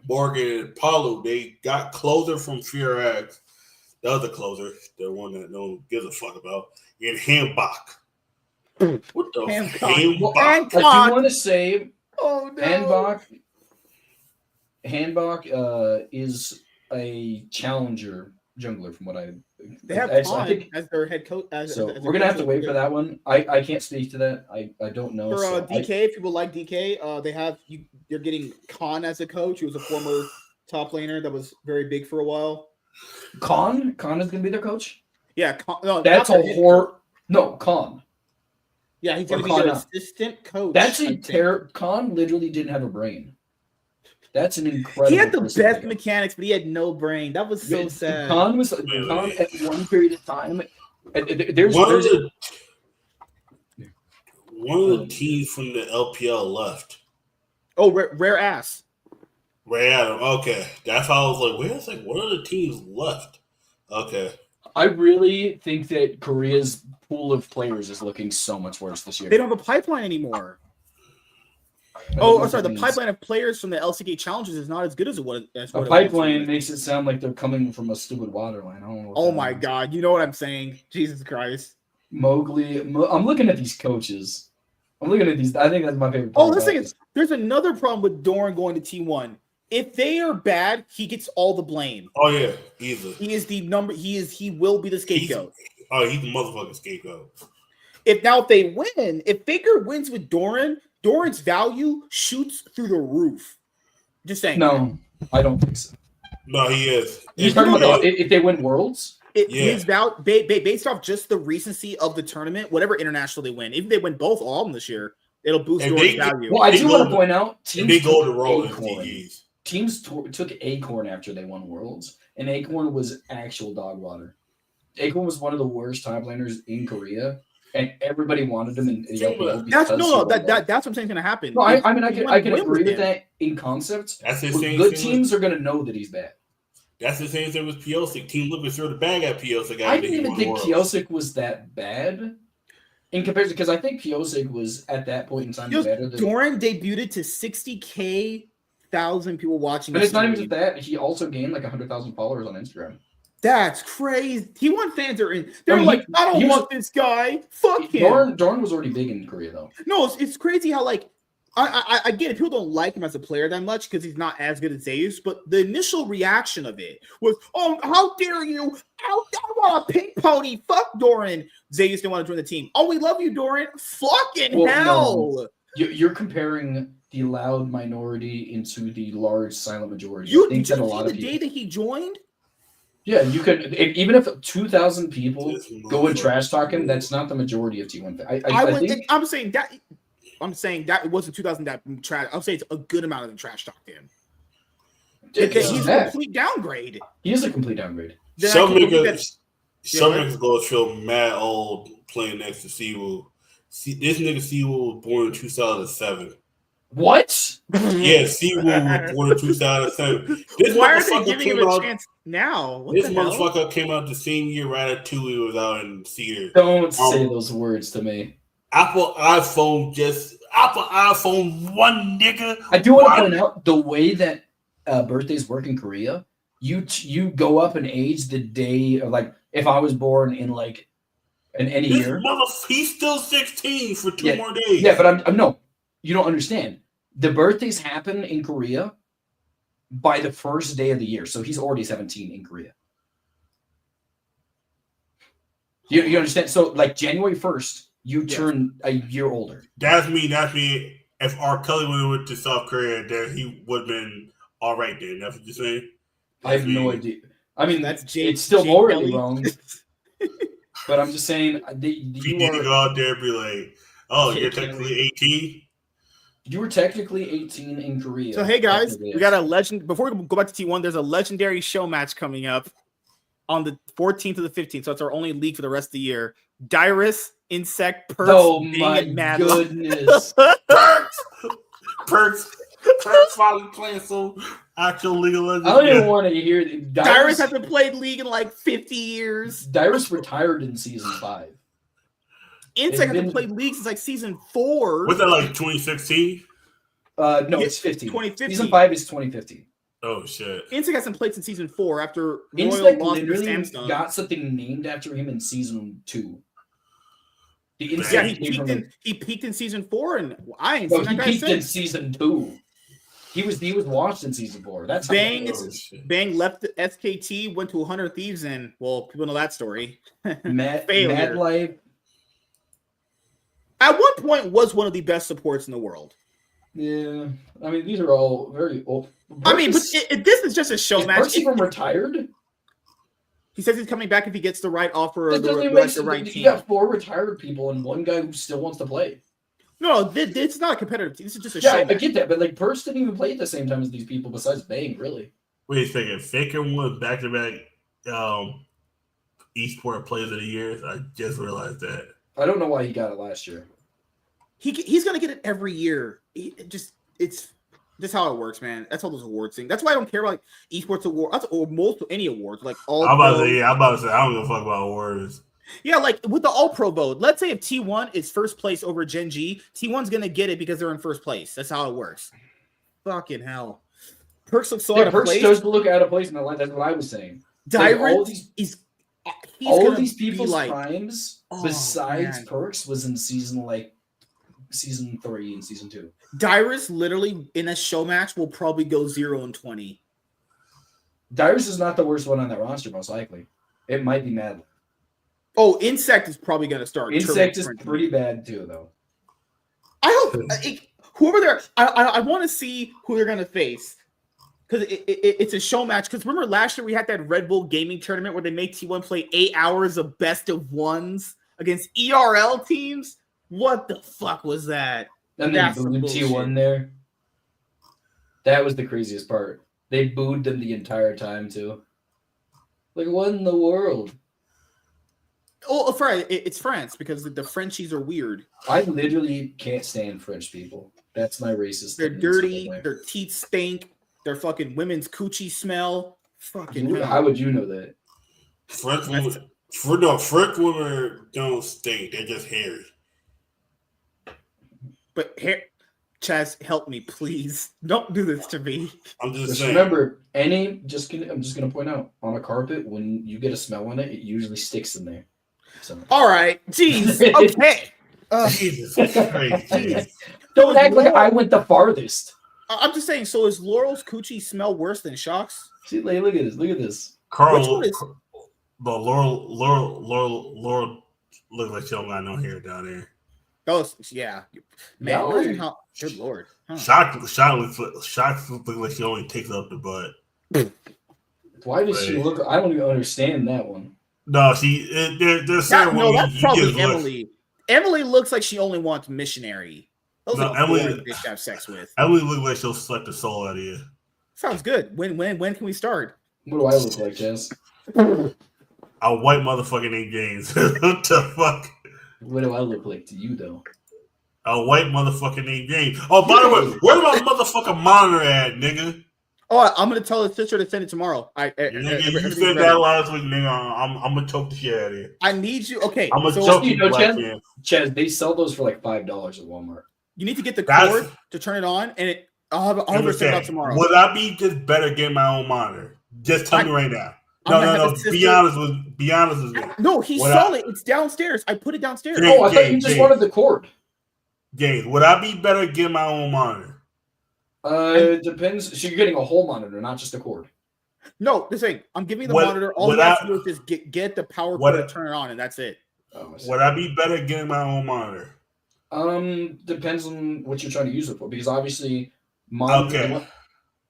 Morgan and Paulo. They got closer from FearX. The other closer, the one that no one gives a fuck about, and Hanbach. What the Hanbach? I do want to say, Hanbach is a challenger jungler from what I. They have as their head coach. We're gonna have to wait for that one. I can't speak to that. I don't know. For DK, if people like DK, they have you. They're getting Khan as a coach. He was a former top laner that was very big for a while. Khan is gonna be their coach. Yeah, that's a horror. No, Khan. Yeah, he's gonna be their assistant coach. That's a terror. Khan literally didn't have a brain. That's an incredible. He had the best mechanics, but he had no brain. That was so sad. Khan at one period of time. one of the teams from the LPL left. Oh, rare ass. Ray Adam. Okay, that's how I was like, where's like one of the teams left? Okay. I really think that Korea's pool of players is looking so much worse this year. They don't have a pipeline anymore. The pipeline of players from the LCK challenges is not as good as it was. A pipeline makes it sound like they're coming from a stupid water line. I don't know. Oh my god, you know what I'm saying? Jesus Christ. Mowgli. I'm looking at these coaches. I'm looking at these. I think that's my favorite part. Oh, this thing is, there's another problem with Doran going to T1. If they are bad, he gets all the blame. Oh yeah, easily. He is the number. He will be the scapegoat. He's the motherfucking scapegoat. If they win, if Faker wins with Doran's value shoots through the roof. Just saying. No, I don't think so. No, he is. You're talking about if they win Worlds? His value based off just the recency of the tournament, whatever international they win, even if they win both all of them this year, it'll boost Doran's value. Well, I do want to point out teams go to roll in TGs. Teams took Acorn after they won Worlds, and Acorn was actual dog water. Acorn was one of the worst top laners in Korea, and everybody wanted him in the LPL. That's what I'm saying is going to happen. No, I can agree with that in concept. That's the same. Good teams are going to know that he's bad. That's the same thing with Piosic. Team looking through the bag at Piosic. I didn't even think Piosic was that bad in comparison, because I think Piosic was at that point in time better than Doran debuted to 60,000 people watching. But it's not even just that. He also gained like 100,000 followers on Instagram. That's crazy. T1 fans are in. They're like, I don't want this guy. Fuck him. Doran was already big in Korea, though. No, it's crazy how like I get it. People don't like him as a player that much because he's not as good as Zeus. But the initial reaction of it was, "Oh, how dare you! I want a pink pony. Fuck Doran." Zeus didn't want to join the team. Oh, we love you, Doran. Fucking hell! No. You're comparing the loud minority into the large silent majority. You think that a lot of people, the day that he joined. Yeah, you could, even if 2,000 people go and trash talk him, that's not the majority of T1. I'm saying that it wasn't 2,000 that trash. I'll say it's a good amount of them trash talked him. He's a complete downgrade. He is a complete downgrade. Some niggas go feel mad old playing next to Siwoo. This nigga Siwoo was born in 2007. What? Yeah, Siwoo was born in 2007. Why are they giving him a chance now? This motherfucker came out the same year Ratatouille was out in theater. Don't say those words to me. Apple iPhone 1, nigga. I do want to point out the way that birthdays work in Korea. You go up in age the day of, like, if I was born in like in any year. He's still 16 for 2 more days. Yeah, but I'm no. You don't understand. The birthdays happen in Korea by the first day of the year, so he's already 17 in Korea. You understand? So like January 1st. You turn a year older. That's me. If R. Kelly went to South Korea, then he would have been all right then. That's what you're saying? I have no idea. I mean, it's still Jay morally wrong. But I'm just saying. You need to go out there and be like, oh, you're technically 18? You were technically 18 in Korea. So, hey, guys, we got a legend. Before we go back to T1, there's a legendary show match coming up on the 14th to the 15th. So it's our only league for the rest of the year. Dyrus, Insect, Perks. Oh my goodness. Perks finally playing some actual League of Legends. I don't even want to hear Dyrus hasn't played League in like 50 years. Dyrus retired in season 5. Insect hasn't played League since like season 4. Was that like 2016? No, it's 15. 2015. Season 5 is 2015. Oh shit! Insect hasn't played since season 4 after Insect Royal lost literally Samsung. got something named after him in season 2. He peaked in season 4, and I ain't seen that guy peaked since. in season 2. He was watched in season 4. That's Bang left the SKT, went to 100 Thieves, and well, people know that story. Mad Life. At one point, was one of the best supports in the world. Yeah, I mean these are all very old. I mean, but this is just a show match. Is even retired? He says he's coming back if he gets the right offer or the right team. You got 4 retired people and 1 guy who still wants to play. No, it's not a competitive team. This is just a show match. I get that, but like Perks didn't even play at the same time as these people besides Bang, really. Wait a second. Faker won back-to-back Esports Players of the Year. I just realized that. I don't know why he got it last year. he's gonna get it every year. It's just how it works, man. That's how those awards thing. That's why I don't care about like esports awards or most any awards. Like all. I'm about to say I don't give a fuck about awards. Yeah, like with the All Pro vote. Let's say if T1 is first place over Gen G, T1's gonna get it because they're in first place. That's how it works. Fucking hell. Perks looks so out of place. Perks does look out of place in the line. That's what I was saying. Like, all these people's primes besides Perks was in season 3 and season 2. Dyrus literally in a show match will probably go 0-20. Dyrus is not the worst one on that roster, most likely. It might be Madeline. Oh, Insect is probably going to start. Insect is pretty bad too, though. I hope whoever they're. I want to see who they're going to face because it's a show match. Because remember last year we had that Red Bull gaming tournament where they made T1 play 8 hours of best of ones against ERL teams. What the fuck was that? And they booed T1 there. That was the craziest part. They booed them the entire time too. Like, what in the world? Oh, it's France because the Frenchies are weird. I literally can't stand French people. That's my racist. They're dirty. Their teeth stink. Their fucking women's coochie smell. Fucking hell. How would you know that? French women don't stink. They're just hairy. But hair, Chaz, help me, please. Don't do this to me. I'm just saying. Remember, I'm just gonna point out on a carpet when you get a smell on it, it usually sticks in there. So. All right, jeez. Okay. Jesus Christ. Don't act like I went the farthest. I'm just saying. So is Laurel's coochie smell worse than Shock's? See, look at this. Look at this. Carl, but Laurel look like she don't got no hair down there. Oh yeah, man. Imagine how. Good lord. Huh. Shock look like she only takes up the butt. Why does she look? I don't even understand that one. No, there's that's probably Emily. Emily looks like she only wants missionary. Those are Emily bitch to have sex with. Emily looks like she'll suck the soul out of you. Sounds good. When can we start? What do I look like, Jess? A white motherfucker named James. What the fuck? What do I look like to you, though? A white motherfucker named James. Oh, by the way, where's my motherfucking monitor at, nigga? Oh, I'm gonna tell the sister to send it tomorrow. You said that last week, nigga. I'm gonna choke the shit out of you. I need you. Okay, I'm gonna choke you, Chaz, they sell those for like $5 at Walmart. You need to get the cord to turn it on, and I'll have her send it out tomorrow. Would I be just better getting my own monitor? Just tell me right now. No. Be honest with me. No, he saw it. It's downstairs. I put it downstairs. Oh, I thought you just wanted the cord. James, would I be better getting my own monitor? It depends. So you're getting a whole monitor, not just a cord. No, this thing. I'm giving the monitor. All you have to do is just get the power cord to turn it on, and that's it. Would I be better getting my own monitor? Depends on what you're trying to use it for, because obviously, monitor. Okay.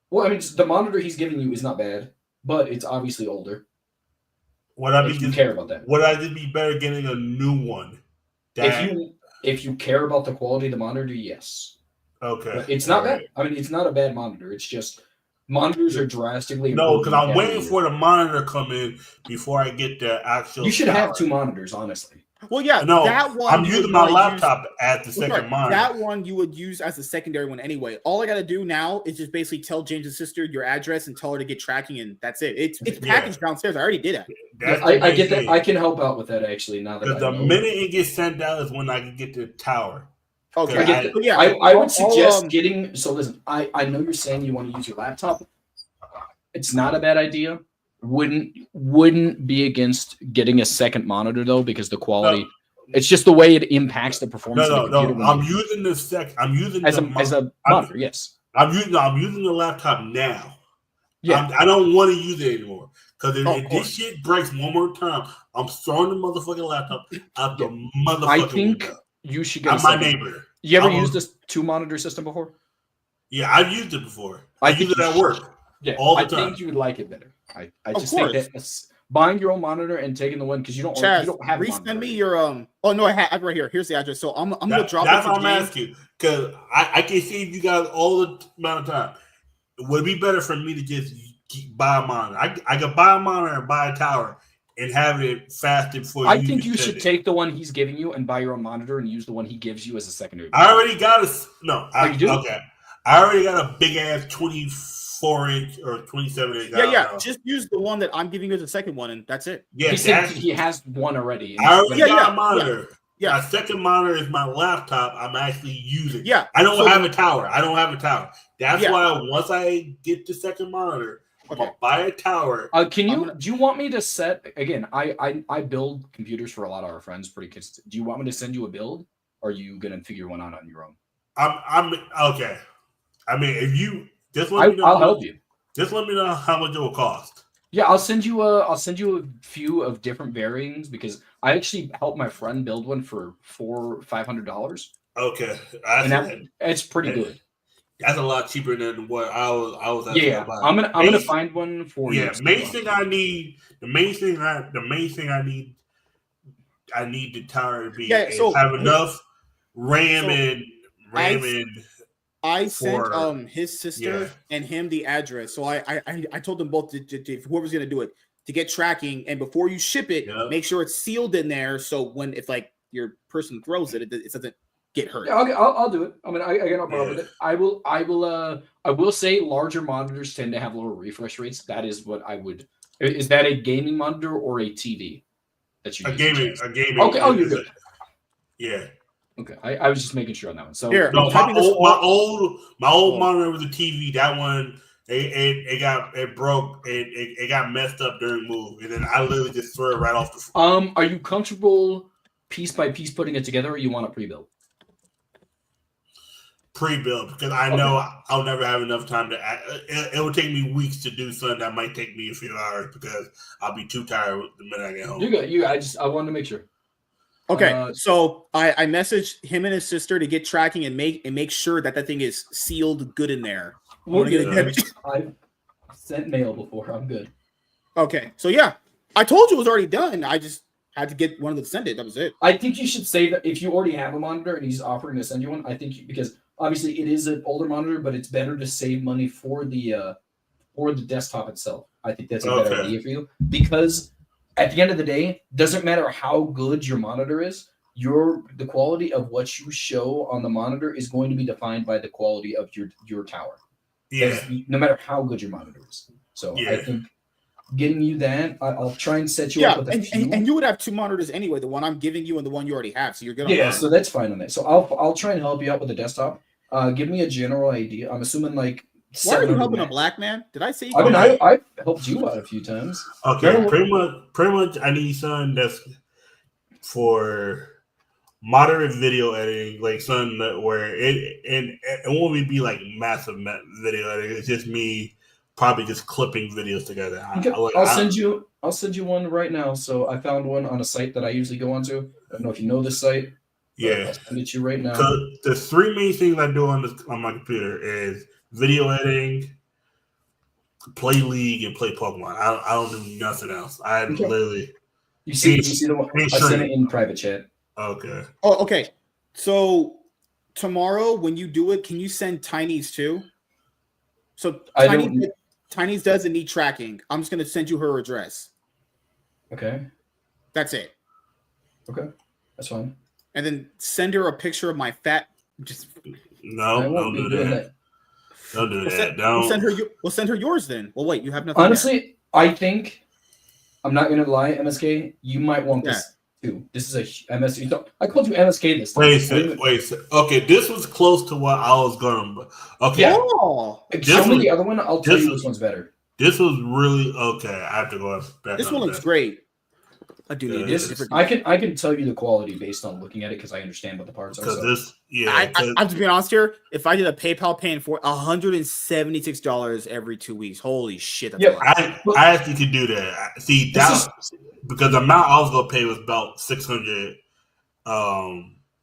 Well, I mean, the monitor he's giving you is not bad, but it's obviously older. Would I care about that? Would I just be better getting a new one? If you care about the quality of the monitor, yes. Okay. But it's not bad. I mean, it's not a bad monitor. It's just monitors are drastically. No, because I'm waiting for the monitor to come in before I get the actual. You should have 2 monitors, honestly. Well, yeah, no, that one. I'm using my laptop as the second monitor. That one you would use as the secondary one anyway. All I got to do now is just basically tell James' sister your address and tell her to get tracking, and that's it. It's packaged downstairs. I already did it. I get that. I can help out with that actually. Now that the minute it gets sent out is when I can get to the tower. Okay. I would suggest getting. So listen, I know you're saying you want to use your laptop. It's not a bad idea. Wouldn't be against getting a second monitor though, because the quality. No. It's just the way it impacts the performance. No. I'm using the I'm using as a monitor. Yes. I'm using the laptop now. Yeah. I don't want to use it anymore because if this shit breaks one more time, I'm throwing the motherfucking laptop out the motherfucking. I think window. You should get my neighbor. You ever used this 2-monitor system before? Yeah, I've used it before. I use it at work. Yeah, all the time. I think you would like it better. I just think that buying your own monitor and taking the one because you don't have. Resend me your Oh no, I have right here. Here's the address. So I'm gonna drop. That's what I'm asking because I can see you guys all the amount of time. Would it be better for me to just buy a monitor? I could buy a monitor and buy a tower and have it fasted for I think you should take the one he's giving you and buy your own monitor and use the one he gives you as a secondary. I already got Okay. I already got a big ass 24-inch or 27-inch. Yeah. Just use the one that I'm giving you as a second one, and that's it. Yeah, he said he has one already. I already got a monitor. Yeah. My second monitor is my laptop. I'm actually using. Yeah. I don't have a tower. That's why once I get the second monitor, I'm gonna buy a tower. Do you want me to set again? I build computers for a lot of our friends pretty consistent. Do you want me to send you a build, or are you gonna figure one out on your own? I'm okay. I mean, if you just let me know, I'll help you. Just let me know how much it will cost. Yeah, I'll send you a few of different variants because I actually helped my friend build one for $500. Okay, it's pretty good. That's a lot cheaper than what I was. Yeah, I'm gonna find one for you. Yeah, the main thing I need the tower to be have enough RAM. I sent his sister and him the address. So I told them both to whoever's gonna do it to get tracking, and before you ship it, make sure it's sealed in there. So if like your person throws it doesn't get hurt. Yeah, I'll do it. I mean, I got no problem with it. I will say larger monitors tend to have lower refresh rates. That is what I would. Is that a gaming monitor or a TV that you use? A gaming. Okay. Oh, you're good. Yeah. Okay. I was just making sure on that one. So here, no, my old monitor was a TV. That one it broke. It got messed up during move, and then I literally just threw it right off the floor. Are you comfortable piece by piece putting it together, or you want it pre-built? Pre-built, because I know I'll never have enough time to. It will take me weeks to do something that might take me a few hours because I'll be too tired the minute I get home. You're good. I wanted to make sure. Okay, so I messaged him and his sister to get tracking and make sure that thing is sealed good in there. I've sent mail before. I'm good. Okay, so yeah, I told you it was already done. I just had to get one of them to send it. That was it. I think you should say that if you already have a monitor and he's offering to send you one, I think because obviously it is an older monitor, but it's better to save money for the desktop itself. I think that's a better idea for you because at the end of the day, doesn't matter how good your monitor is, the quality of what you show on the monitor is going to be defined by the quality of your tower. Yeah. No matter how good your monitor is. So I think getting you that, I'll try and set you up with a few. And you would have two monitors anyway, the one I'm giving you and the one you already have. So you're good on that. So that's fine on that. So I'll try and help you out with the desktop. Give me a general idea. I'm assuming like. Why are you helping a black man? Did I say? I've helped you out a few times. Okay, pretty much. I need something that's for moderate video editing, like something where it won't be like massive video editing. It's just me probably just clipping videos together. Okay. I'll send you one right now. So I found one on a site that I usually go onto. I don't know if you know this site. Yeah, I'll send it to you right now. The three main things I do on my computer is video editing, play League, and play Pokemon. I don't do nothing else. I literally. You see the one? I sent it in private chat. Okay. Oh, okay. So tomorrow, when you do it, can you send Tiny's too? So Tiny's doesn't need tracking. I'm just gonna send you her address. Okay. That's it. Okay, that's fine. And then send her a picture of my fat. Don't do that. Don't do that. We'll send her yours then. Well, wait, you have nothing. Honestly, I think I'm not gonna lie, MSK. You might want this too. This is a MSK. I called you MSK this time. Wait. Okay, this was close to what I was going. Okay. Yeah. Show me the other one. I'll tell you which one's better. This was really okay. I have to go back. This one looks great. I do need this. I can tell you the quality based on looking at it because I understand what the parts are. Because I'm to be honest here. If I did a PayPal paying for $176 every 2 weeks, holy shit! That's I actually could do that. See, because the amount I was gonna pay was about $600.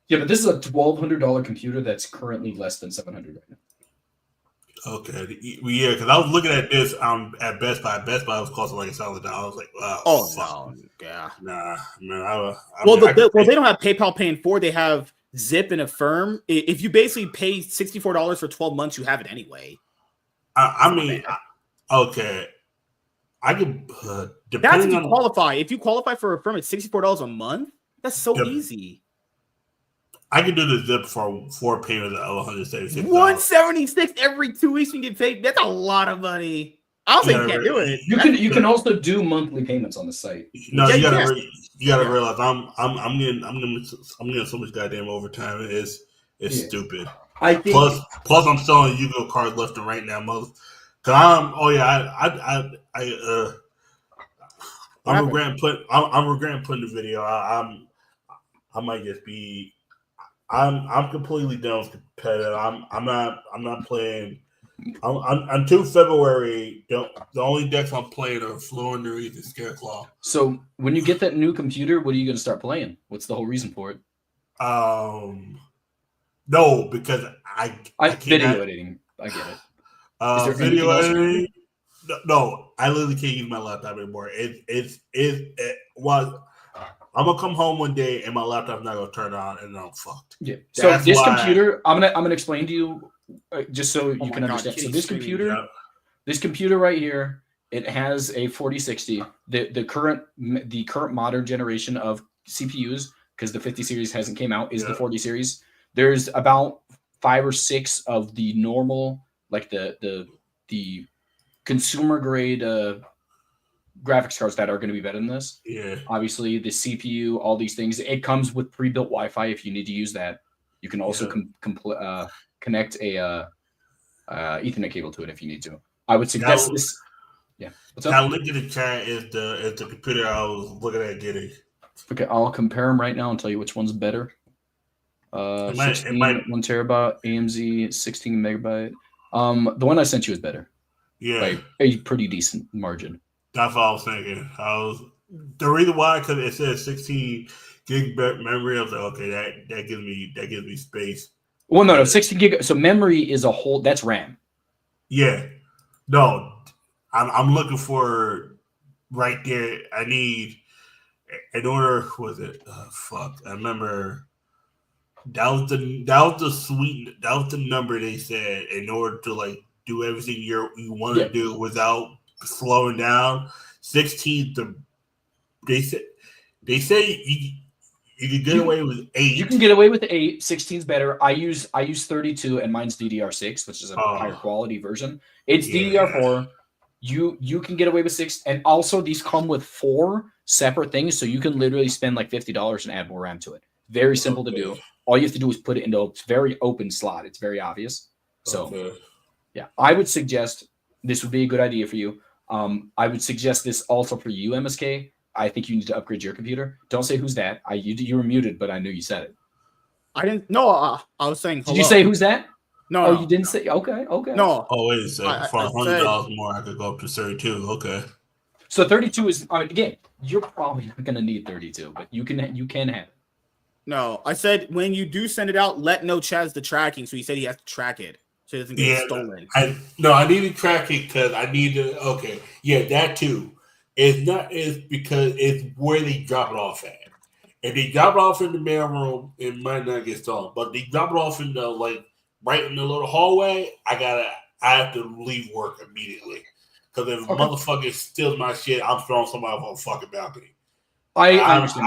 Yeah, but this is a $1,200 computer that's currently less than $700 right now. Okay, yeah, because I was looking at this at Best Buy. Best Buy was costing like $1,000. I was like, wow. Oh no, yeah, nah, man. They don't have PayPal paying for. They have Zip and Affirm. If you basically pay $64 for 12 months, you have it anyway. Okay. I could That's if depending you on qualify. If you qualify for a firm, it's $64 a month. That's so easy. I could do the zip for payments of $176. $176 every 2 weeks you get paid. That's a lot of money. I'll say you can't do it. You can also do monthly payments on the site. No, you gotta realize I'm getting so much goddamn overtime. It's stupid. I think plus I'm selling Yu-Gi-Oh cards left and right now, mother. Cause I'm regretting putting the video. I might just be. I'm completely done with competitive. I'm not playing. Until February, the only decks I'm playing are Floowandereeze and Scareclaw. So when you get that new computer, what are you going to start playing? What's the whole reason for it? No, because I video editing. I get it. Video editing. No, I literally can't use my laptop anymore. I'm gonna come home one day and my laptop's not gonna turn on and I'm fucked. Yeah. So this computer, I'm gonna explain to you just so you can understand. So this computer right here, it has a 4060. The current modern generation of CPUs, because the 50 series hasn't came out, is the 40 series. There's about 5 or 6 of the normal, like the consumer grade graphics cards that are going to be better than this. Yeah. Obviously, the CPU, all these things. It comes with pre-built Wi-Fi if you need to use that. You can also connect a Ethernet cable to it if you need to. I would suggest this. Yeah. What's up? That link in the chat is the computer I was looking at getting. Okay, I'll compare them right now and tell you which one's better. 1 terabyte, AMZ 16 megabyte. The one I sent you is better. Yeah. Like a pretty decent margin. That's what I was thinking. The reason why, because it says 16 gig memory. I was like, okay, that gives me space. Well, no, 16 gig. So memory is a whole. That's RAM. Yeah. No, I'm looking for right there. I need in order. Was it? Fuck. I remember. That was the number they said in order to like do everything you want to do without slowing down. 16. They say you can get away with 8. You can get away with 8. 16's better. I use 32 and mine's DDR6, which is a higher quality version. It's DDR4. You can get away with 6, and also these come with 4 separate things, so you can literally spend like $50 and add more RAM to it. Very simple to do. All you have to do is put it into a very open slot. It's very obvious. So, yeah, I would suggest this would be a good idea for you. I would suggest this also for you, MSK. I think you need to upgrade your computer. Don't say who's that. You were muted, but I knew you said it. I didn't. No, I was saying. Hello. Did you say who's that? No, you didn't say. Okay. No. Oh, wait a second. For $100 more, I could go up to 32. Okay. So 32 is again. You're probably not going to need 32, but you can have it. No, I said when you do send it out, let no Chaz the tracking. So he said he has to track it so it doesn't get stolen. I need to track it because I need to. Okay, yeah, that too. It's because it's where they drop it off at. If they drop it off in the mail room, it might not get stolen. But they drop it off in the right in the little hallway. I have to leave work immediately because if motherfucker steals my shit, I'm throwing somebody off a fucking balcony. I understand.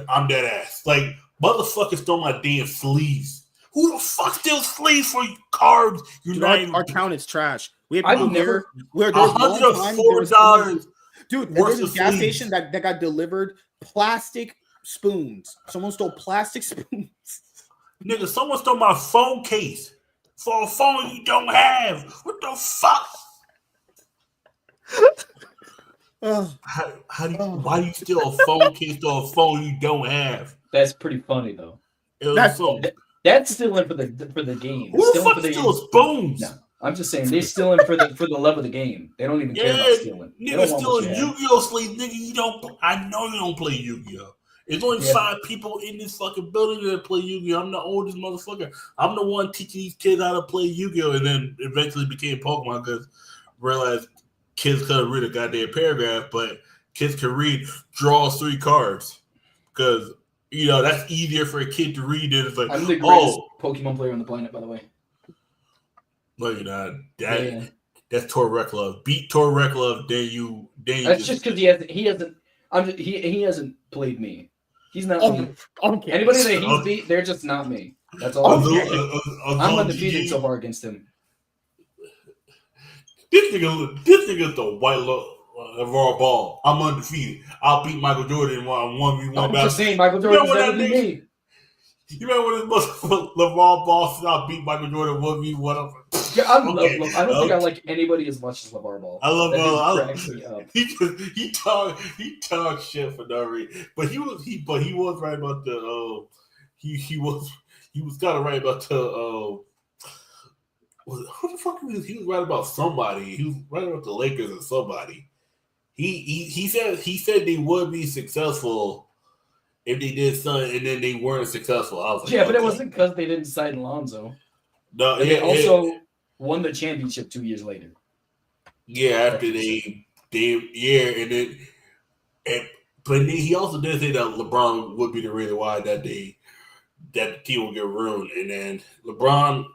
I'm dead ass. Like motherfuckers stole my damn sleeves. Who the fuck steals sleeves for cards? Our account is trash. We have people here where $104. Dude, there's a gas station that got delivered plastic spoons. Someone stole plastic spoons. Nigga, someone stole my phone case for a phone you don't have. What the fuck? Why do you steal a phone case to a phone you don't have? That's pretty funny though. That's stealing for the game. Who the fuck steals spoons? No, I'm just saying they're stealing for the love of the game. They don't even care about stealing. Nigga stealing Yu-Gi-Oh sleeves, nigga. I know you don't play Yu-Gi-Oh. There's only 5 people in this fucking building that play Yu-Gi-Oh. I'm the oldest motherfucker. I'm the one teaching these kids how to play Yu-Gi-Oh, and then eventually became Pokemon because realized kids couldn't read a goddamn paragraph, but kids can read, draws 3 cards. Because, that's easier for a kid to read than it's like, I'm the greatest Pokemon player on the planet, by the way. No, you're not. That's Torreklov. Beat Torreklov, then you. That's just because he hasn't played me. He's not me. Okay. Anybody that he's beat, they're just not me. That's all. I'm undefeated so far against him. This nigga's the white raw ball. I'm undefeated. I'll beat Michael Jordan in 1v1 I'm just saying, Michael Jordan's better than me. You remember when this LeVar Ball said I'll beat Michael Jordan 1v1? Yeah, I don't think I like anybody as much as LeVar Ball. I love Ball. He talked shit for no reason, but he was right about the he was kind of right about the who the fuck was he was right about somebody. He was right about the Lakers or somebody. He said they would be successful if they did something, and then they weren't successful. I was like, yeah, but it wasn't because they didn't sign Lonzo. No, they also won the championship 2 years later. Yeah, after but he also did say that LeBron would be the reason why that the team would get ruined, and then LeBron,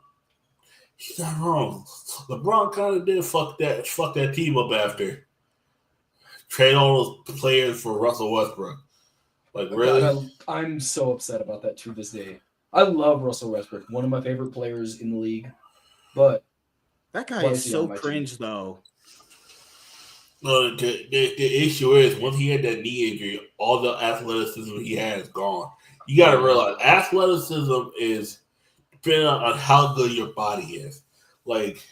he's not wrong. LeBron kind of did fuck that team up after trade all those players for Russell Westbrook. Like, really? God, I'm so upset about that to this day. I love Russell Westbrook, one of my favorite players in the league, but that guy is so cringe, though. No, the issue is once he had that knee injury, all the athleticism he had is gone. You got to realize athleticism is depending on how good your body is. Like,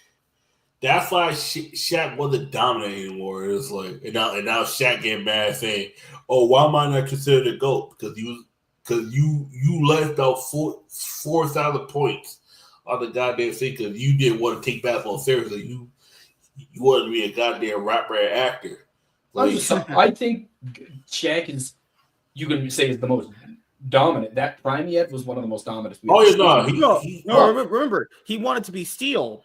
that's why Shaq wasn't dominant anymore. It's like, and now Shaq getting mad saying, "Oh, why am I not considered a GOAT? Because you left out 4,000 points on the goddamn thing because you didn't want to take basketball seriously. You wanted to be a goddamn rapper and actor." Like, I think Shaq is, you can say, is the most dominant. That prime yet was one of the most dominant. Remember, he wanted to be Steel.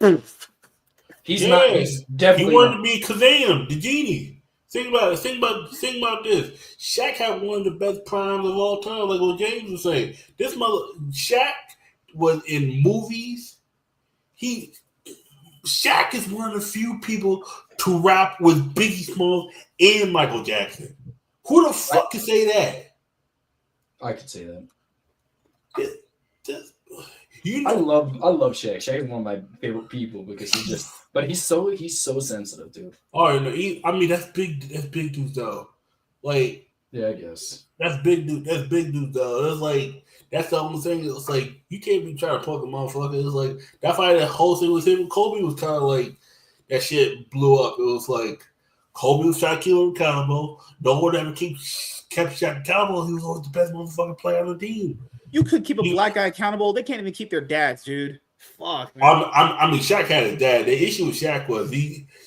He's not. He's definitely. He wanted to be Kazam, the genie. Think about it. Think about this. Shaq had one of the best primes of all time, like what James was saying. Shaq was in movies. Shaq is one of the few people to rap with Biggie Smalls and Michael Jackson. Who the fuck can say that? I could say that. I love Shaq. Shaq is one of my favorite people because he's so sensitive, dude. Oh no, that's big dudes though. Like, yeah, I guess that's big dude. That's big dudes though. It's like that's the only thing. It's like you can't be trying to poke a motherfucker. It's like that's why that whole thing with him. Kobe was kind of like that shit blew up. It was like Kobe was trying to keep him accountable. No one ever kept Shaq accountable. He was always the best motherfucking player on the team. You could keep a black guy accountable. They can't even keep their dads, dude. Fuck, man. I mean, Shaq had his dad. The issue with Shaq was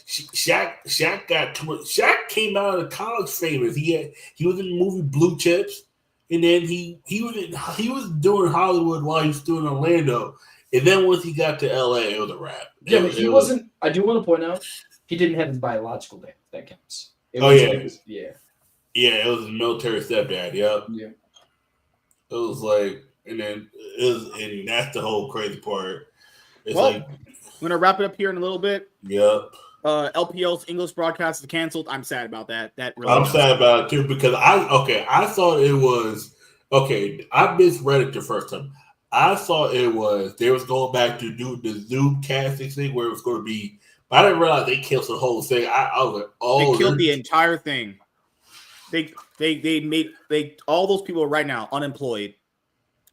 Shaq got too much. Shaq came out of college famous. He was in the movie Blue Chips, and then he was doing Hollywood while he was doing Orlando. And then once he got to LA, it was a wrap. Yeah, but he wasn't. I do want to point out he didn't have his biological dad. That counts. Yeah, it was his military stepdad. Yep. Yeah. It was like, and that's the whole crazy part. It's we're gonna wrap it up here in a little bit. Yep. LPL's English broadcast is canceled. I'm sad about that. I'm sad about it too because I thought it was okay. I misread it the first time. I thought it was they was going back to do the Zoom casting thing where it was going to be, but I didn't realize they canceled the whole thing. I was like, oh, they killed the entire thing. They made all those people right now unemployed.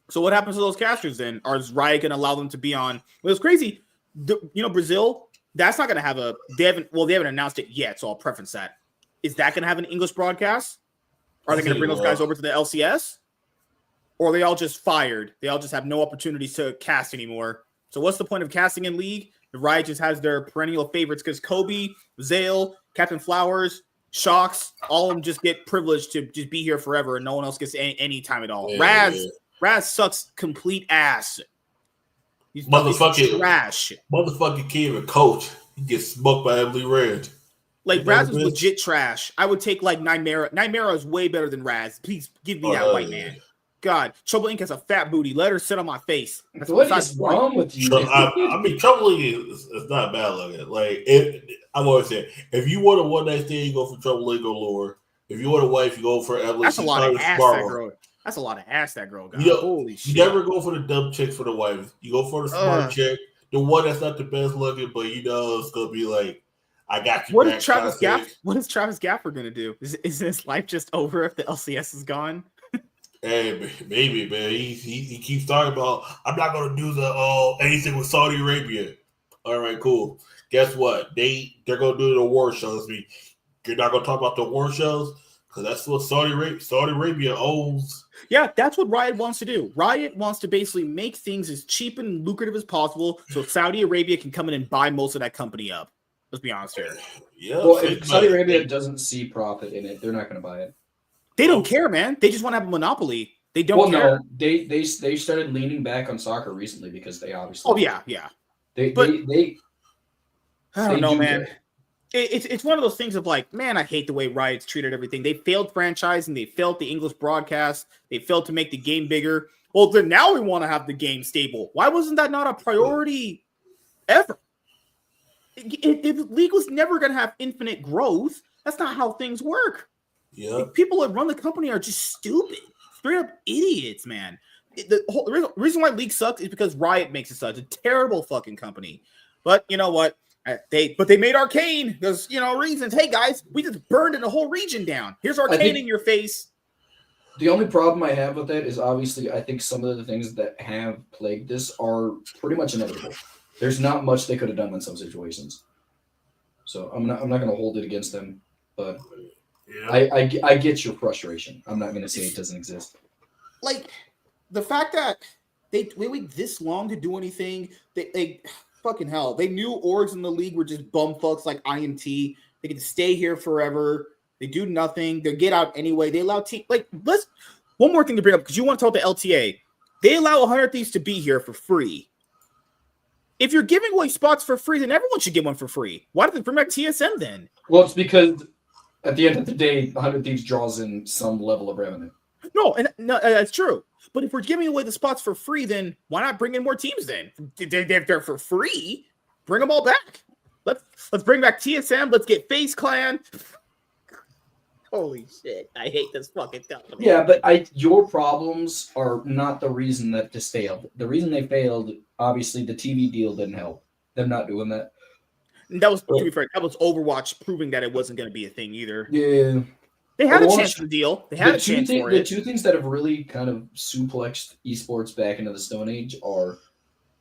So what happens to those casters then? Is Riot going to allow them to be on? Well, it's crazy. Brazil, that's not going to have they haven't announced it yet, so I'll preference that. Is that going to have an English broadcast? Are they going to bring those guys over to the LCS? Or are they all just fired? They all just have no opportunities to cast anymore. So what's the point of casting in League? The Riot just has their perennial favorites because Kobe, Zale, Captain Flowers, Shocks, all of them just get privileged to just be here forever, and no one else gets any time at all. Yeah, Raz sucks complete ass. He's motherfucking trash. Motherfucking can't even coach. He gets smoked by Emily Red. Like, Raz is legit trash. I would take like Nightmare. Nightmare is way better than Raz. Please give me that white man. God, Trouble Inc. has a fat booty. Let her sit on my face. That's what is wrong with you? I mean, Trouble Inc. is not bad looking. Like, I'm always saying, if you want a one night stand, you go for Trouble Inc. or Laura. If you want a wife, you go for Emily. That's a lot of ass that girl. That's a lot of ass that girl got. Holy shit! You never go for the dumb chick for the wife. You go for the smart chick, the one that's not the best looking, but it's gonna be like, I got you. What is Travis Gaffer gonna do? Is his life just over if the LCS is gone? Hey, maybe, man. He keeps talking about, I'm not gonna do the anything with Saudi Arabia. All right, cool. Guess what? They're gonna do the war shows. You're not gonna talk about the war shows because that's what Saudi Arabia owns. Yeah, that's what Riot wants to do. Riot wants to basically make things as cheap and lucrative as possible so Saudi Arabia can come in and buy most of that company up. Let's be honest here. Yeah. Well, if Saudi Arabia doesn't see profit in it, they're not going to buy it. They don't care, man. They just want to have a monopoly. They don't care. No, they started leaning back on soccer recently because they obviously. Oh yeah. They I don't know, man. It's one of those things of like, man, I hate the way Riot's treated everything. They failed franchising. They failed the English broadcast. They failed to make the game bigger. Well, then now we want to have the game stable. Why wasn't that not a priority ever? If the league was never going to have infinite growth, that's not how things work. Yeah. Like, people that run the company are just stupid. Straight up idiots, man. The reason why league sucks is because Riot makes it such a terrible fucking company. But you know what? They made Arcane because reasons. Hey guys, we just burned the whole region down. Here's Arcane in your face. The only problem I have with that is obviously I think some of the things that have plagued this are pretty much inevitable. There's not much they could have done in some situations. So I'm not going to hold it against them, but I get your frustration. I'm not going to say it doesn't exist. Like the fact that they wait this long to do anything, they fucking hell. They knew orgs in the league were just bumfucks like IMT. They get to stay here forever. They do nothing. They get out anyway. They allow one more thing to bring up because you want to talk to LTA. They allow 100 Thieves to be here for free. If you're giving away spots for free, then everyone should get one for free. Why did they bring back TSM then? Well, it's because at the end of the day, 100 Thieves draws in some level of revenue. No, that's true. But if we're giving away the spots for free, then why not bring in more teams then? If they're for free, bring them all back. Let's bring back TSM. Let's get FaZe Clan. Holy shit. I hate this fucking company. Yeah, but your problems are not the reason that this failed. The reason they failed, obviously, the TV deal didn't help. Them not doing that. And that was, to be fair, that was Overwatch proving that it wasn't going to be a thing either. Yeah. They had a chance for the deal. They had a chance for it. The two things that have really kind of suplexed esports back into the Stone Age are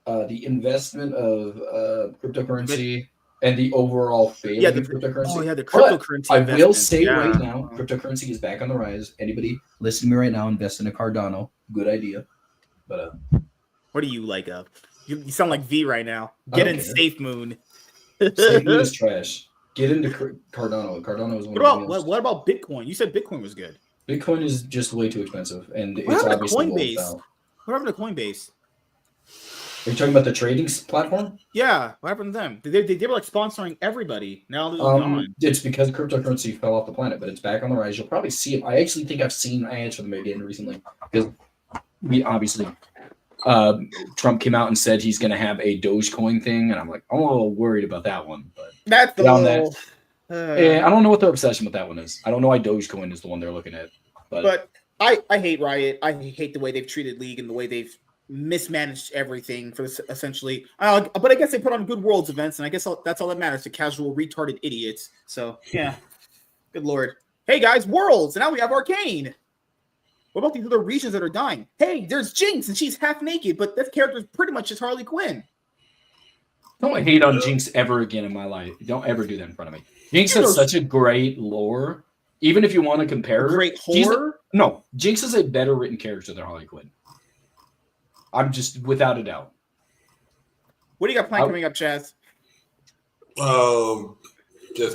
the investment of cryptocurrency and the overall failure of cryptocurrency. Oh, yeah, the cryptocurrency. I will say right now, cryptocurrency is back on the rise. Anybody listen to me right now, invest in a Cardano. Good idea. But what are you like? You sound like V right now. Get in Safe Moon. Safe Moon is trash. Get into Cardano. Cardano is one what about Bitcoin? You said Bitcoin was good. Bitcoin is just way too expensive, and what it's happened obviously to Coinbase? What happened to Coinbase? Are you talking about the trading platform? Yeah, what happened to them? They were like sponsoring everybody. Now they're gone. It's because cryptocurrency fell off the planet, but it's back on the rise. You'll probably see it. I actually think I've seen ads for them again recently because we obviously Trump came out and said he's going to have a Dogecoin thing, and I'm like, I'm a little worried about that one. But that's the little, I don't know what their obsession with that one is. I don't know why Dogecoin is the one they're looking at. But I hate Riot. I hate the way they've treated League and the way they've mismanaged everything for this essentially. But I guess they put on Good Worlds events, and I guess that's all that matters to casual retarded idiots. So yeah, good lord. Hey guys, Worlds, and now we have Arcane. What about these other regions that are dying? Hey, there's Jinx, and she's half naked, but that character is pretty much just Harley Quinn. Don't hate on Jinx ever again in my life. Don't ever do that in front of me. Jinx has such a great lore. Even if you want to compare her, great horror. No, Jinx is a better written character than Harley Quinn. I'm just without a doubt. What do you got planned coming up, Chaz? Just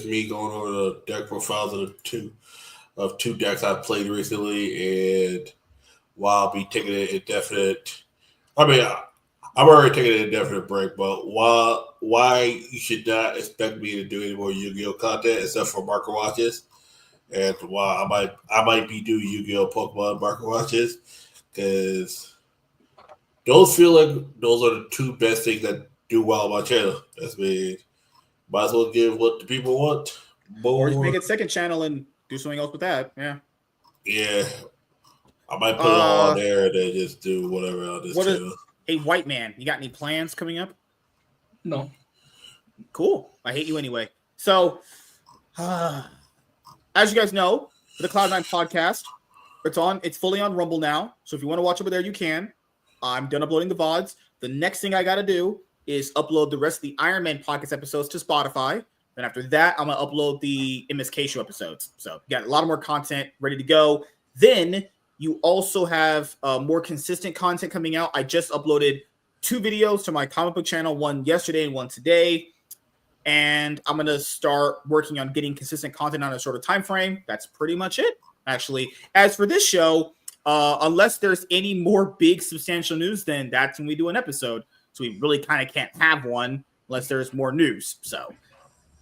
me going over the deck profiles of two decks I've played recently, and while I'll be taking an indefinite. I mean, I'm already taking an indefinite break, but why you should not expect me to do any more Yu-Gi-Oh content except for marker watches And while I might be doing Yu-Gi-Oh! Pokemon market watches, because those feel like those are the two best things that do well on my channel. That's me. Might as well give what the people want. More. Or just make a second channel and do something else with that. Yeah. Yeah. I might put it all on there and then just do whatever on this channel. Hey, white man, you got any plans coming up? No. Cool. I hate you anyway. So, as you guys know, for the Cloud9 podcast, it's fully on Rumble now. So if you want to watch over there, you can. I'm done uploading the VODs. The next thing I got to do is upload the rest of the Iron Man podcast episodes to Spotify. Then after that, I'm going to upload the MSK show episodes. So you got a lot of more content ready to go. Then you also have more consistent content coming out. I just uploaded 2 videos to my comic book channel, one yesterday and one today. And I'm going to start working on getting consistent content on a shorter time frame. That's pretty much it, actually. As for this show, unless there's any more big substantial news, then that's when we do an episode. So we really kind of can't have one unless there's more news. So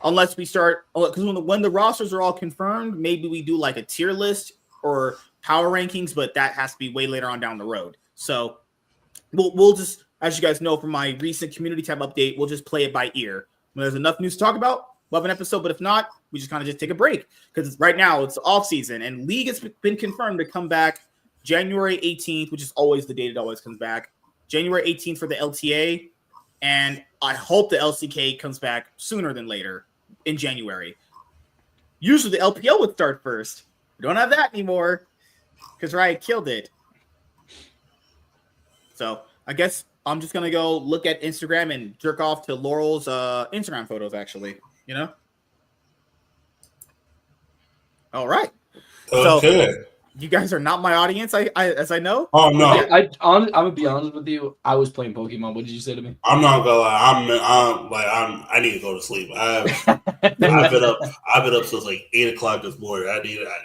unless we start, because when the rosters are all confirmed, maybe we do like a tier list or power rankings, but that has to be way later on down the road. So we'll just, as you guys know from my recent community tab update, we'll just play it by ear. When there's enough news to talk about, we'll have an episode, but if not, we just kind of just take a break because right now it's off season and League has been confirmed to come back January 18th, which is always the date it always comes back. January 18th for the LTA, and I hope the LCK comes back sooner than later in January. Usually the LPL would start first. We don't have that anymore because Riot killed it. So I guess I'm just going to go look at Instagram and jerk off to Laurel's Instagram photos, actually. You know? All right. Okay. So, you guys are not my audience, as I know. Oh, no. I'm going to be honest with you. I was playing Pokemon. What did you say to me? I'm not going to lie. I need to go to sleep. I've been up since like 8 o'clock this morning.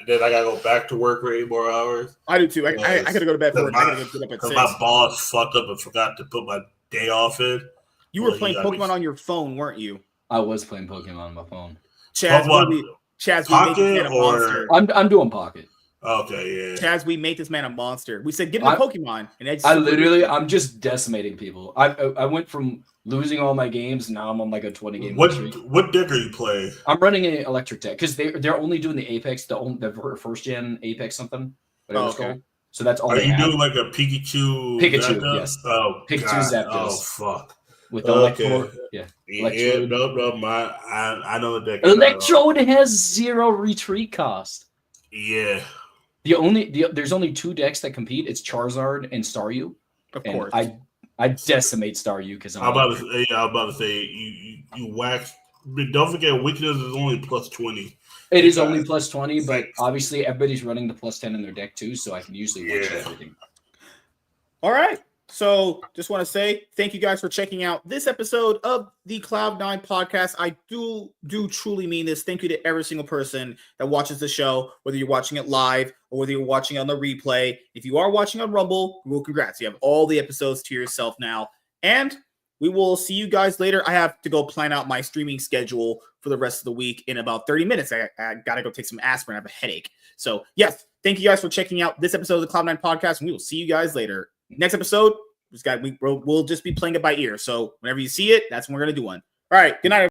Then I got to go back to work for 8 more hours. I do too. I got to go to bed for work. I got to get up at 6. My boss fucked up and forgot to put my day off in. You were playing Pokemon on your phone, weren't you? I was playing Pokemon on my phone. Chaz, Pocket we made this man a monster. I'm doing Pocket. Okay, yeah. Chaz, we made this man a monster. We said, get him a Pokemon. And I'm just decimating people. I went from losing all my games, now I'm on like a 20-game streak. What deck are you playing? I'm running an electric deck because they're only doing the Apex, the first gen Apex something. Whatever it's called. So that's all. Are you doing like a Pikachu? Pikachu, yes. Oh, Pikachu Zapdos. Oh, fuck. With the Electrode. Yeah. Electrode. No, I know the deck. Electrode has 0 retreat cost. Yeah. There's only 2 decks that compete. It's Charizard and Staryu. Of course. I decimate Staryu because I'm about to say you wax. But don't forget, weakness is only plus 20. It is only plus 20, but obviously everybody's running the plus 10 in their deck too, so I can usually watch everything. All right. So just want to say thank you guys for checking out this episode of the Cloud9 podcast. I do truly mean this. Thank you to every single person that watches the show, whether you're watching it live or whether you're watching on the replay. If you are watching on Rumble, well, congrats. You have all the episodes to yourself now. And we will see you guys later. I have to go plan out my streaming schedule for the rest of the week in about 30 minutes. I got to go take some aspirin. I have a headache. So, yes, thank you guys for checking out this episode of the Cloud9 podcast, and we will see you guys later. Next episode, we'll just be playing it by ear. So whenever you see it, that's when we're going to do one. All right. Good night.